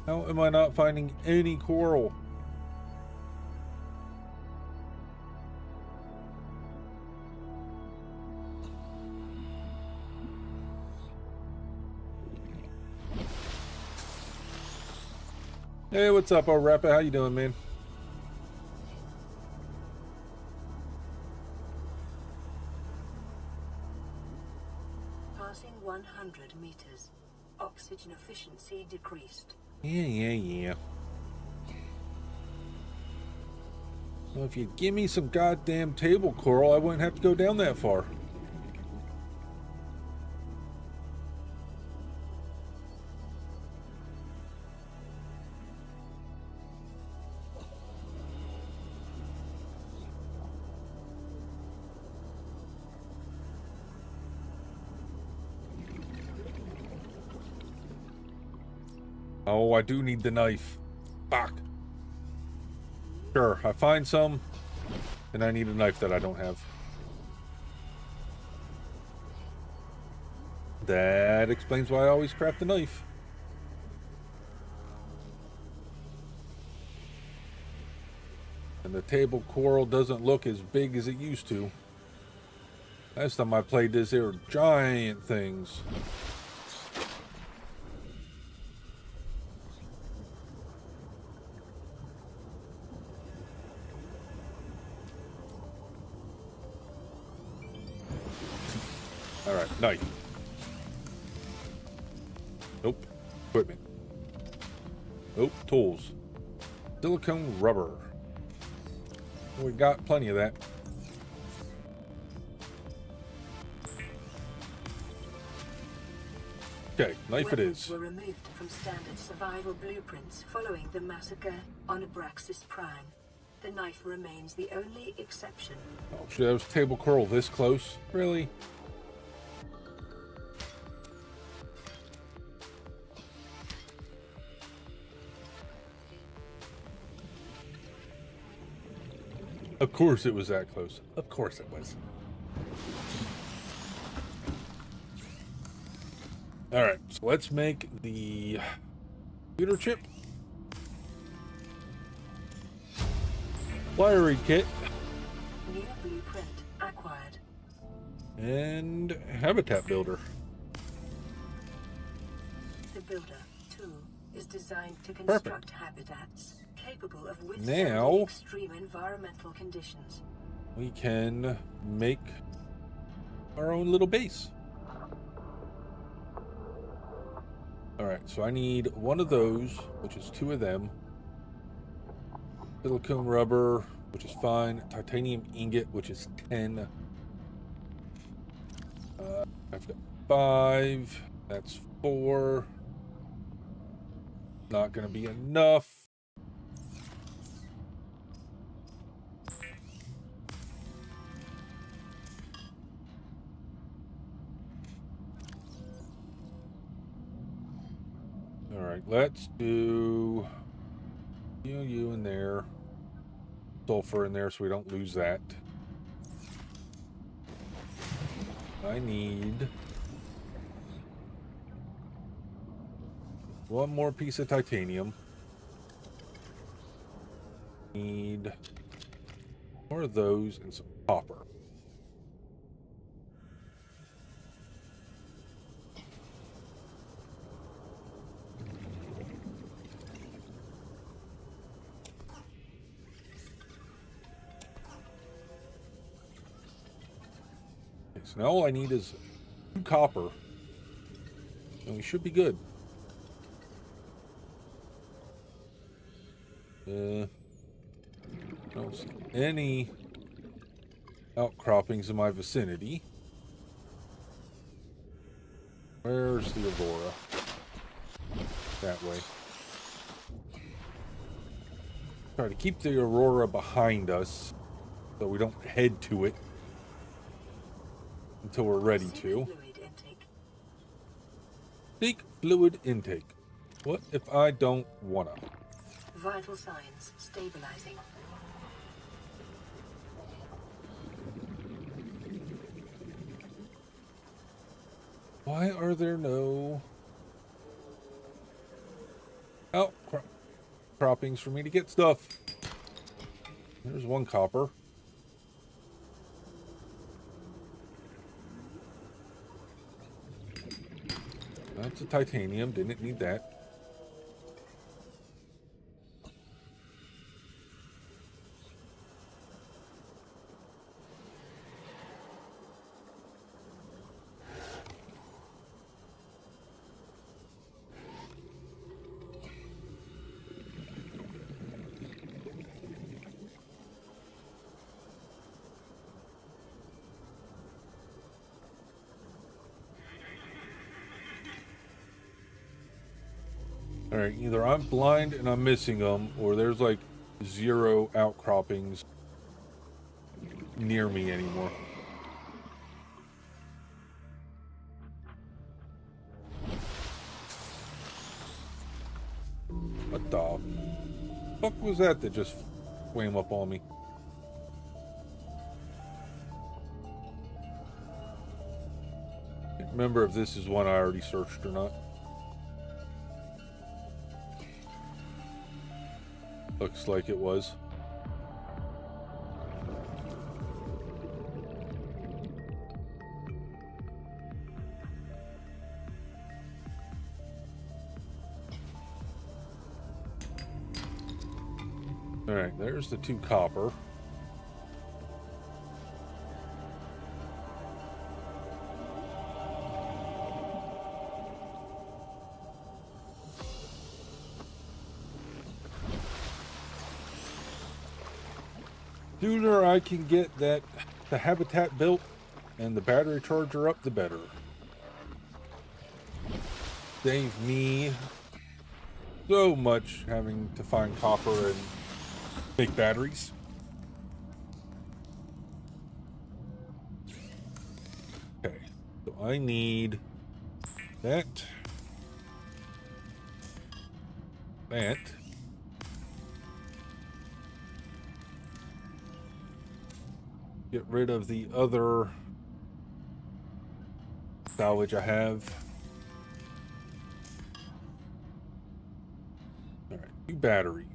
How am I not finding any coral? Hey, what's up, Rappa? How you doing, man? Passing 100 meters. Oxygen efficiency decreased. Yeah. Well, if you'd give me some goddamn table coral, I wouldn't have to go down that far. Oh, I do need the knife. Fuck. Sure, I find some, and I need a knife that I don't have. That explains why I always craft a knife. And the table coral doesn't look as big as it used to. Last time I played this, they were giant things. Alright, knife. Nope. Equipment. Nope. Tools. Silicone rubber. We got plenty of that. Okay, knife it is. Were removed from standard survival blueprints following the massacre on Abraxas Prime. The knife remains the only exception. Oh shit, that was table coral this close? Really? Of course it was that close. Of course it was. Alright, so let's make the computer chip. Wiring kit. New blueprint acquired. And habitat builder. The builder tool is designed to construct habitats capable of now extreme environmental conditions. We can make our own little base. Alright, so I need one of those, which is 2 of them. Silicone rubber, which is fine. Titanium ingot, which is 10. I've got 5. That's 4. Not going to be enough. Alright, let's do you in there. Sulfur in there so we don't lose that. I need 1 more piece of titanium. Need more of those and some copper. so now all I need is 2 copper. And we should be good. I don't see any outcroppings in my vicinity. Where's the Aurora? That way. Try to keep the Aurora behind us so we don't head to it until we're ready to. Seek fluid intake. What if I don't wanna? Vital signs stabilizing. Why are there no outcroppings for me to get stuff? There's 1 copper. That's a titanium. Didn't need that. Alright, either I'm blind and I'm missing them, or there's like 0 outcroppings near me anymore. What the fuck was that just swam up on me? Can't remember if this is one I already searched or not. Looks like it was. Alright, there's the 2 copper. Sooner I can get the habitat built and the battery charger up, the better. Save me so much having to find copper and make batteries. Okay, so I need that. Get rid of the other salvage I have. Alright, 2 batteries.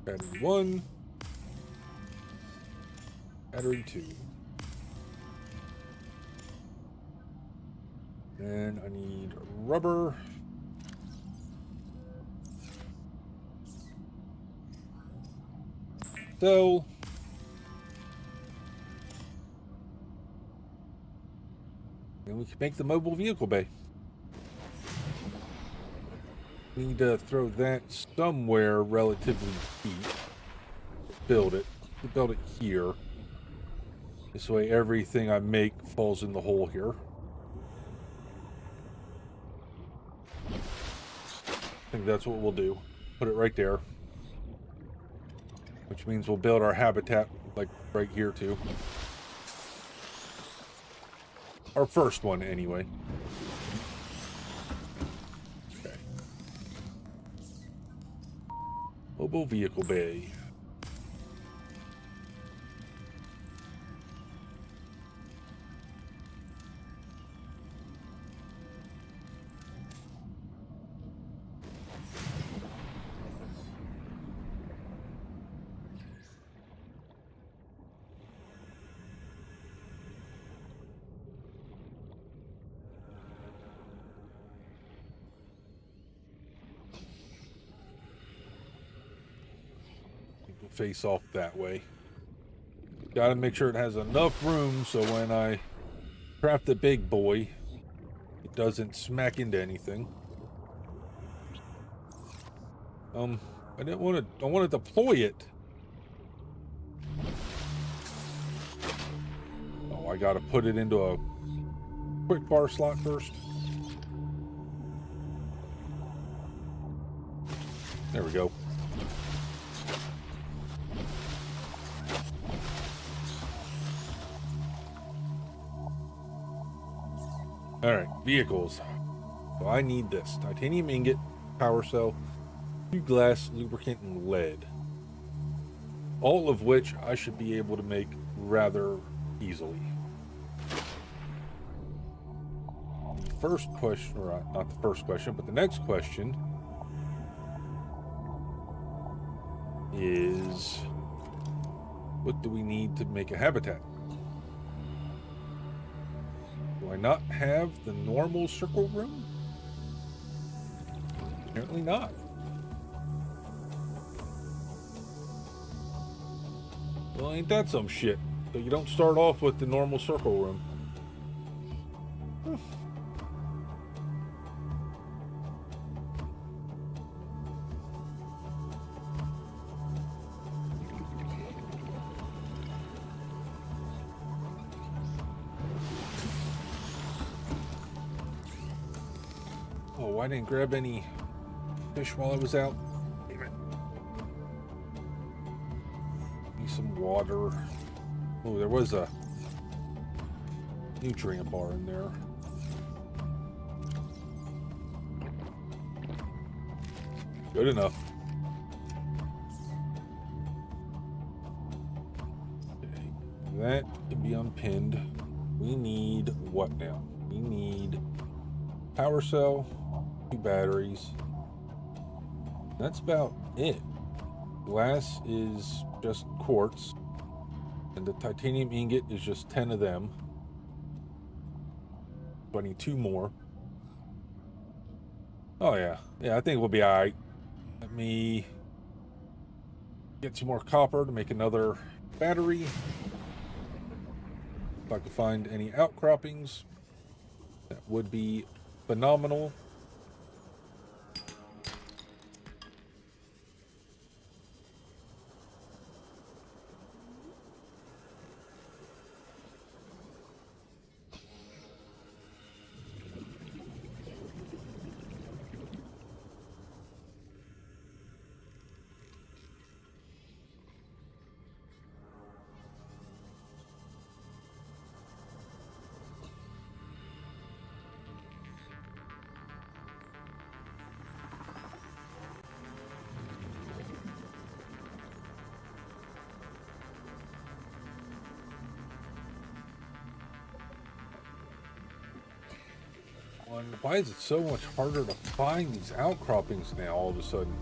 Battery 1. Battery 2. Then I need rubber. So and we can make the mobile vehicle bay. We need to throw that somewhere relatively deep. Build it. Build it here. This way everything I make falls in the hole here. I think that's what we'll do. Put it right there. Which means we'll build our habitat like right here too. Our first one, anyway. Okay. Mobile vehicle bay. Face off that way. Gotta make sure it has enough room so when I Craft the big boy. It doesn't smack into anything. I didn't want to. I want to deploy it. Oh, I got to put it into a quick bar slot first. There we go. All right, vehicles. So I need this titanium ingot, power cell, 2 glass, lubricant, and lead. All of which I should be able to make rather easily. The first question, or not the first question, but the next question is, what do we need to make a habitat? Do I not have the normal circle room? Apparently not. Well, ain't that some shit? So you don't start off with the normal circle room. Oh, I didn't grab any fish while I was out. Damn it. Need some water. Oh, there was a nutrient bar in there. Good enough. Okay. That can be unpinned. We need what now? We need power cell, 2 batteries. That's about it. Glass is just quartz, and the titanium ingot is just 10 of them. So I need 2 more. Oh yeah, I think we'll be all right. Let me get some more copper to make another battery. If I can find any outcroppings, that would be phenomenal. Why is it so much harder to find these outcroppings now all of a sudden?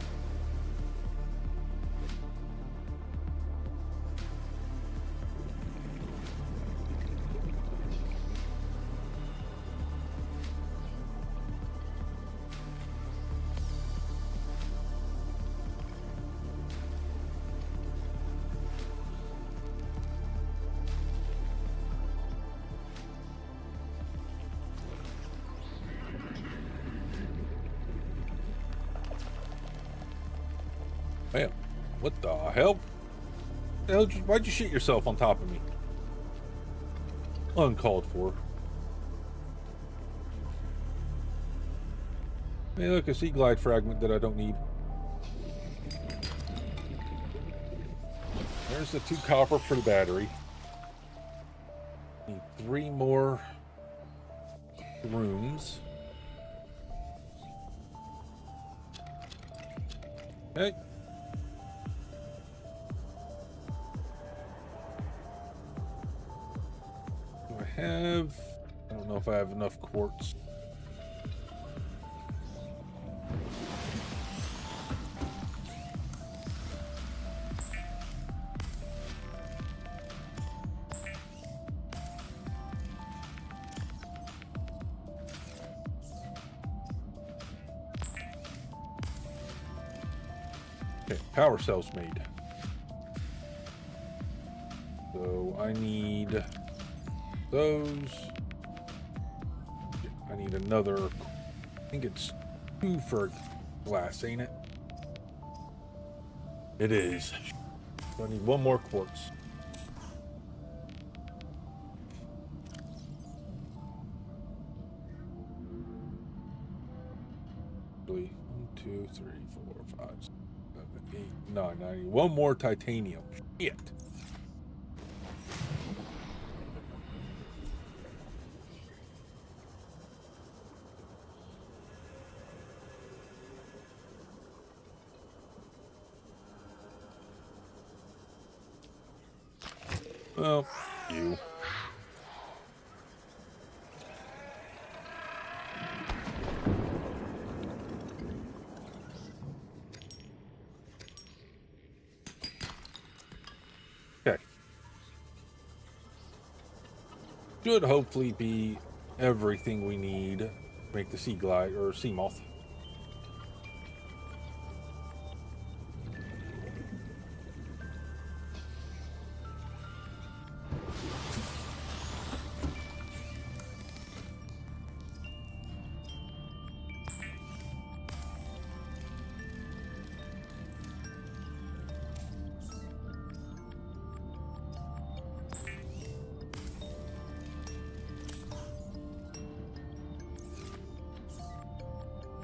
Man, what the hell? Why'd you shit yourself on top of me? Uncalled for. Hey, look, a sea glide fragment that I don't need. There's the 2 copper for the battery. Need 3 more rooms. Okay. I don't know if I have enough quartz. Okay, power cells made. So I need those, I need another. I think it's 2 for glass, ain't it? It is. So I need 1 more quartz. One, 2, 3, 4, 5, 6, 7, 8, 9. I need 1 more titanium. Shit. Well, you. Okay. Should hopefully be everything we need to make the sea glide or sea moth.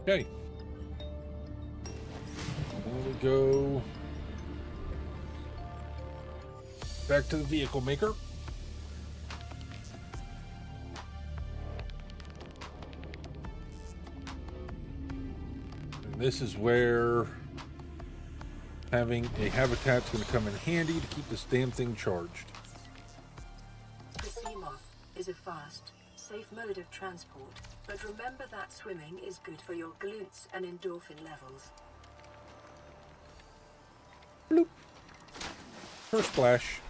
Okay. There we go. Back to the vehicle maker. And this is where having a habitat's going to come in handy to keep this damn thing charged. The sea moth is a fast, safe mode of transport, but remember that swimming is good for your glutes and endorphin levels. Bloop. First splash.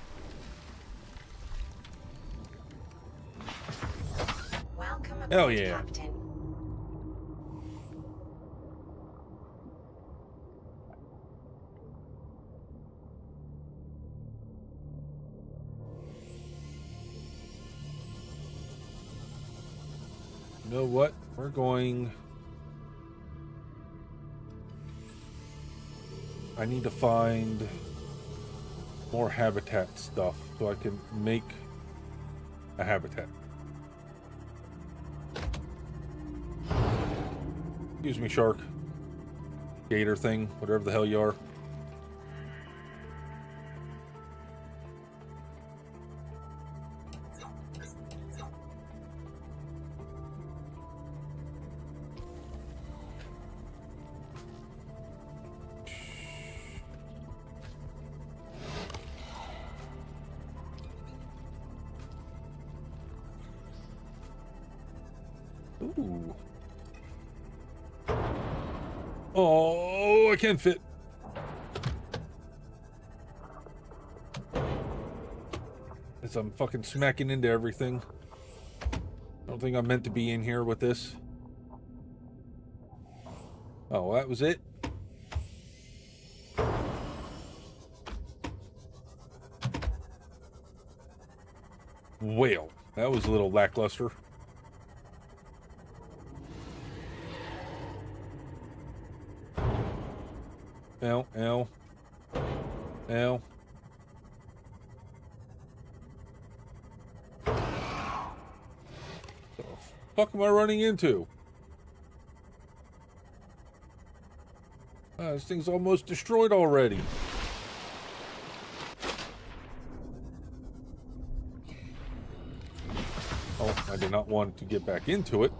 Welcome aboard, Hell yeah. Captain. You know what? We're going... I need to find more habitat stuff so I can make a habitat. Excuse me, shark. Gator thing, whatever the hell you are. Ooh. Oh, I can't fit. As I'm fucking smacking into everything. I don't think I'm meant to be in here with this. Oh, that was it? Well, that was a little lackluster. Ow, ow. Ow. What the fuck am I running into? This thing's almost destroyed already. Oh, I did not want to get back into it.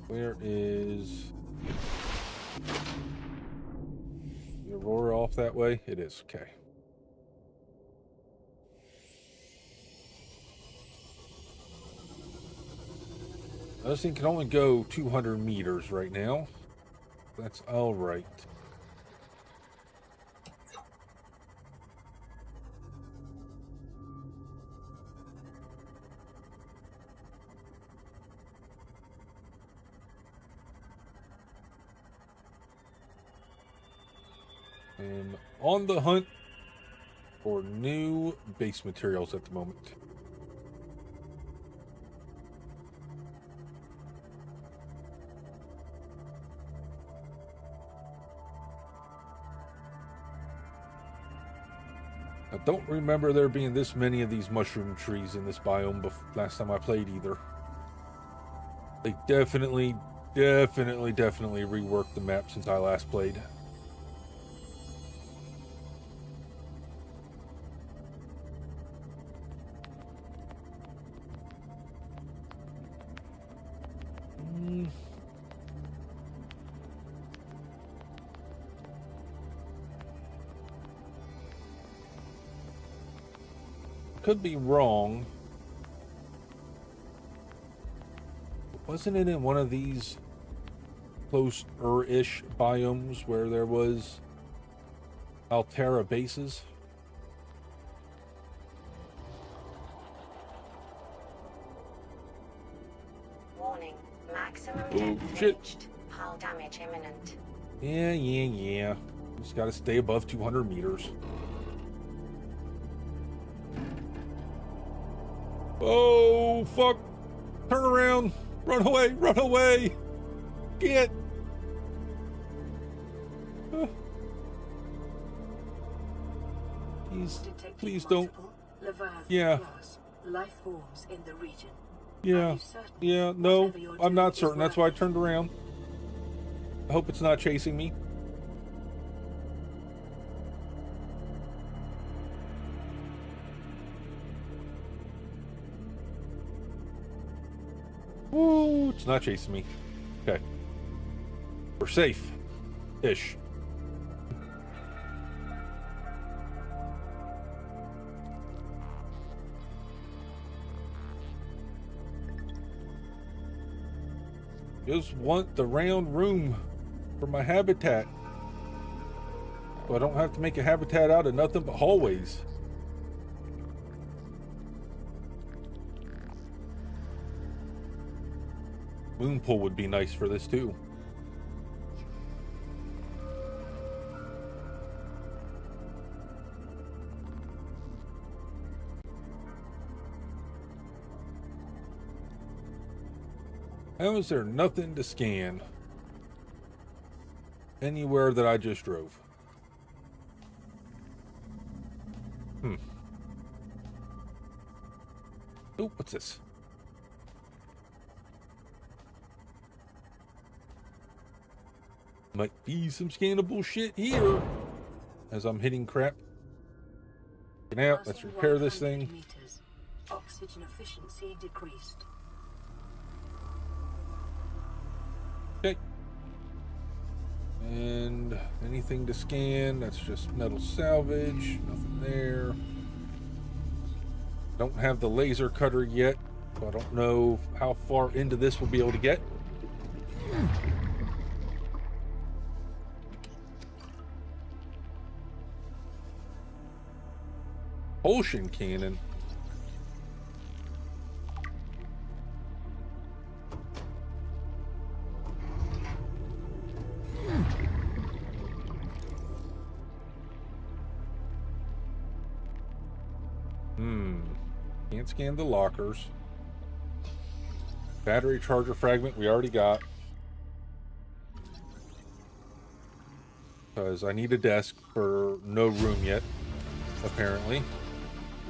Where is the Aurora off that way? It is, okay. This thing can only go 200 meters right now. That's all right. I'm on the hunt for new base materials at the moment. I don't remember there being this many of these mushroom trees in this biome last time I played either. They definitely reworked the map since I last played. Could be wrong. Wasn't it in one of these close-ish biomes where there was Altera bases? Warning, maximum depth reached. Hull damage imminent. Yeah. Just gotta stay above 200 meters. Oh, fuck. Turn around. Run away. Get. Please don't. Yeah. Life forms in the region. Yeah, no, I'm not certain. That's why I turned around. I hope it's not chasing me. Ooh, it's not chasing me. Okay. We're safe-ish. Just want the round room for my habitat. So I don't have to make a habitat out of nothing but hallways. Moon pool would be nice for this too. How is there nothing to scan anywhere that I just drove? Oh, what's this? Might be some scannable shit here as I'm hitting crap. Get out, let's repair this thing. Meters. Oxygen efficiency decreased. Okay. And anything to scan, that's just metal salvage, nothing there. Don't have the laser cutter yet, so I don't know how far into this we'll be able to get. Ocean cannon. Can't scan the lockers. Battery charger fragment we already got. Because I need a desk for no room yet, apparently.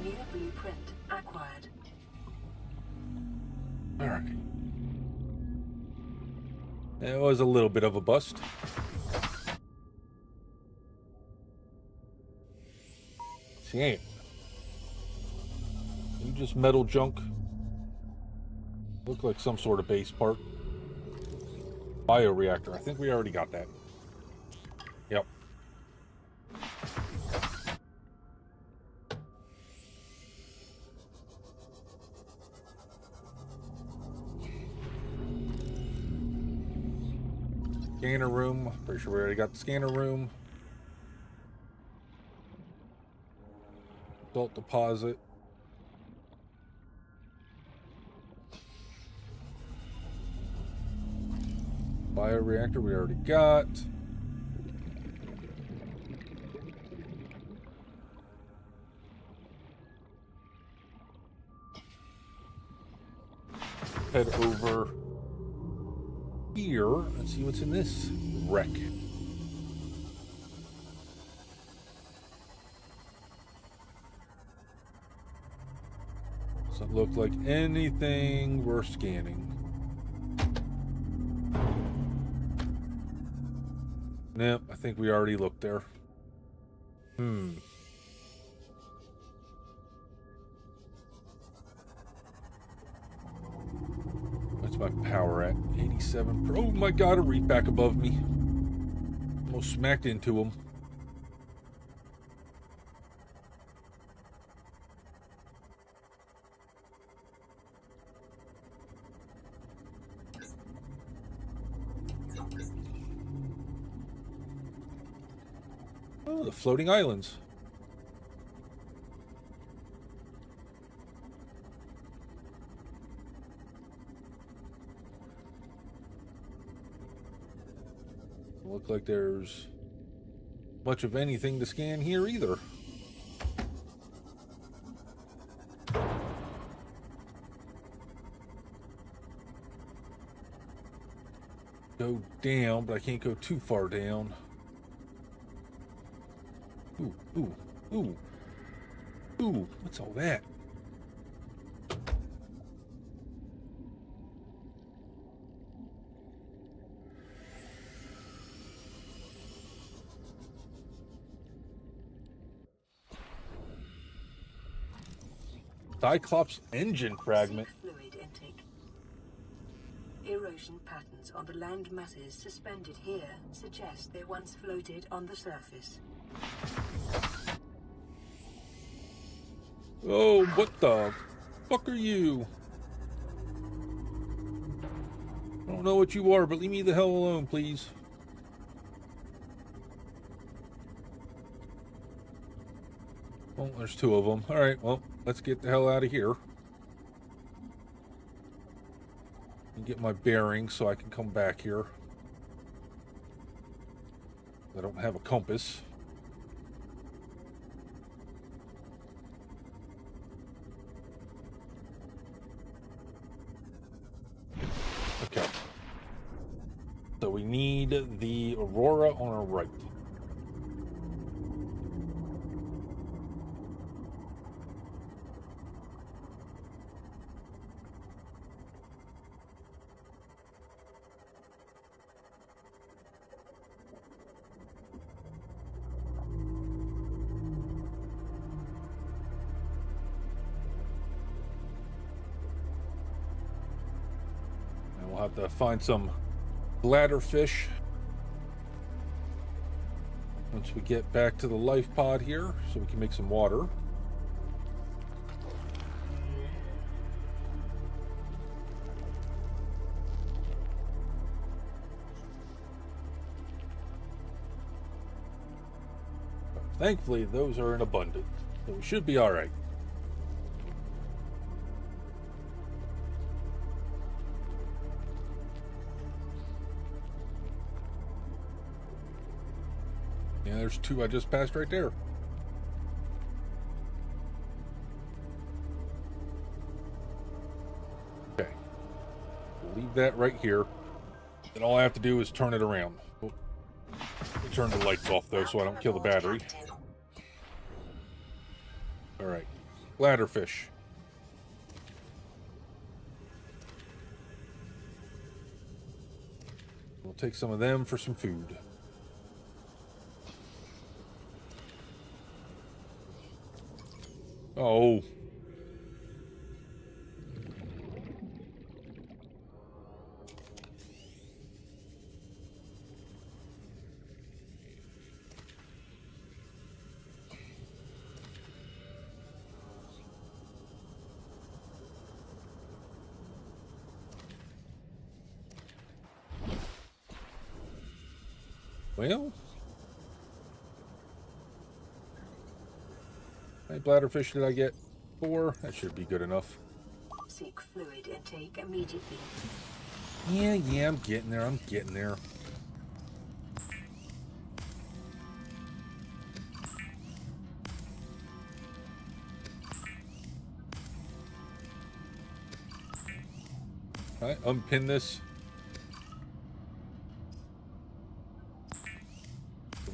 New blueprint acquired. Alright. It was a little bit of a bust. Damn. You just metal junk. Look like some sort of base part. Bioreactor. I think we already got that. Yep. Scanner room. Pretty sure we already got the scanner room. Salt deposit. Bioreactor we already got. head over here and see what's in this wreck. Doesn't look like anything worth scanning. Nope, I think we already looked there. What's my power at? 87. Oh my god, a reef back above me. Almost smacked into him. Oh, the floating islands. Look like there's much of anything to scan here either. Go down, but I can't go too far down. Ooh, ooh, ooh. Ooh, what's all that? Cyclops engine fragment. Fluid intake. Erosion patterns on the land masses suspended here suggest they once floated on the surface. Oh, what the fuck are you? I don't know what you are, but leave me the hell alone, please. Well, there's two of them. Alright, well, let's get the hell out of here. And get my bearings so I can come back here. I don't have a compass. Okay. So we need the Aurora on our right. We'll have to find some bladderfish once we get back to the life pod here so we can make some water. But thankfully, those are in abundance, so we should be all right. Yeah, there's two I just passed right there. Okay. We'll leave that right here. And all I have to do is turn it around. Oh. Let me turn the lights off, though, so I don't kill the battery. Alright. Bladderfish. We'll take some of them for some food. Oh. Well, how many bladderfish did I get? 4. That should be good enough. Seek fluid intake immediately. Yeah, I'm getting there. I'm getting there. All right, unpin this.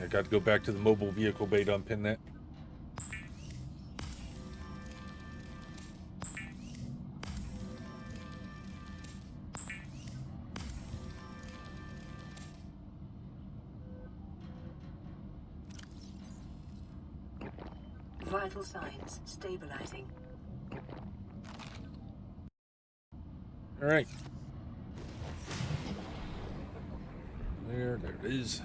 I got to go back to the mobile vehicle bay to unpin that. Vital signs stabilizing. All right. There it is.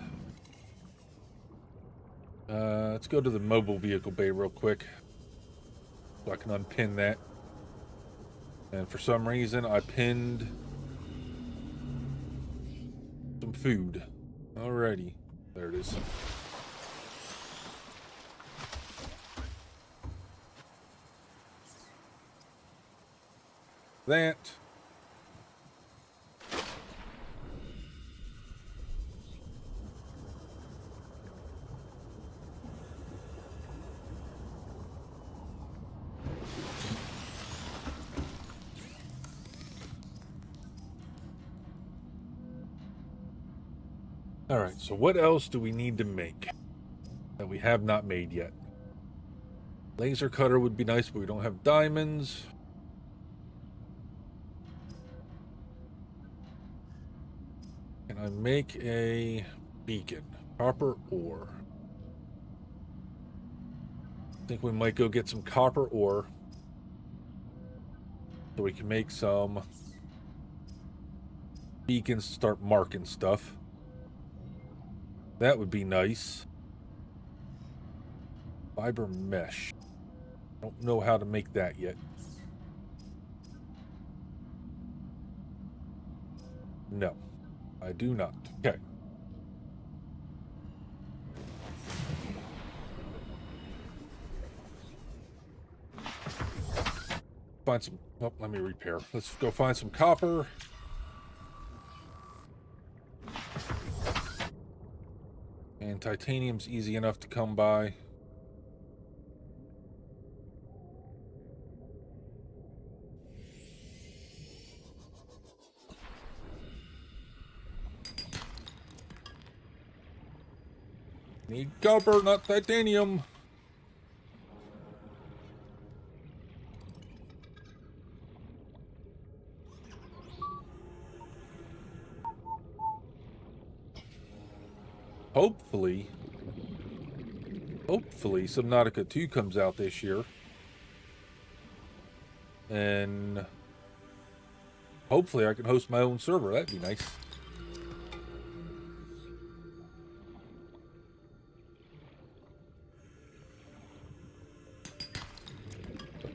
Let's go to the mobile vehicle bay real quick so I can unpin that. And for some reason, I pinned some food. Alrighty. There it is. That. Alright, so what else do we need to make that we have not made yet? Laser cutter would be nice, but we don't have diamonds. Can I make a beacon? Copper ore. I think we might go get some copper ore so we can make some beacons to start marking stuff. That would be nice. Fiber mesh. Don't know how to make that yet. No, I do not. Okay. Find some... Oh, let me repair. Let's go find some copper. And titanium's easy enough to come by. Need copper, not titanium. Hopefully Subnautica 2 comes out this year. And hopefully I can host my own server. That'd be nice.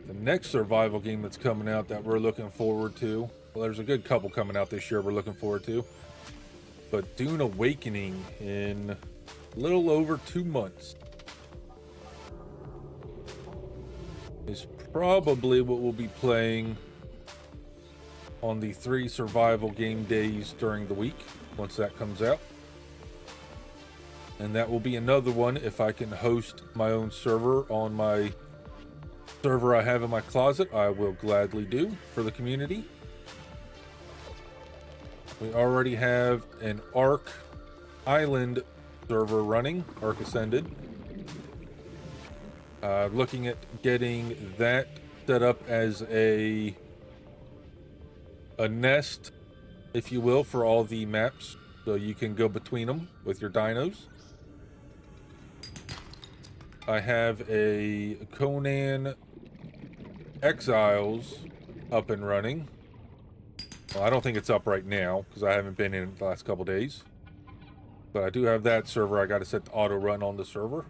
The next survival game that's coming out that we're looking forward to, well, there's a good couple coming out this year we're looking forward to, but Dune Awakening in a little over 2 months is probably what we'll be playing on the 3 survival game days during the week once that comes out. And that will be another one if I can host my own server on my server I have in my closet. I will gladly do for the community. We already have an Ark Island server running, Ark Ascended. Looking at getting that set up as a nest, if you will, for all the maps, so you can go between them with your dinos. I have a Conan Exiles up and running. Well, I don't think it's up right now because I haven't been in the last couple days, but I do have that server. I got to set the auto run on the server.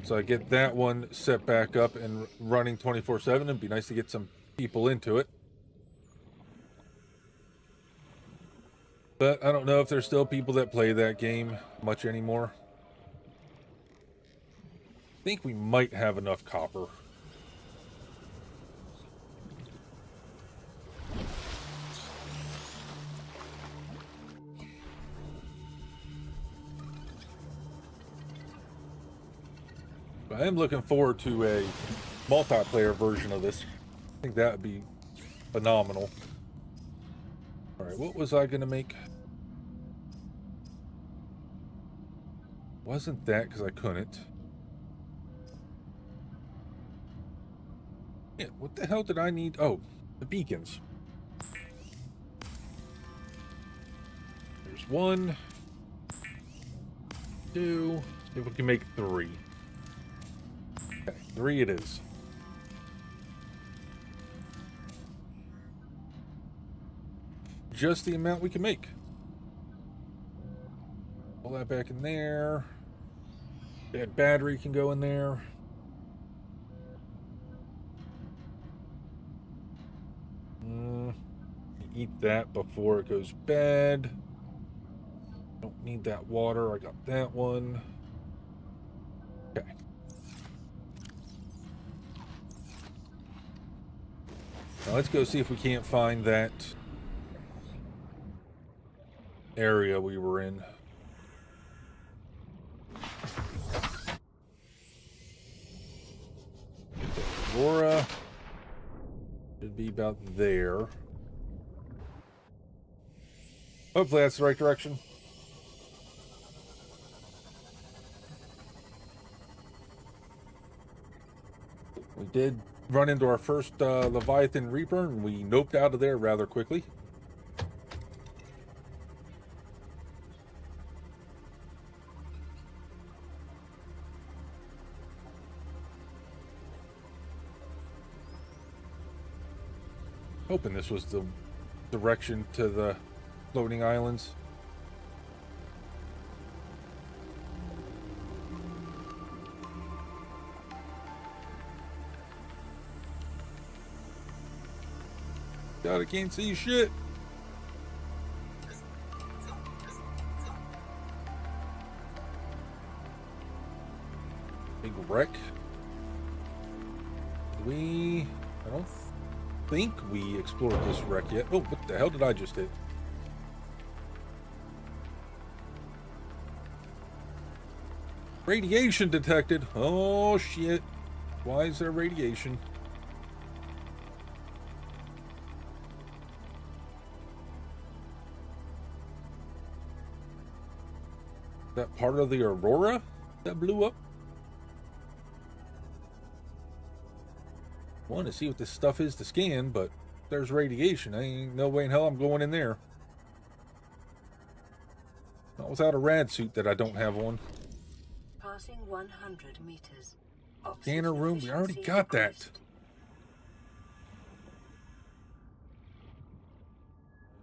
So I get that one set back up and running 24/7. It'd be nice to get some people into it. But I don't know if there's still people that play that game much anymore. I think we might have enough copper. I am looking forward to a multiplayer version of this. I think that would be phenomenal. Alright, what was I going to make? Wasn't that because I couldn't. Yeah, what the hell did I need? Oh, the beacons. There's 1, 2. See if we can make 3. Okay, 3 it is. Just the amount we can make. Pull that back in there. That battery can go in there. Eat that before it goes bad. Don't need that water. I got that one. Okay. Now let's go see if we can't find that area we were in. Aurora should be about there. Hopefully that's the right direction. We did run into our first Leviathan Reaper, and we noped out of there rather quickly. Hoping this was the direction to the floating islands. God, I can't see shit. Big wreck. I don't think we explored this wreck yet. Oh, what the hell did I just hit? Radiation detected. Oh, shit. Why is there radiation? Is that part of the Aurora that blew up? I want to see what this stuff is to scan, but there's radiation. I ain't no way in hell I'm going in there. Not without a rad suit that I don't have on. Passing 100 meters. Scanner room, we already got that.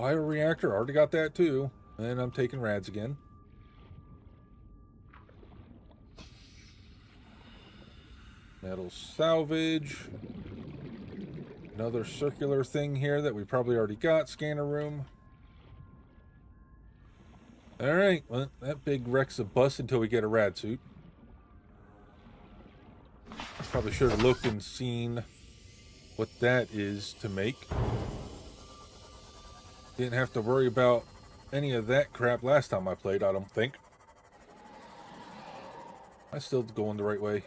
Bioreactor, already got that too. And I'm taking rads again. Metal salvage. Another circular thing here that we probably already got. Scanner room. Alright, well, that big wreck's a bust until we get a rad suit. Probably should have looked and seen what that is to make. Didn't have to worry about any of that crap last time I played, I don't think. I still going the right way.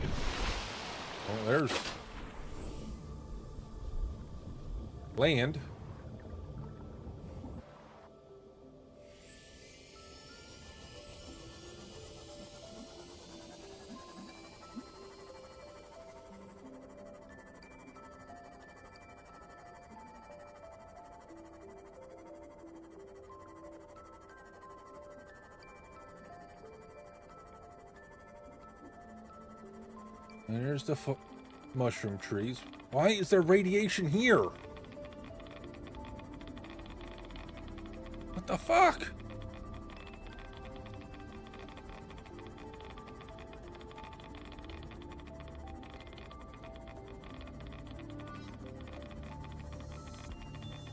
Well, there's land. And there's the mushroom trees. Why is there radiation here? What the fuck?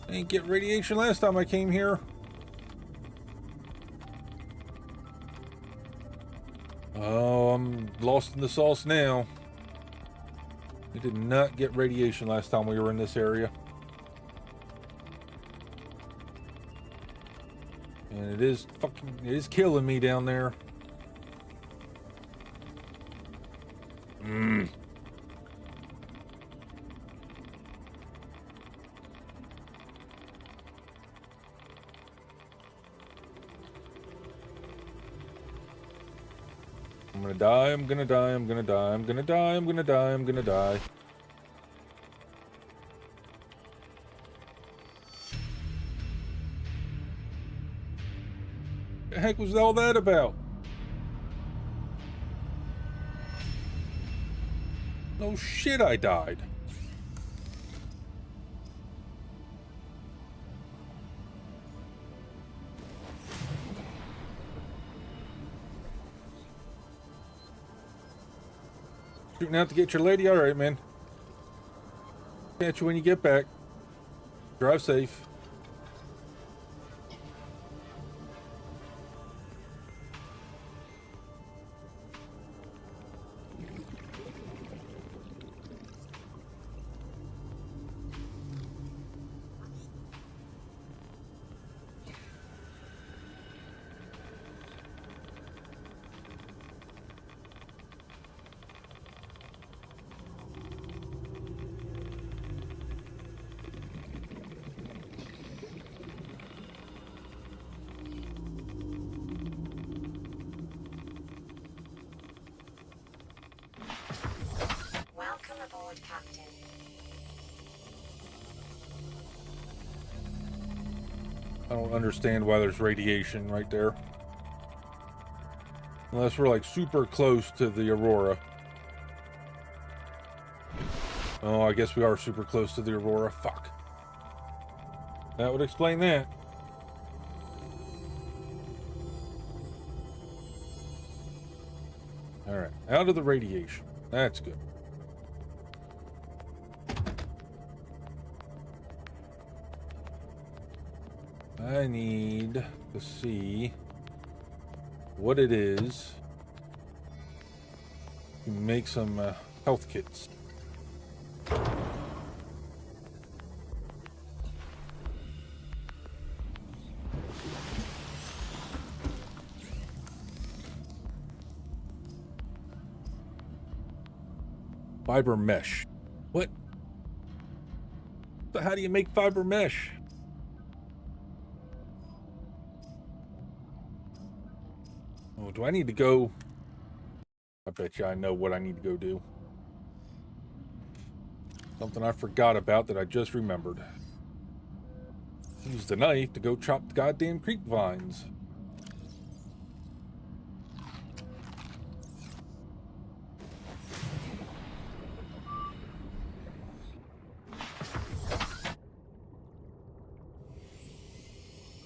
I didn't get radiation last time I came here. Oh, I'm lost in the sauce now. We did not get radiation last time we were in this area. And it is killing me down there. I'm gonna die, I'm gonna die, I'm gonna die, I'm gonna die, I'm gonna die, I'm gonna die. What the heck was all that about? No shit, I died. Shooting out to get your lady? Alright, man. Catch you when you get back. Drive safe. Welcome aboard, Captain. I don't understand why there's radiation right there. Unless we're like super close to the Aurora. Oh, I guess we are super close to the Aurora. Fuck. That would explain that. Alright, out of the radiation. That's good. I need to see what it is to make some health kits. Fiber mesh. What? So how do you make fiber mesh? Oh, do I need to go? I bet you I know what I need to go do. Something I forgot about that I just remembered. Use the knife to go chop the goddamn creep vines.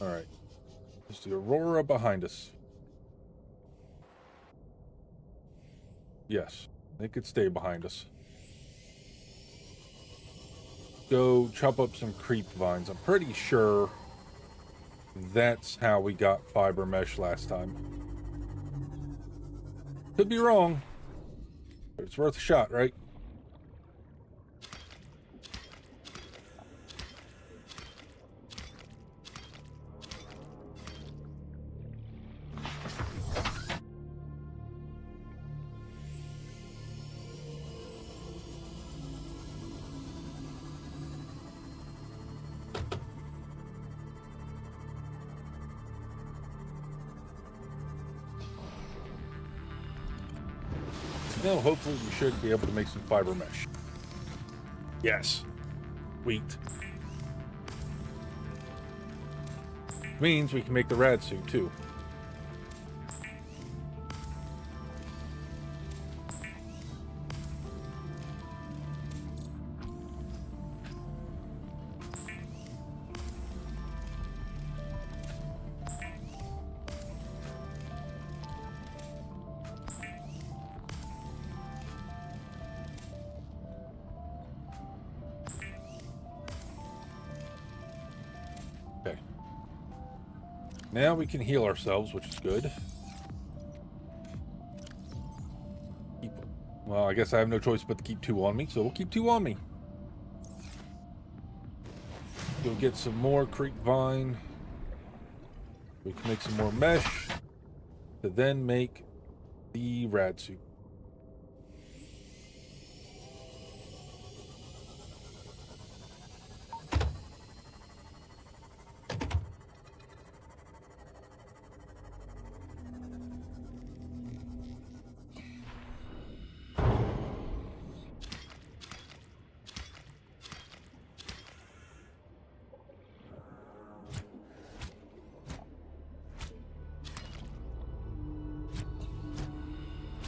Alright. There's the Aurora behind us. Yes, they could stay behind us. Go chop up some creep vines. I'm pretty sure that's how we got fiber mesh last time. Could be wrong, but it's worth a shot, right? No, hopefully we should be able to make some fiber mesh. Yes. Wheat. Means we can make the rad suit too. Now we can heal ourselves, which is good. Well, I guess I have no choice but to keep 2 on me, so we'll keep 2 on me. Go get some more creep vine. We can make some more mesh to then make the rad suit.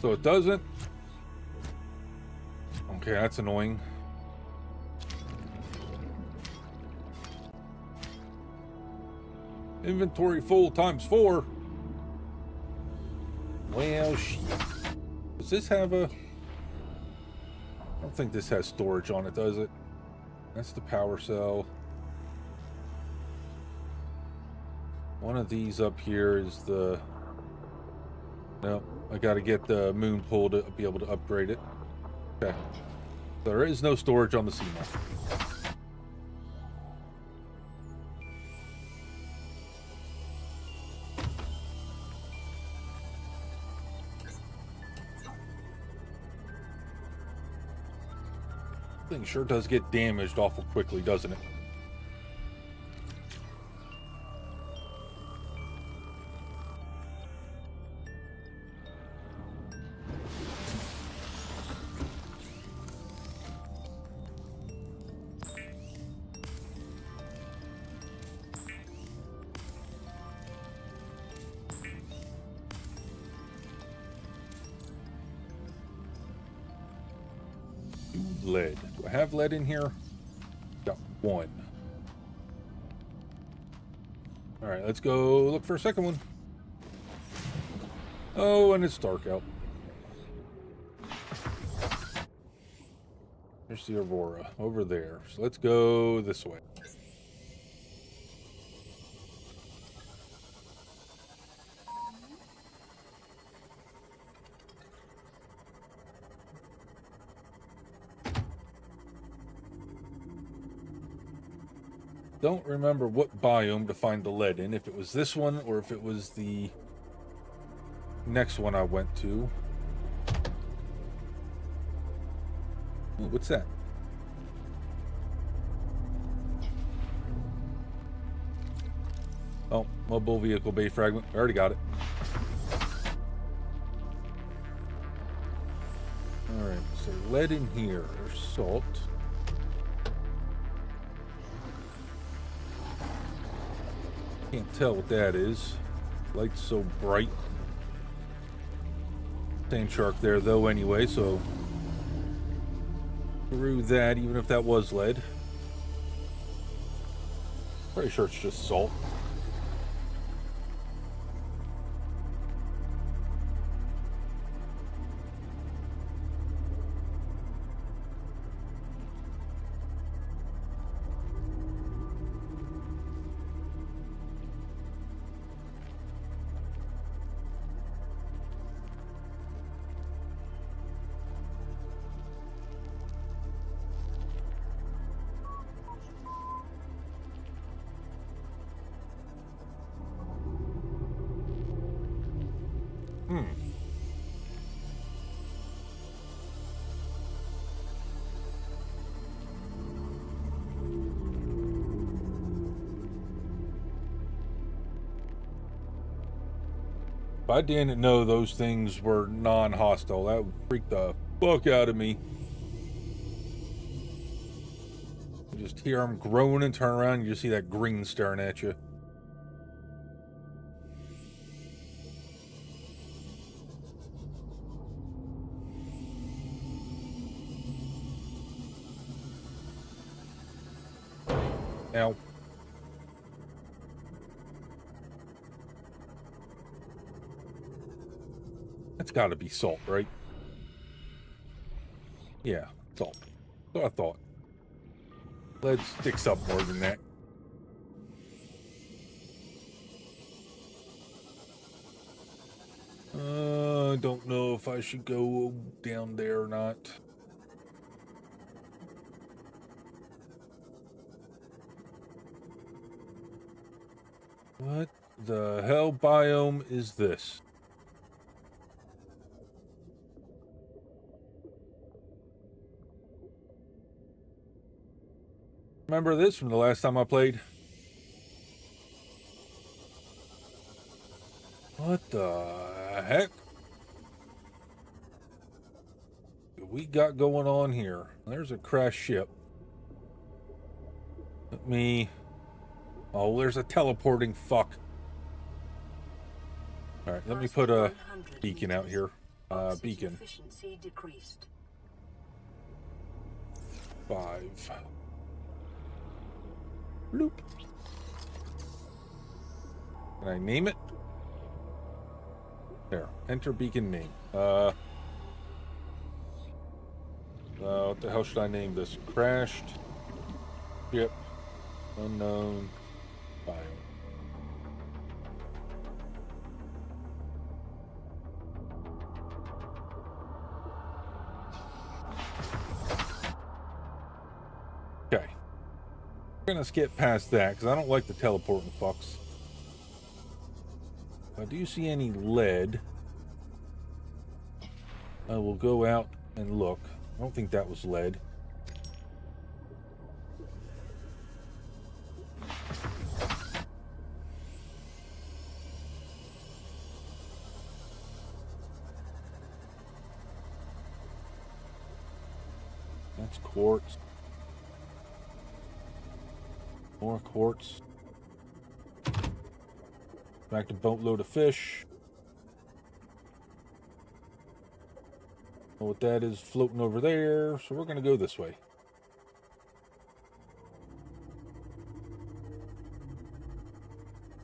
So it doesn't. Okay, that's annoying. Inventory full ×4. Well, shit. Does this have a... I don't think this has storage on it, does it? That's the power cell. One of these up here is the... No, I gotta get the moon pull to be able to upgrade it. Okay. There is no storage on the CMOS. Thing sure does get damaged awful quickly, doesn't it? Lead. Do I have lead in here? Got one. Alright, let's go look for a second one. Oh, and it's dark out. There's the Aurora over there. So let's go this way. Don't remember what biome to find the lead in, if it was this one or if it was the next one I went to. Ooh, what's that? Oh, mobile vehicle bay fragment. I already got it. Alright, so lead in here. There's salt. Can't tell what that is. Light's so bright. Sand shark there though anyway, so through that, even if that was lead. Pretty sure it's just salt. If I didn't know those things were non-hostile, that would freak the fuck out of me. You just hear them groan and turn around and you just see that green staring at you. Ow. That's got to be salt, right? Yeah, salt. So I thought. Lead sticks up more than that. I don't know if I should go down there or not. What the hell biome is this? Remember this from the last time I played? What the heck? We got going on here? There's a crashed ship. Let me... Oh, there's a teleporting fuck. Alright, let me put a beacon out here. Beacon. 5. Bloop. Can I name it? There. Enter beacon name. What the hell should I name this? Crashed ship. Unknown. Biome. Okay. We're gonna skip past that because I don't like the teleporting fucks. Do you see any lead? I will go out and look. I don't think that was lead. That's quartz. More quartz. Back to boatload of fish. Know what that is floating over there, so we're gonna go this way.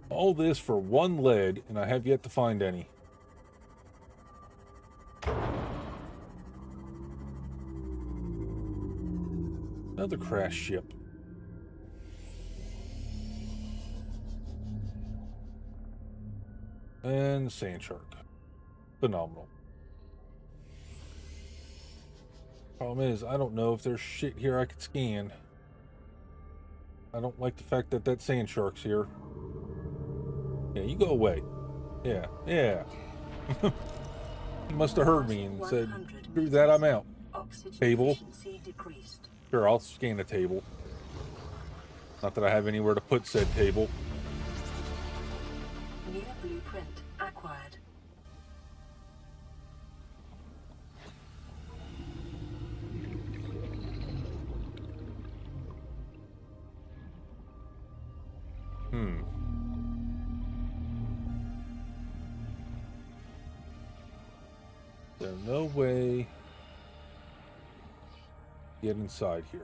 All this for 1 lead, and I have yet to find any. Another crash ship. And sand shark. Phenomenal. Problem is, I don't know if there's shit here I could scan. I don't like the fact that that sand shark's here. Yeah, you go away. Yeah, yeah. You must have heard me and said, screw that, I'm out. Table. Sure, I'll scan a table. Not that I have anywhere to put said table. New blueprint acquired. There's no way to get inside here.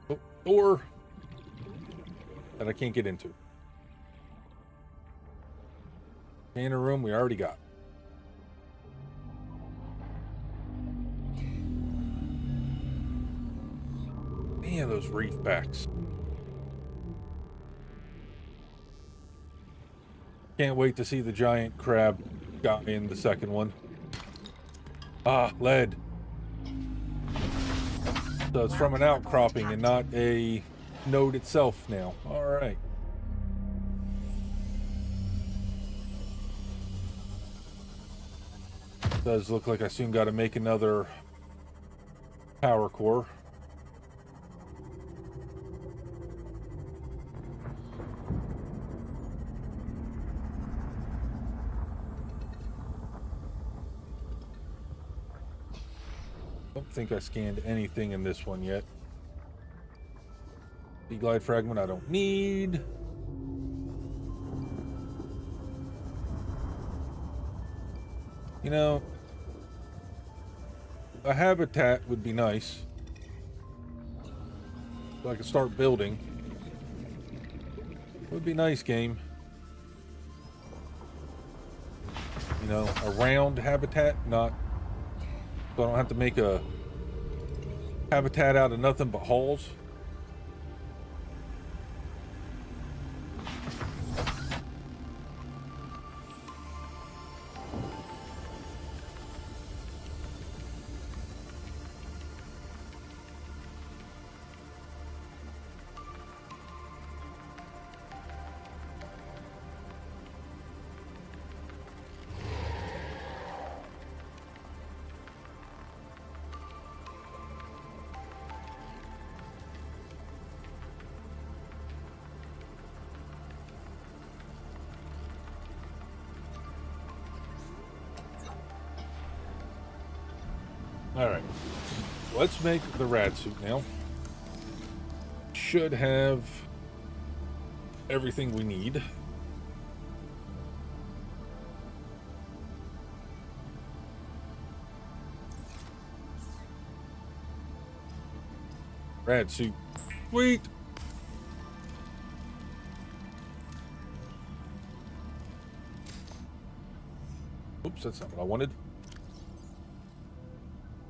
Oh, or that I can't get into. In a room we already got. Man, those reef backs. Can't wait to see the giant crab got me in the second one. Ah, lead. So it's from an outcropping and not a node itself now. Alright. Does look like I soon got to make another power core. Don't think I scanned anything in this one yet. Sea glide fragment I don't need. You know, a habitat would be nice. So I can start building. Would be nice, game. You know, a round habitat, not... So I don't have to make a habitat out of nothing but holes. Alright. Let's make the rad suit now. Should have everything we need. Rad suit. Sweet! Oops, that's not what I wanted.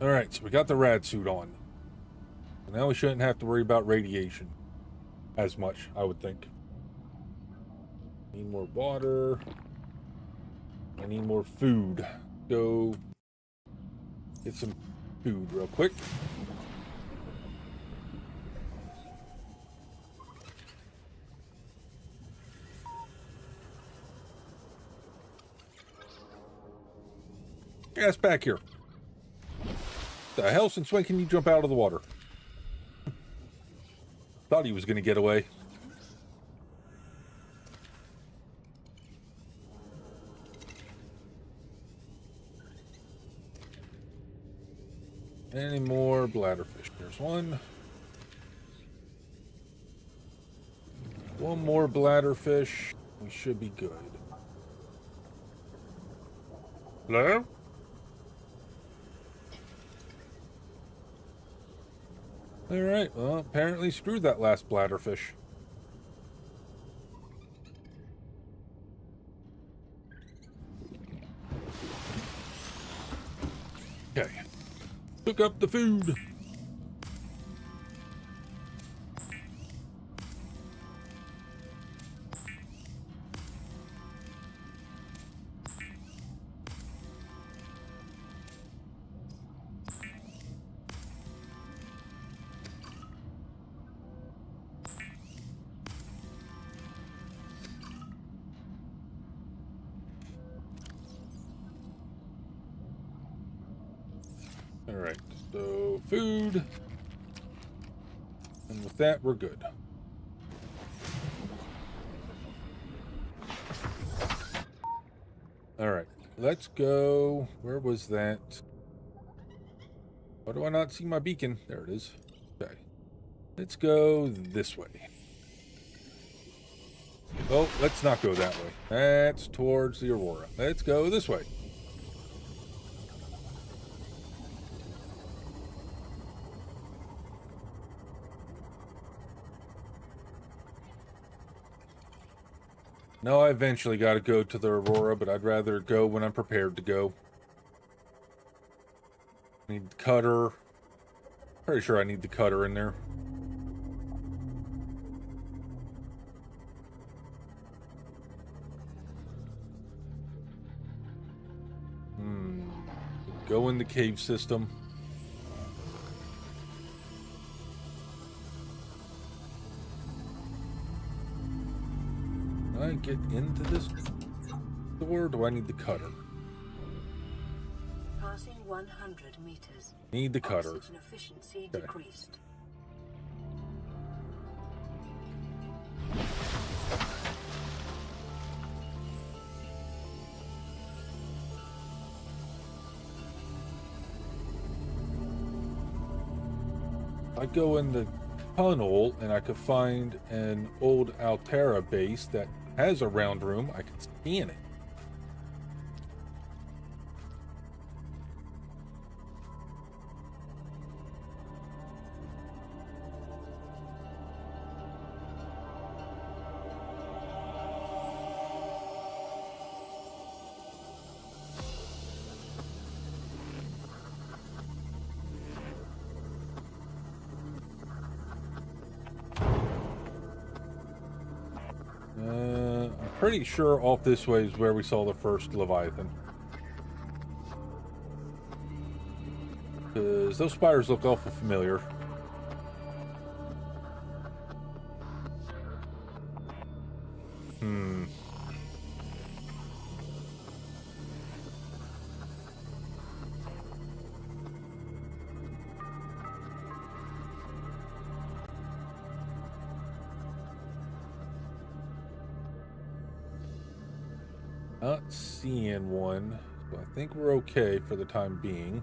Alright, so we got the rad suit on. Now we shouldn't have to worry about radiation as much, I would think. Need more water. I need more food. Go get some food real quick. Yes, back here. The hell, since when can you jump out of the water? Thought he was going to get away. Any more bladderfish? There's one. One more bladderfish. We should be good. Hello? Alright, well, apparently screwed that last bladderfish. Okay. Cook up the food. Alright, so food. And with that, we're good. Alright, let's go. Where was that? Why do I not see my beacon? There it is. Okay. Let's go this way. Oh, let's not go that way. That's towards the Aurora. Let's go this way. No, I eventually got to go to the Aurora, but I'd rather go when I'm prepared to go. Need the cutter. Pretty sure I need the cutter in there. Go in the cave system. Can I get into this door? Or do I need the cutter? Passing 100 meters. Need the cutter. Oxygen efficiency Okay. decreased. I go in the tunnel and I could find an old Altera base that has a round room. I can scan it. Pretty sure off this way is where we saw the first Leviathan. Because those spiders look awful familiar. Not seeing one, so I think we're okay for the time being.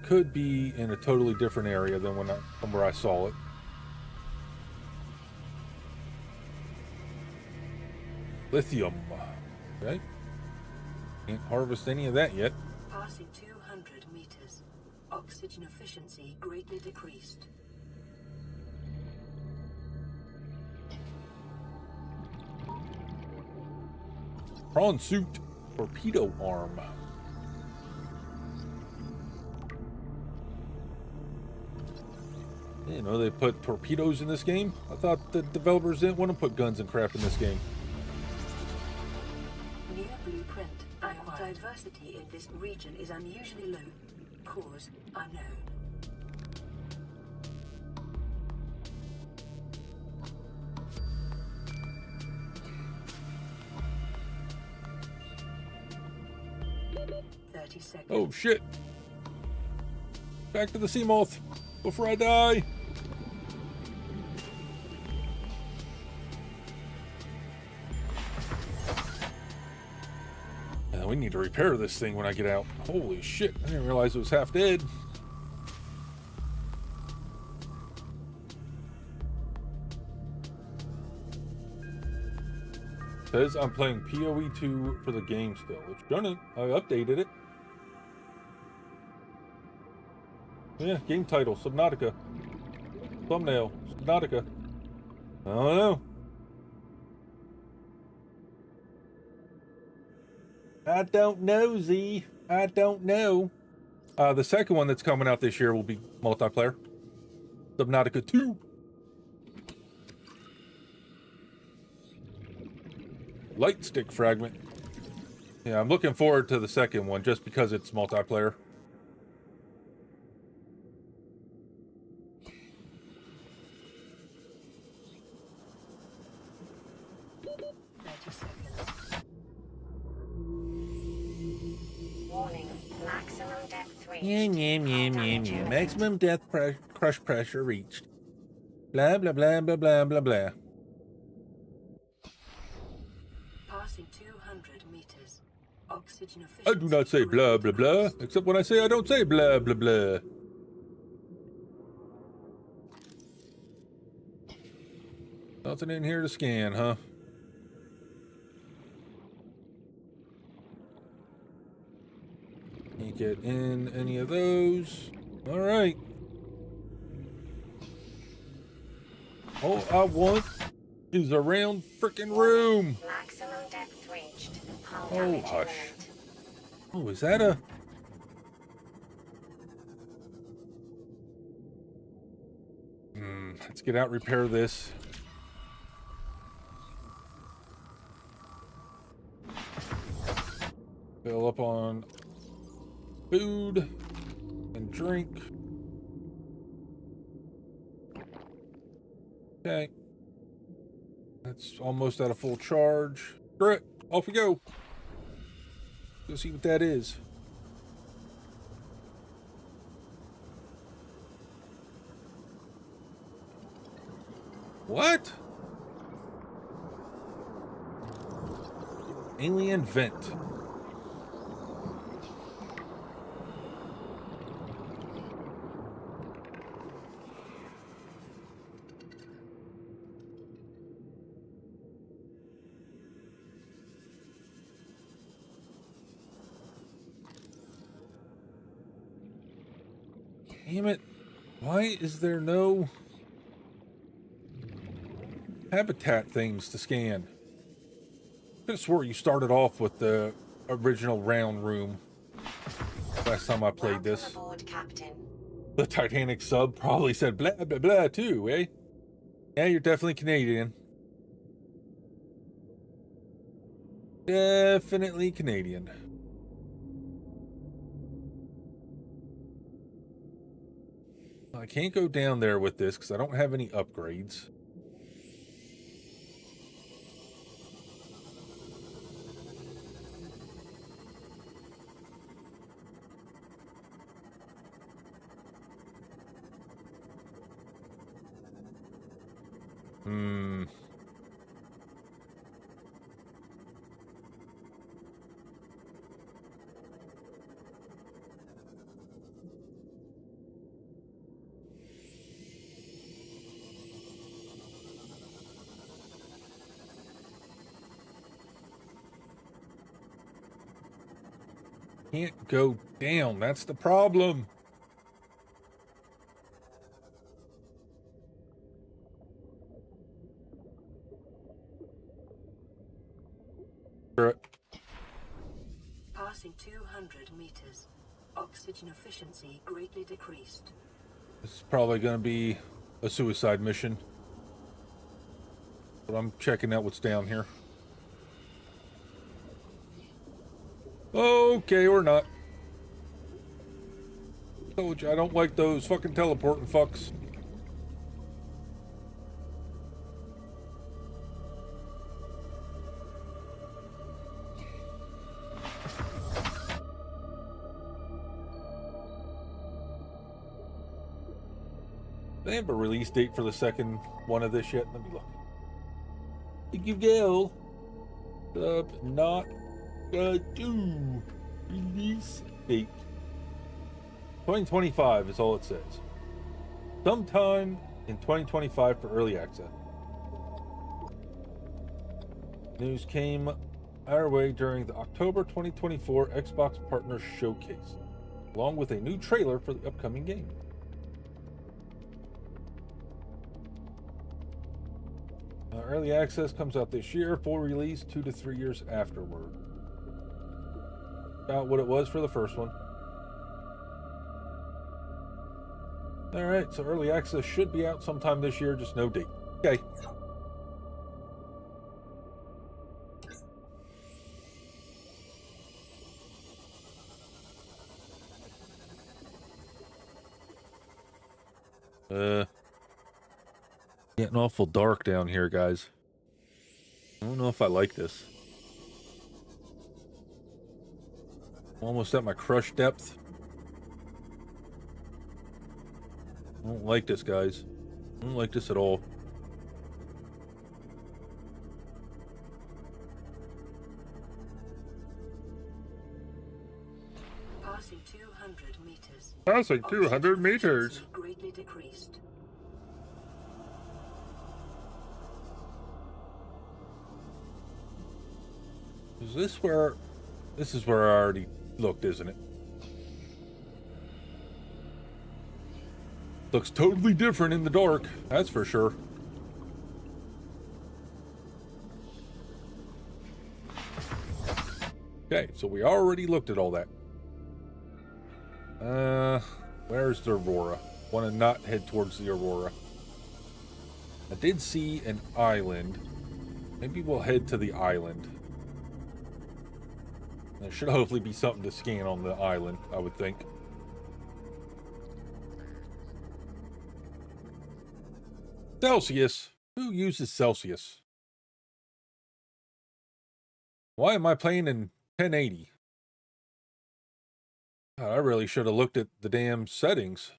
could be in a totally different area than from where I saw it. Lithium. Okay. Can't harvest any of that yet. Passing 200 meters. Oxygen efficiency greatly decreased. Prawn suit. Torpedo arm. You know, they put torpedoes in this game. I thought the developers didn't want to put guns and crap in this game. Near blueprint. Diversity in this region is unusually low. Cause unknown. Oh shit! Back to the sea moth before I die. We need to repair this thing when I get out. Holy shit! I didn't realize it was half dead. Says I'm playing PoE 2 for the game still. It's done it. I updated it. Yeah, game title, Subnautica. Thumbnail, Subnautica. I don't know. I don't know, Z. I don't know. The second one that's coming out this year will be multiplayer. Subnautica 2. Light stick fragment. Yeah, I'm looking forward to the second one just because it's multiplayer. Warning, maximum depth reached. Yeah. Maximum depth crush pressure reached. Blah, blah, blah, blah, blah, blah, blah. Passing 200 meters. Oxygen efficiency. I do not say blah, blah, blah, except when I say I don't say blah, blah, blah. Nothing in here to scan, huh? Can't get in any of those. All right. All I want is a round frickin' room. Maximum depth reached. Oh, hush. Oh, is that a... let's get out, repair this. Fill up on food and drink. Okay. That's almost at a full charge. Screw it. Off we go. Go see what that is. What? Alien vent. Damn it. Why is there no habitat things to scan? I could have swore you started off with the original round room last time I played this. Aboard, Captain. The Titanic sub probably said blah, blah, blah too, eh? Yeah, you're definitely Canadian. Definitely Canadian. I can't go down there with this because I don't have any upgrades. can't go down. That's the problem. Passing 200 meters. Oxygen efficiency greatly decreased. This is probably going to be a suicide mission. But I'm checking out what's down here. Okay, or not. Told you, I don't like those fucking teleporting fucks. They have a release date for the second one of this yet? Let me look. Thank you, Gail. Not do release date. 2025 is all it says. Sometime in 2025 for early access. News came our way during the October 2024 Xbox Partner Showcase, along with a new trailer for the upcoming game. Early access comes out this year, full release 2 to 3 years afterward. About what it was for the first one. Alright, so early access should be out sometime this year, just no date. Okay. Getting awful dark down here, guys. I don't know if I like this. Almost at my crush depth. I don't like this, guys. I don't like this at all. Passing 200 meters. Passing 200 meters. Greatly decreased. Is this where... This is where I already looked, isn't it? Looks totally different in the dark, that's for sure. Okay, so we already looked at all that. Where's the Aurora? Want to not head towards the Aurora. I did see an island. Maybe we'll head to the island. There should hopefully be something to scan on the island, I would think. Celsius? Who uses Celsius? Why am I playing in 1080? God, I really should have looked at the damn settings.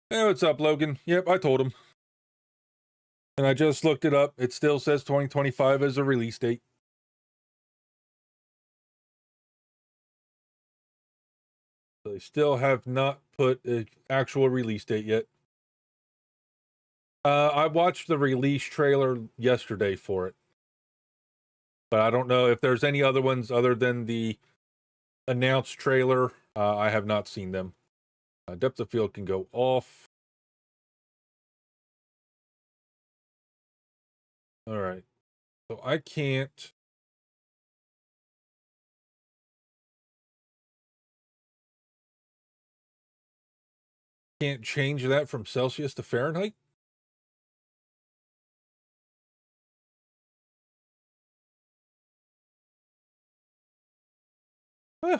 Hey, what's up, Logan? Yep, I told him. And I just looked it up. It still says 2025 as a release date. So they still have not put an actual release date yet. I watched the release trailer yesterday for it. But I don't know if there's any other ones other than the announced trailer. I have not seen them. Depth of field can go off. All right. So I can't change that from Celsius to Fahrenheit? Huh.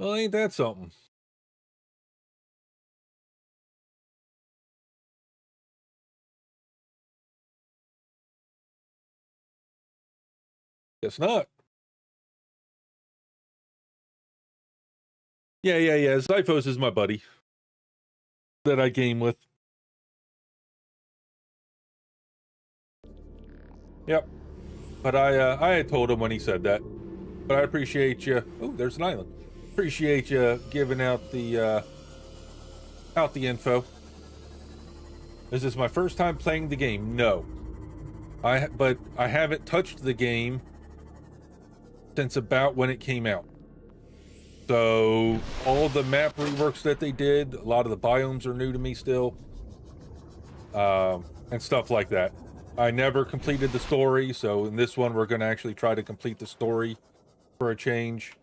Well, ain't that something? Guess not. Yeah. Zyphos is my buddy that I game with. Yep. But I had told him when he said that. But I appreciate you. Oh, there's an island. Appreciate you giving out the info. Is this my first time playing the game? No. But I haven't touched the game since about when it came out. So all the map reworks that they did, a lot of the biomes are new to me still, and stuff like that. I never completed the story, so in this one we're going to actually try to complete the story for a change.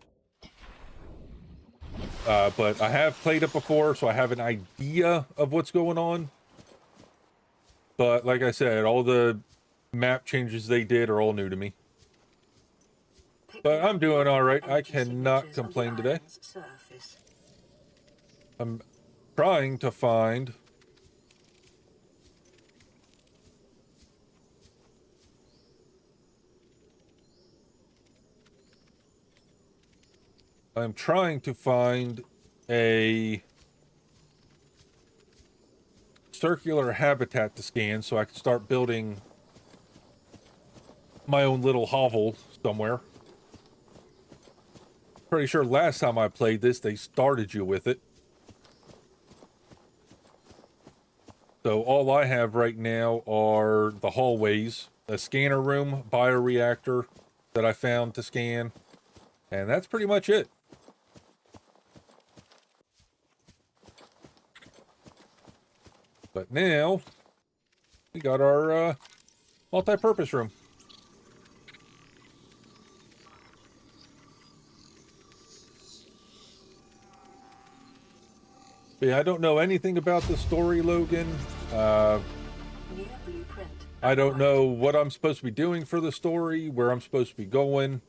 But I have played it before, so I have an idea of what's going on. But like I said, all the map changes they did are all new to me. But I'm doing all right. I cannot complain today. I'm trying to find... I'm trying to find a circular habitat to scan so I can start building my own little hovel somewhere. Pretty sure last time I played this, they started you with it. So all I have right now are the hallways, a scanner room, bioreactor that I found to scan, and that's pretty much it. But now, we got our multi-purpose room. But yeah, I don't know anything about the story, Logan. I don't know what I'm supposed to be doing for the story, where I'm supposed to be going.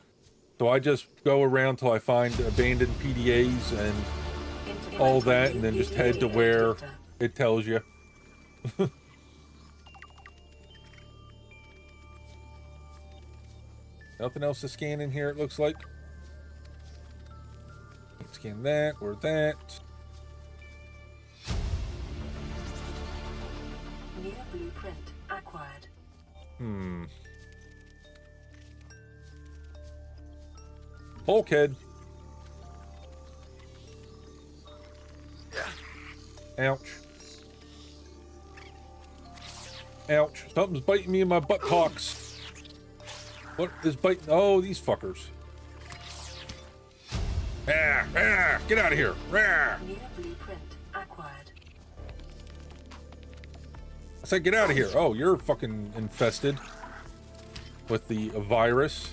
So I just go around till I find abandoned PDAs and all that, and then just head to where it tells you. Nothing else to scan in here, it looks like. Scan that or that. New blueprint acquired. Bulkhead. Ouch. Ouch. Something's biting me in my buttocks. What is biting? Oh, these fuckers. Get out of here. New blueprint acquired. I said get out of here. Oh, you're fucking infested with the virus.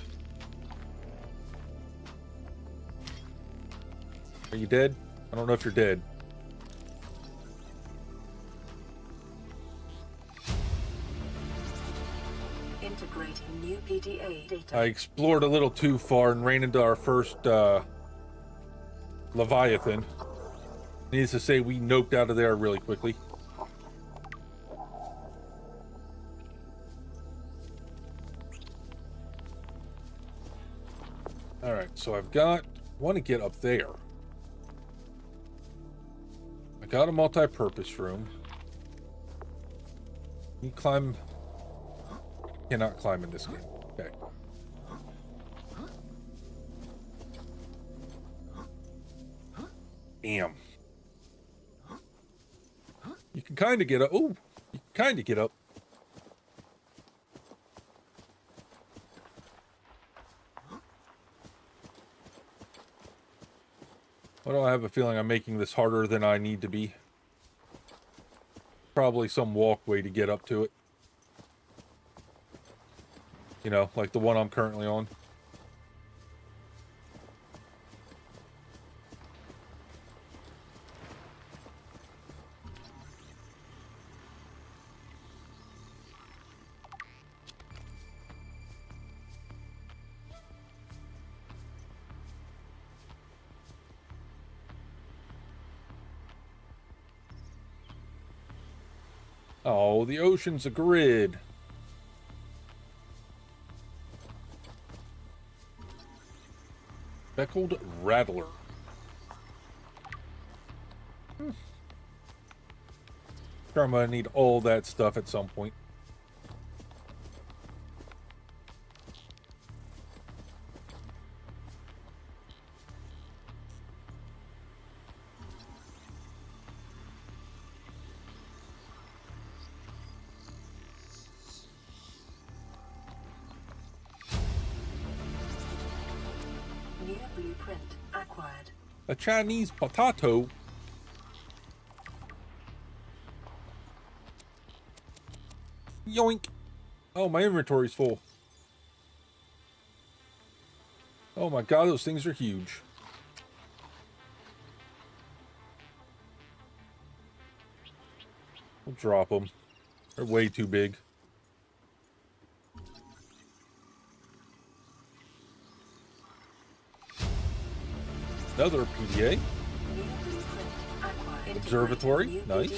Are you dead? I don't know if you're dead. Integrating new PDA data. I explored a little too far and ran into our first Leviathan. Needless to say, we noped out of there really quickly. Alright, so I've got... want to get up there. I got a multi-purpose room. Can you climb... Cannot climb in this game. Okay. Damn. You can kind of get up. Oh, you can kind of get up. Why do I have a feeling I'm making this harder than I need to be? Probably some walkway to get up to it. You know, like the one I'm currently on. Oh, the ocean's a grid. Speckled Rattler. Sure, I'm gonna need all that stuff at some point. A Chinese potato? Yoink. Oh, my inventory's full. Oh my god, those things are huge. We'll drop them. They're way too big. Another PDA. Observatory. Nice.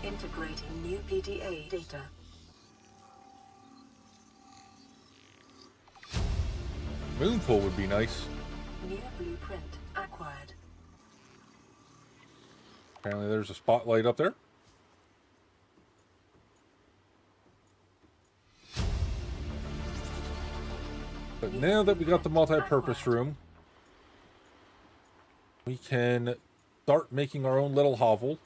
Integrating new PDA data. Moon pool would be nice. New blueprint acquired. Apparently there's a spotlight up there. But now that we got the multi-purpose room, we can start making our own little hovel.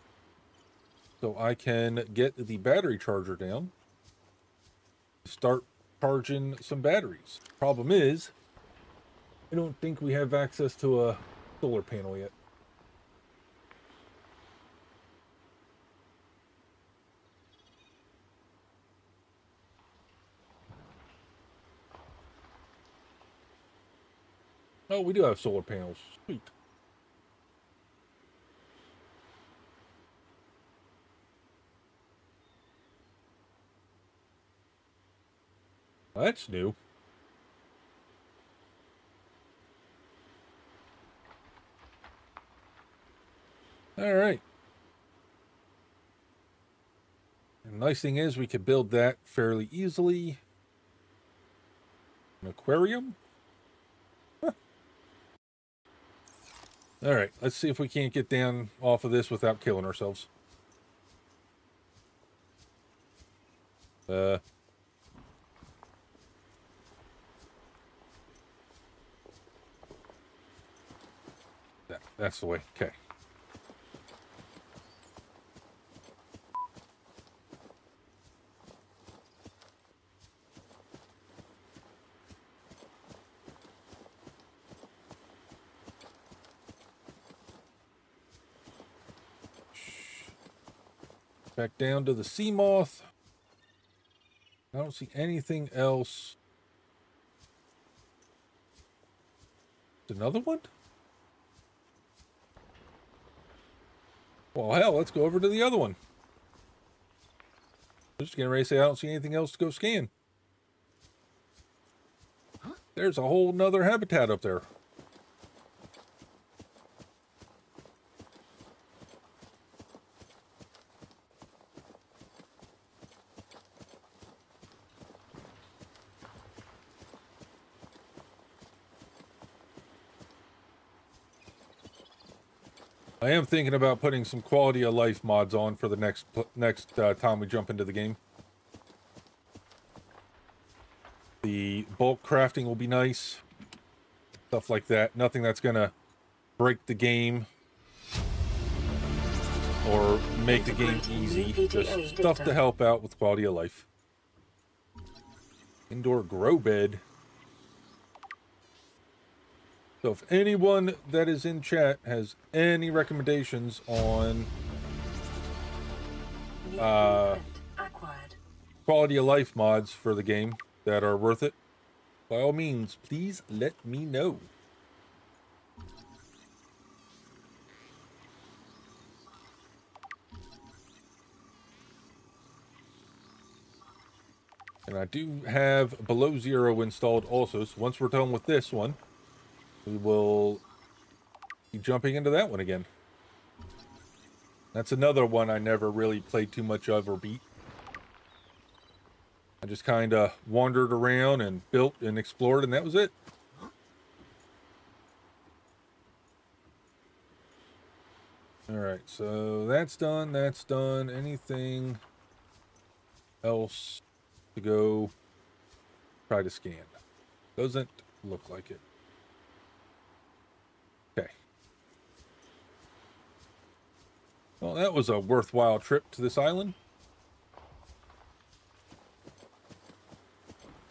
So I can get the battery charger down. Start charging some batteries. Problem is, I don't think we have access to a solar panel yet. Oh, we do have solar panels. Sweet. Well, that's new. All right. And the nice thing is we could build that fairly easily. An aquarium? Huh. All right, let's see if we can't get down off of this without killing ourselves. That's the way. Okay. Back down to the sea moth. I don't see anything else. Another one? Well, hell, let's go over to the other one. I'm just getting ready to say I don't see anything else to go scan. There's a whole nother habitat up there. I am thinking about putting some quality of life mods on for the next time we jump into the game. The bulk crafting will be nice. Stuff like that. Nothing that's going to break the game or make the game easy. Just stuff to help out with quality of life. Indoor grow bed. So if anyone that is in chat has any recommendations on quality of life mods for the game that are worth it, by all means, please let me know. And I do have Below Zero installed also, so once we're done with this one, we will be jumping into that one again. That's another one I never really played too much of or beat. I just kind of wandered around and built and explored, and that was it. Alright, so that's done, that's done. Anything else to go try to scan? Doesn't look like it. Well, that was a worthwhile trip to this island.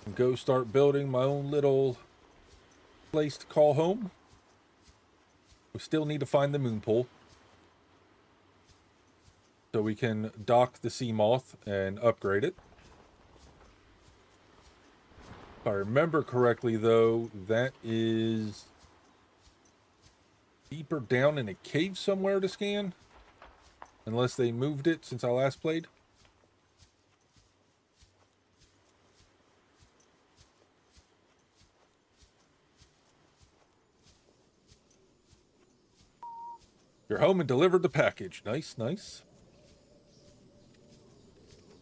And go start building my own little place to call home. We still need to find the moon pool, so we can dock the sea moth and upgrade it. If I remember correctly, though, that is deeper down in a cave somewhere to scan. Unless they moved it since I last played. You're home and delivered the package. Nice, nice.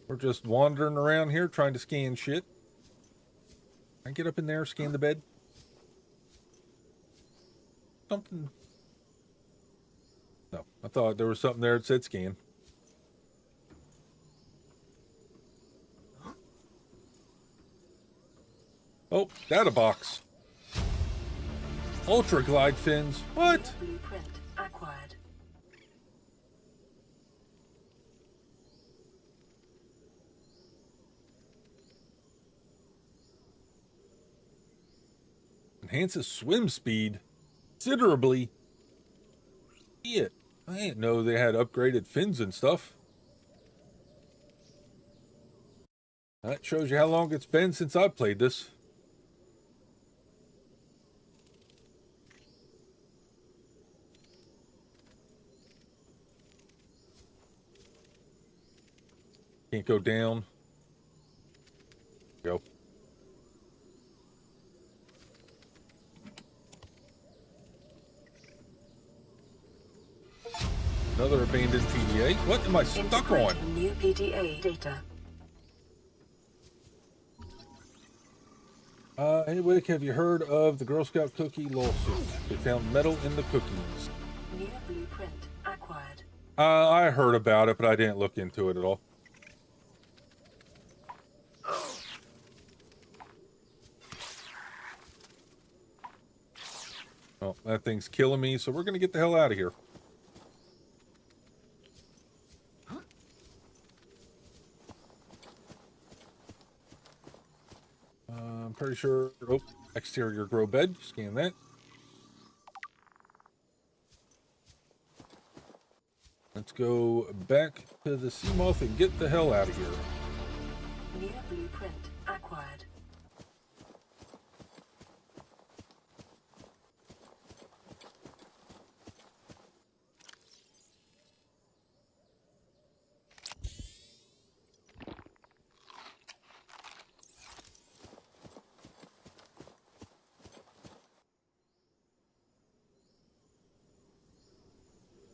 We're just wandering around here trying to scan shit. Can I get up in there, scan the bed? Something. No, I thought there was something there that said scan. Oh, data box. Ultra glide fins. What? Blueprint acquired. Enhances swim speed considerably. Shit. I didn't know they had upgraded fins and stuff. That shows you how long it's been since I played this. Can't go down. Go. Another abandoned PDA. What am I stuck on? New PDA data. Hey Wick, have you heard of the Girl Scout cookie lawsuit? They found metal in the cookies. New blueprint acquired. I heard about it, but I didn't look into it at all. Oh, that thing's killing me, so we're gonna get the hell out of here. I'm pretty sure. Oh, exterior grow bed. Scan that. Let's go back to the sea moth and get the hell out of here. New blueprint acquired.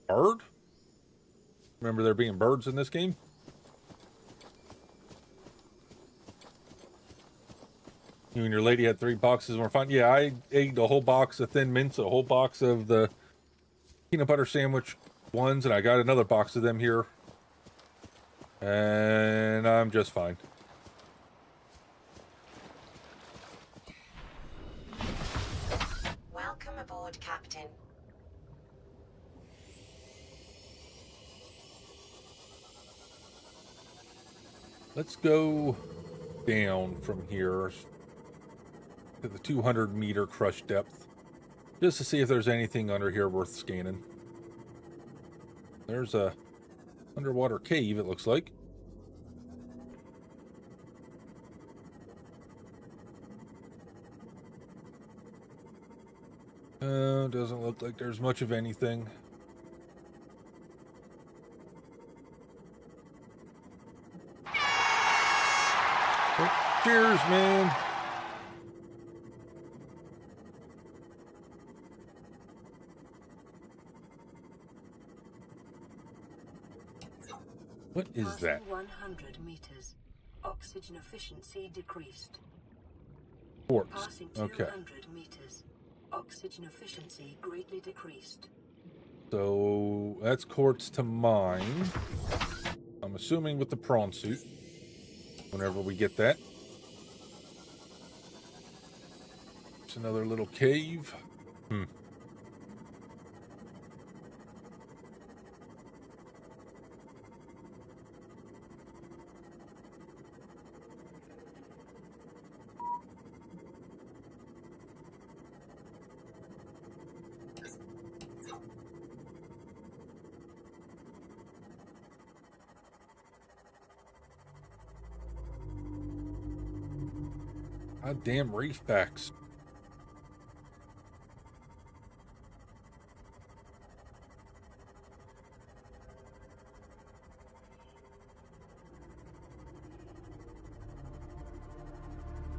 Bird? Remember there being birds in this game? You and your lady had 3 boxes and we're fine. Yeah, I ate a whole box of Thin Mints, a whole box of the peanut butter sandwich ones, and I got another box of them here. And I'm just fine. Welcome aboard, Captain. Let's go down from here to the 200-meter crush depth, just to see if there's anything under here worth scanning. There's a underwater cave, it looks like. Doesn't look like there's much of anything. Oh, cheers, man. What is that? 100 meters. Oxygen efficiency decreased. Quartz. Passing Okay. 200 meters. Oxygen efficiency greatly decreased. So that's quartz to mine. I'm assuming with the prawn suit. Whenever we get that. It's another little cave. Goddamn reefbacks.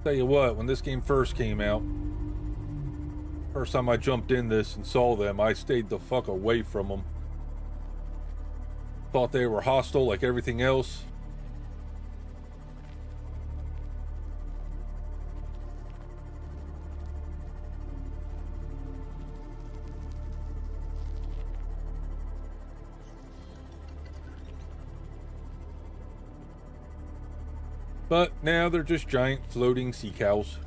Tell you what, when this game first came out, first time I jumped in this and saw them, I stayed the fuck away from them. Thought they were hostile like everything else. But now they're just giant floating sea cows.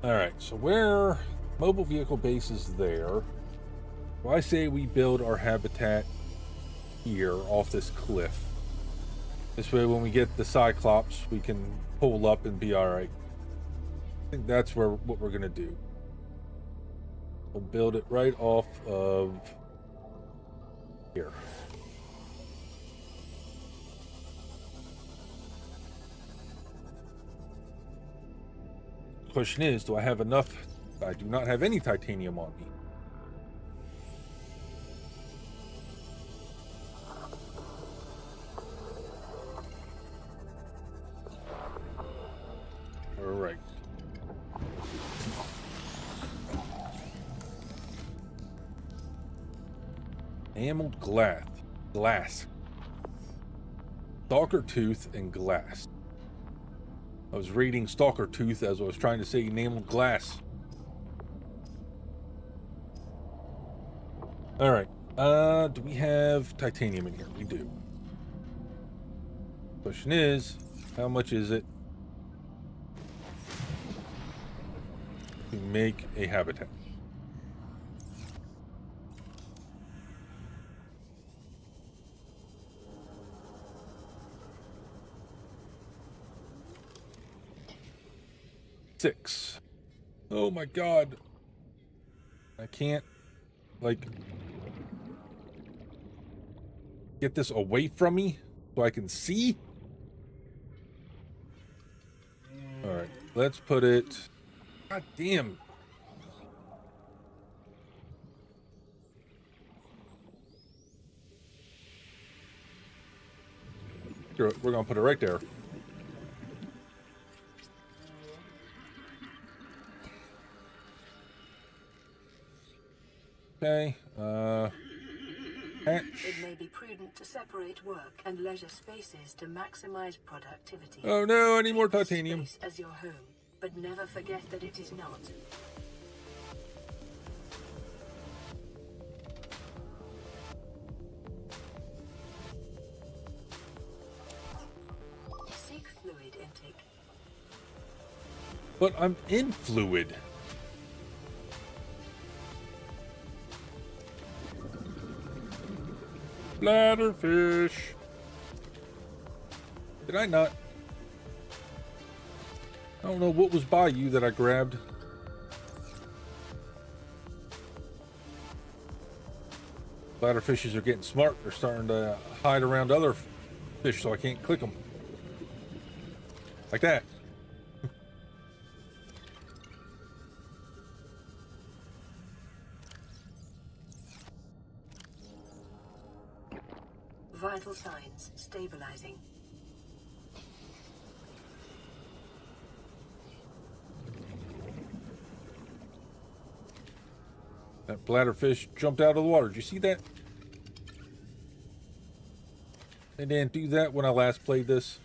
Alright, so where mobile vehicle base is there. Well, I say we build our habitat here off this cliff. This way when we get the Cyclops, we can pull up and be alright. I think that's what we're gonna do. We'll build it right off of here. Question is, do I have enough? I do not have any titanium on me. All right. Enameled glass. Stalker tooth and glass. I was reading Stalker Tooth as I was trying to say enameled glass. Alright. Do we have titanium in here? We do. Question is, how much is it to make a habitat? $6. Oh my god. I can't, like, get this away from me so I can see? Alright, let's put it... God damn. We're gonna put it right there. Okay, hatch. It may be prudent to separate work and leisure spaces to maximize productivity. Oh no, I need more titanium. Space as your home, but never forget that it is not. Seek fluid intake. But I'm in fluid. Bladderfish. Did I not? I don't know what was by you that I grabbed. Bladderfishes are getting smart. They're starting to hide around other fish so I can't click them. Like that. Vital signs stabilizing. That bladderfish jumped out of the water. Did you see that? They didn't do that when I last played this.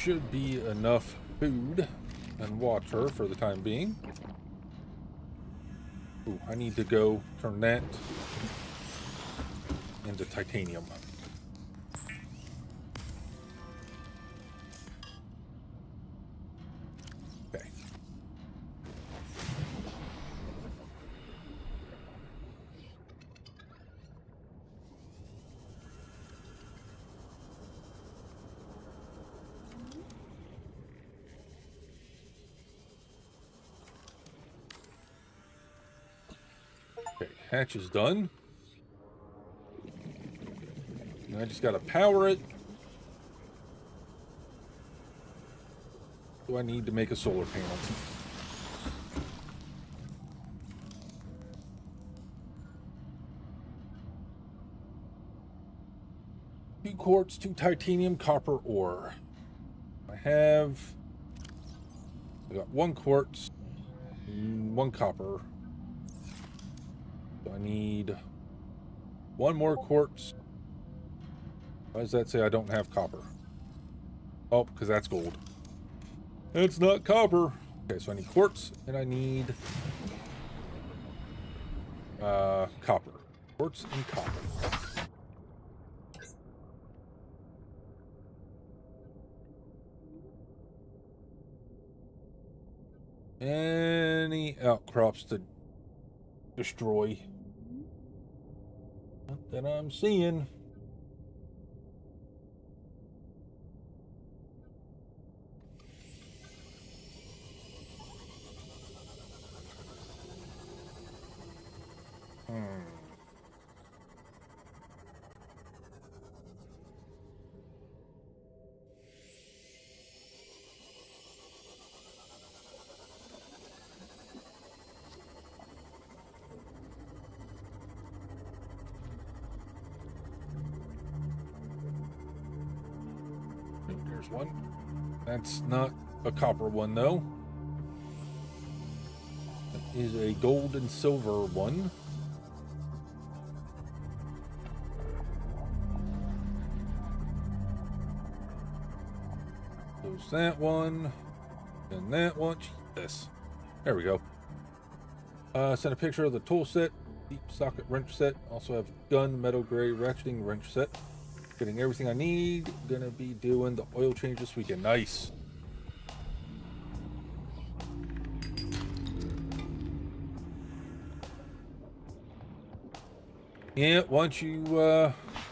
should be enough food and water for the time being. Ooh, I need to go turn that into titanium. Okay. Okay, hatch is done. And I just gotta power it. Do I need to make a solar panel? Two quartz, 2 titanium, copper ore. I got 1 quartz, 1 copper. So I need 1 more quartz. Why does that say I don't have copper? Oh, because that's gold. It's not copper. Okay, so I need quartz, and I need copper. Quartz and copper. Any outcrops to destroy? Not that I'm seeing. There's one. That's not a copper one, though. That is a gold and silver one. Close that one. And that one. This. There we go. Send a picture of the tool set. Deep socket wrench set. Also have gun, metal gray ratcheting wrench set. Getting everything I need. Gonna be doing the oil change this weekend. Nice. Yeah, once you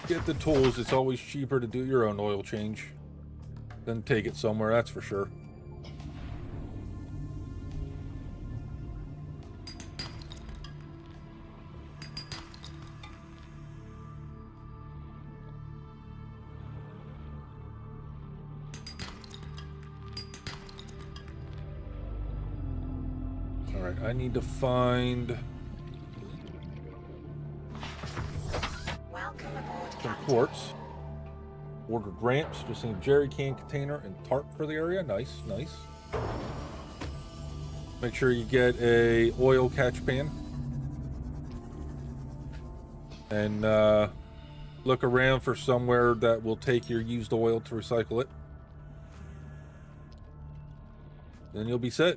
get the tools, it's always cheaper to do your own oil change than take it somewhere, that's for sure. Alright, I need to find some quartz. Ordered ramps, just need a jerry can container and tarp for the area. Nice, nice. Make sure you get a oil catch pan. And look around for somewhere that will take your used oil to recycle it. Then you'll be set.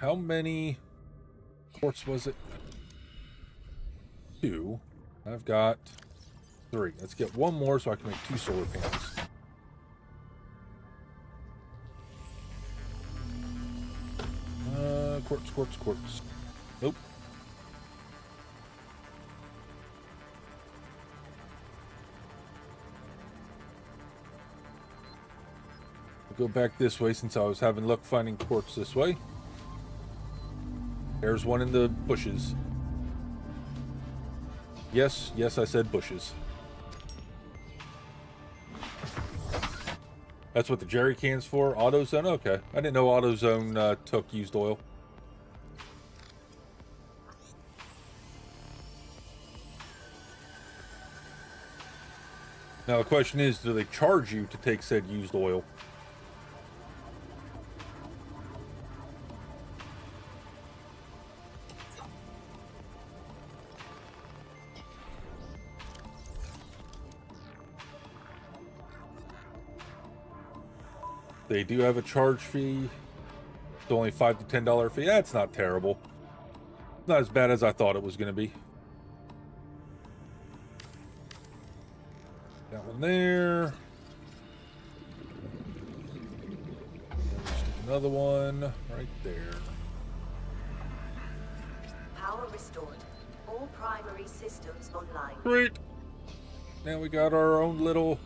How many quartz was it? 2. I've got 3. Let's get 1 more so I can make 2 solar panels. Quartz, quartz, quartz. Nope. I'll go back this way since I was having luck finding quartz this way. There's one in the bushes. Yes, yes, I said bushes. That's what the jerry can's for? AutoZone? Okay. I didn't know AutoZone took used oil. Now the question is, do they charge you to take said used oil? They do have a charge fee. It's only $5 to $10 fee. That's not terrible. Not as bad as I thought it was going to be. That one there. Stick another one right there. Power restored. All primary systems online. Great. Now we got our own little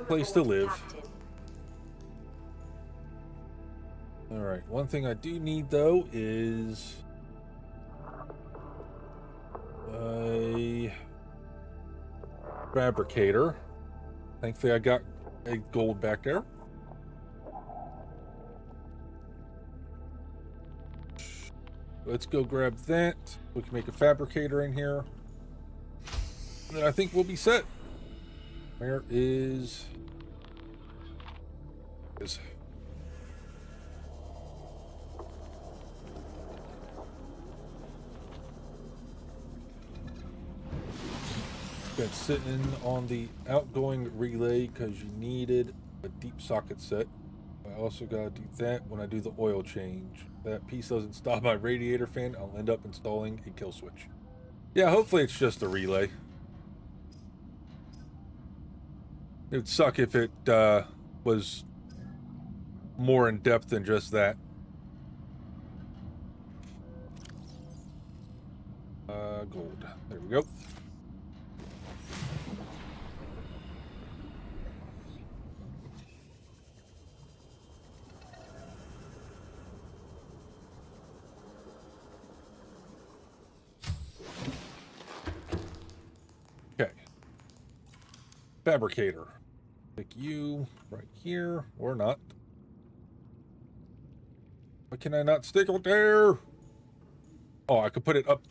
place to live. Alright, one thing I do need though is a fabricator. Thankfully I got a gold back there. Let's go grab that. We can make a fabricator in here. And then I think we'll be set. Where is... Got sitting on the outgoing relay because you needed a deep socket set. I also got to do that when I do the oil change. That piece doesn't stop my radiator fan. I'll end up installing a kill switch. Yeah, hopefully it's just a relay. It would suck if it was more in depth than just that. Gold. There we go. Okay. Fabricator. Pick you right here, or not. Why can I not stick it there? Oh, I could put it up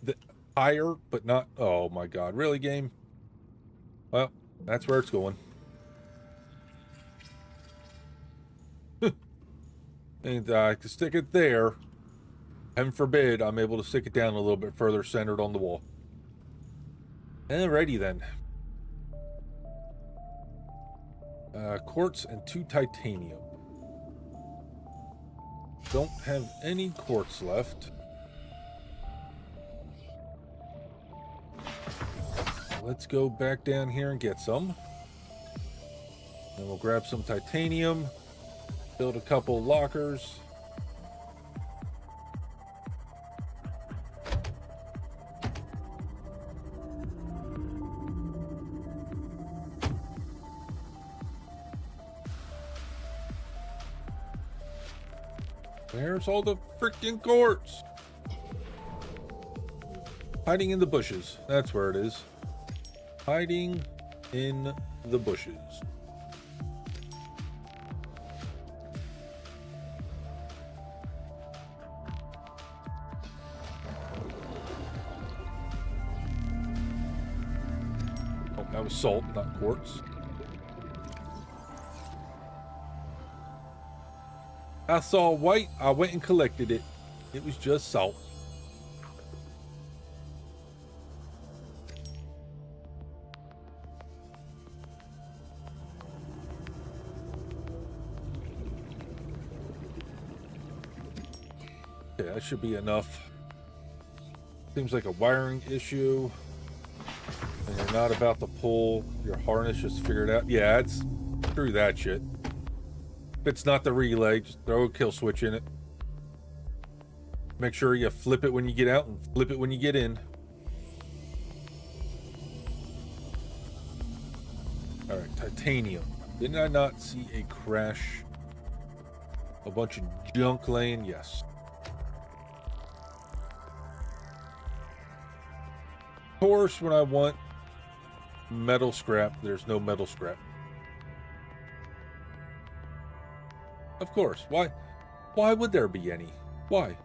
higher, but not... Oh my god, really, game? Well, that's where it's going. And I can stick it there. Heaven forbid I'm able to stick it down a little bit further, centered on the wall. Alrighty then. Quartz and 2 titanium. Don't have any quartz left. Let's go back down here and get some. Then we'll grab some titanium. Build a couple lockers. Where's all the freaking quartz? Hiding in the bushes. That's where it is. Hiding in the bushes. Oh, that was salt, not quartz. I saw white, I went and collected it. It was just salt. Okay, that should be enough. Seems like a wiring issue. And you're not about to pull your harness, just figure it out. Yeah, it's screw that shit. If it's not the relay, just throw a kill switch in it. Make sure you flip it when you get out and flip it when you get in. Alright, titanium. Didn't I not see a crash? A bunch of junk laying? Yes. Of course, when I want metal scrap, there's no metal scrap. Of course. Why would there be any? Why?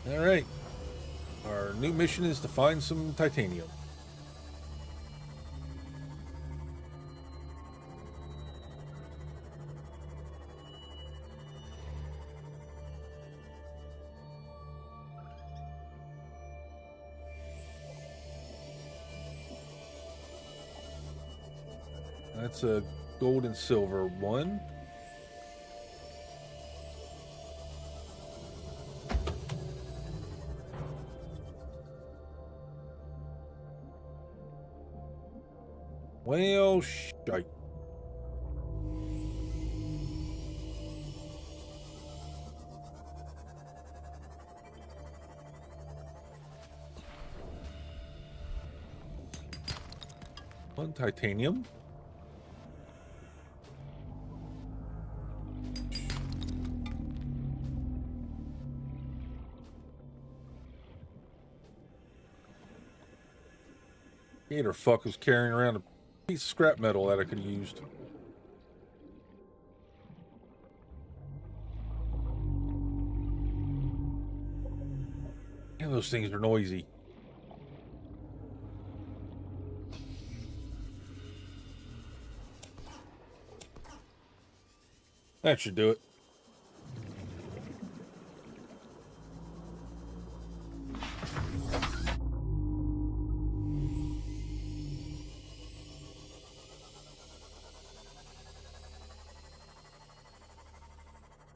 All right. Our new mission is to find some titanium. That's a gold and silver one. Well, shite. One titanium. Gator fuck was carrying around a piece of scrap metal that I could have used. Man, those things are noisy. That should do it.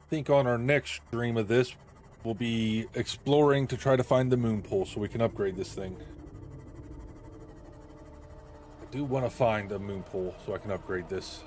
I think on our next stream of this, we'll be exploring to try to find the moon pool so we can upgrade this thing. I do want to find a moon pool so I can upgrade this.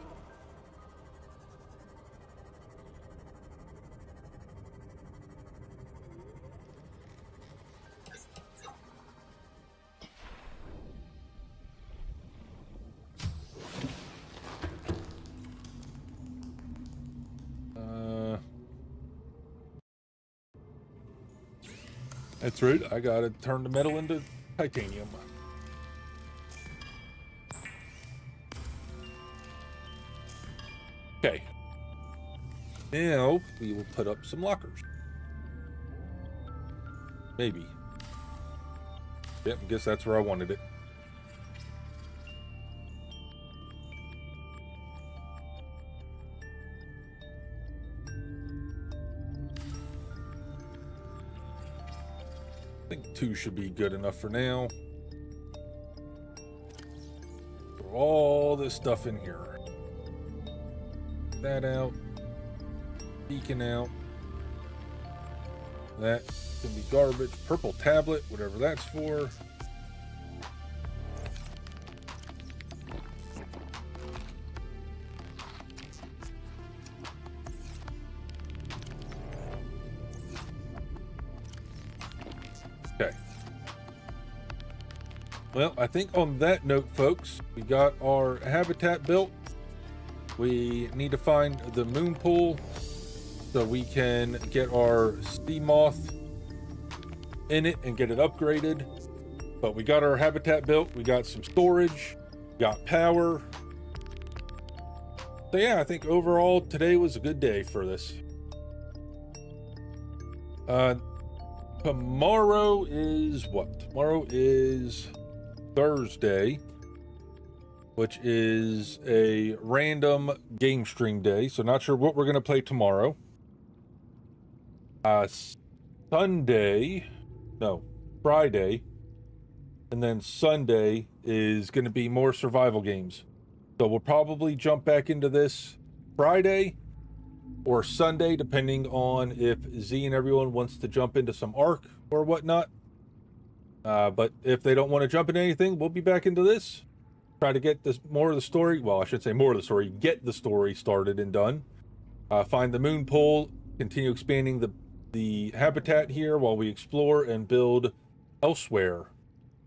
That's right, I gotta turn the metal into titanium. Okay. Now, we will put up some lockers. Maybe. Yep, I guess that's where I wanted it. I think 2 should be good enough for now. Throw all this stuff in here. That out. Beacon out. That can be garbage. Purple tablet, whatever that's for. Okay. Well, I think on that note, folks, we got our habitat built. We need to find the moon pool so we can get our sea moth in it and get it upgraded. But we got our habitat built. We got some storage. Got power. So yeah, I think overall today was a good day for this. Tomorrow is what? Tomorrow is Thursday, which is a random game stream day. So not sure what we're going to play tomorrow. Friday, and then Sunday is going to be more survival games. So we'll probably jump back into this Friday or Sunday, depending on if Z and everyone wants to jump into some Ark or whatnot. But if they don't want to jump into anything, we'll be back into this. Try to get this more of the story. Well, I should say more of the story. Get the story started and done. Find the moon pool. Continue expanding the habitat here while we explore and build elsewhere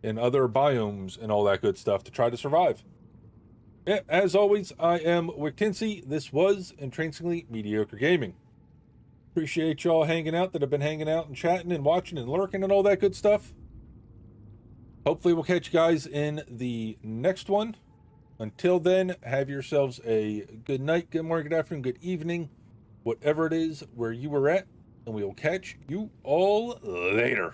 in other biomes and all that good stuff to try to survive. Yeah, as always, I am Wictincei. This was Intrinsically Mediocre Gaming. Appreciate y'all hanging out that have been hanging out and chatting and watching and lurking and all that good stuff. Hopefully we'll catch you guys in the next one. Until then, have yourselves a good night, good morning, good afternoon, good evening, whatever it is where you were at, and we will catch you all later.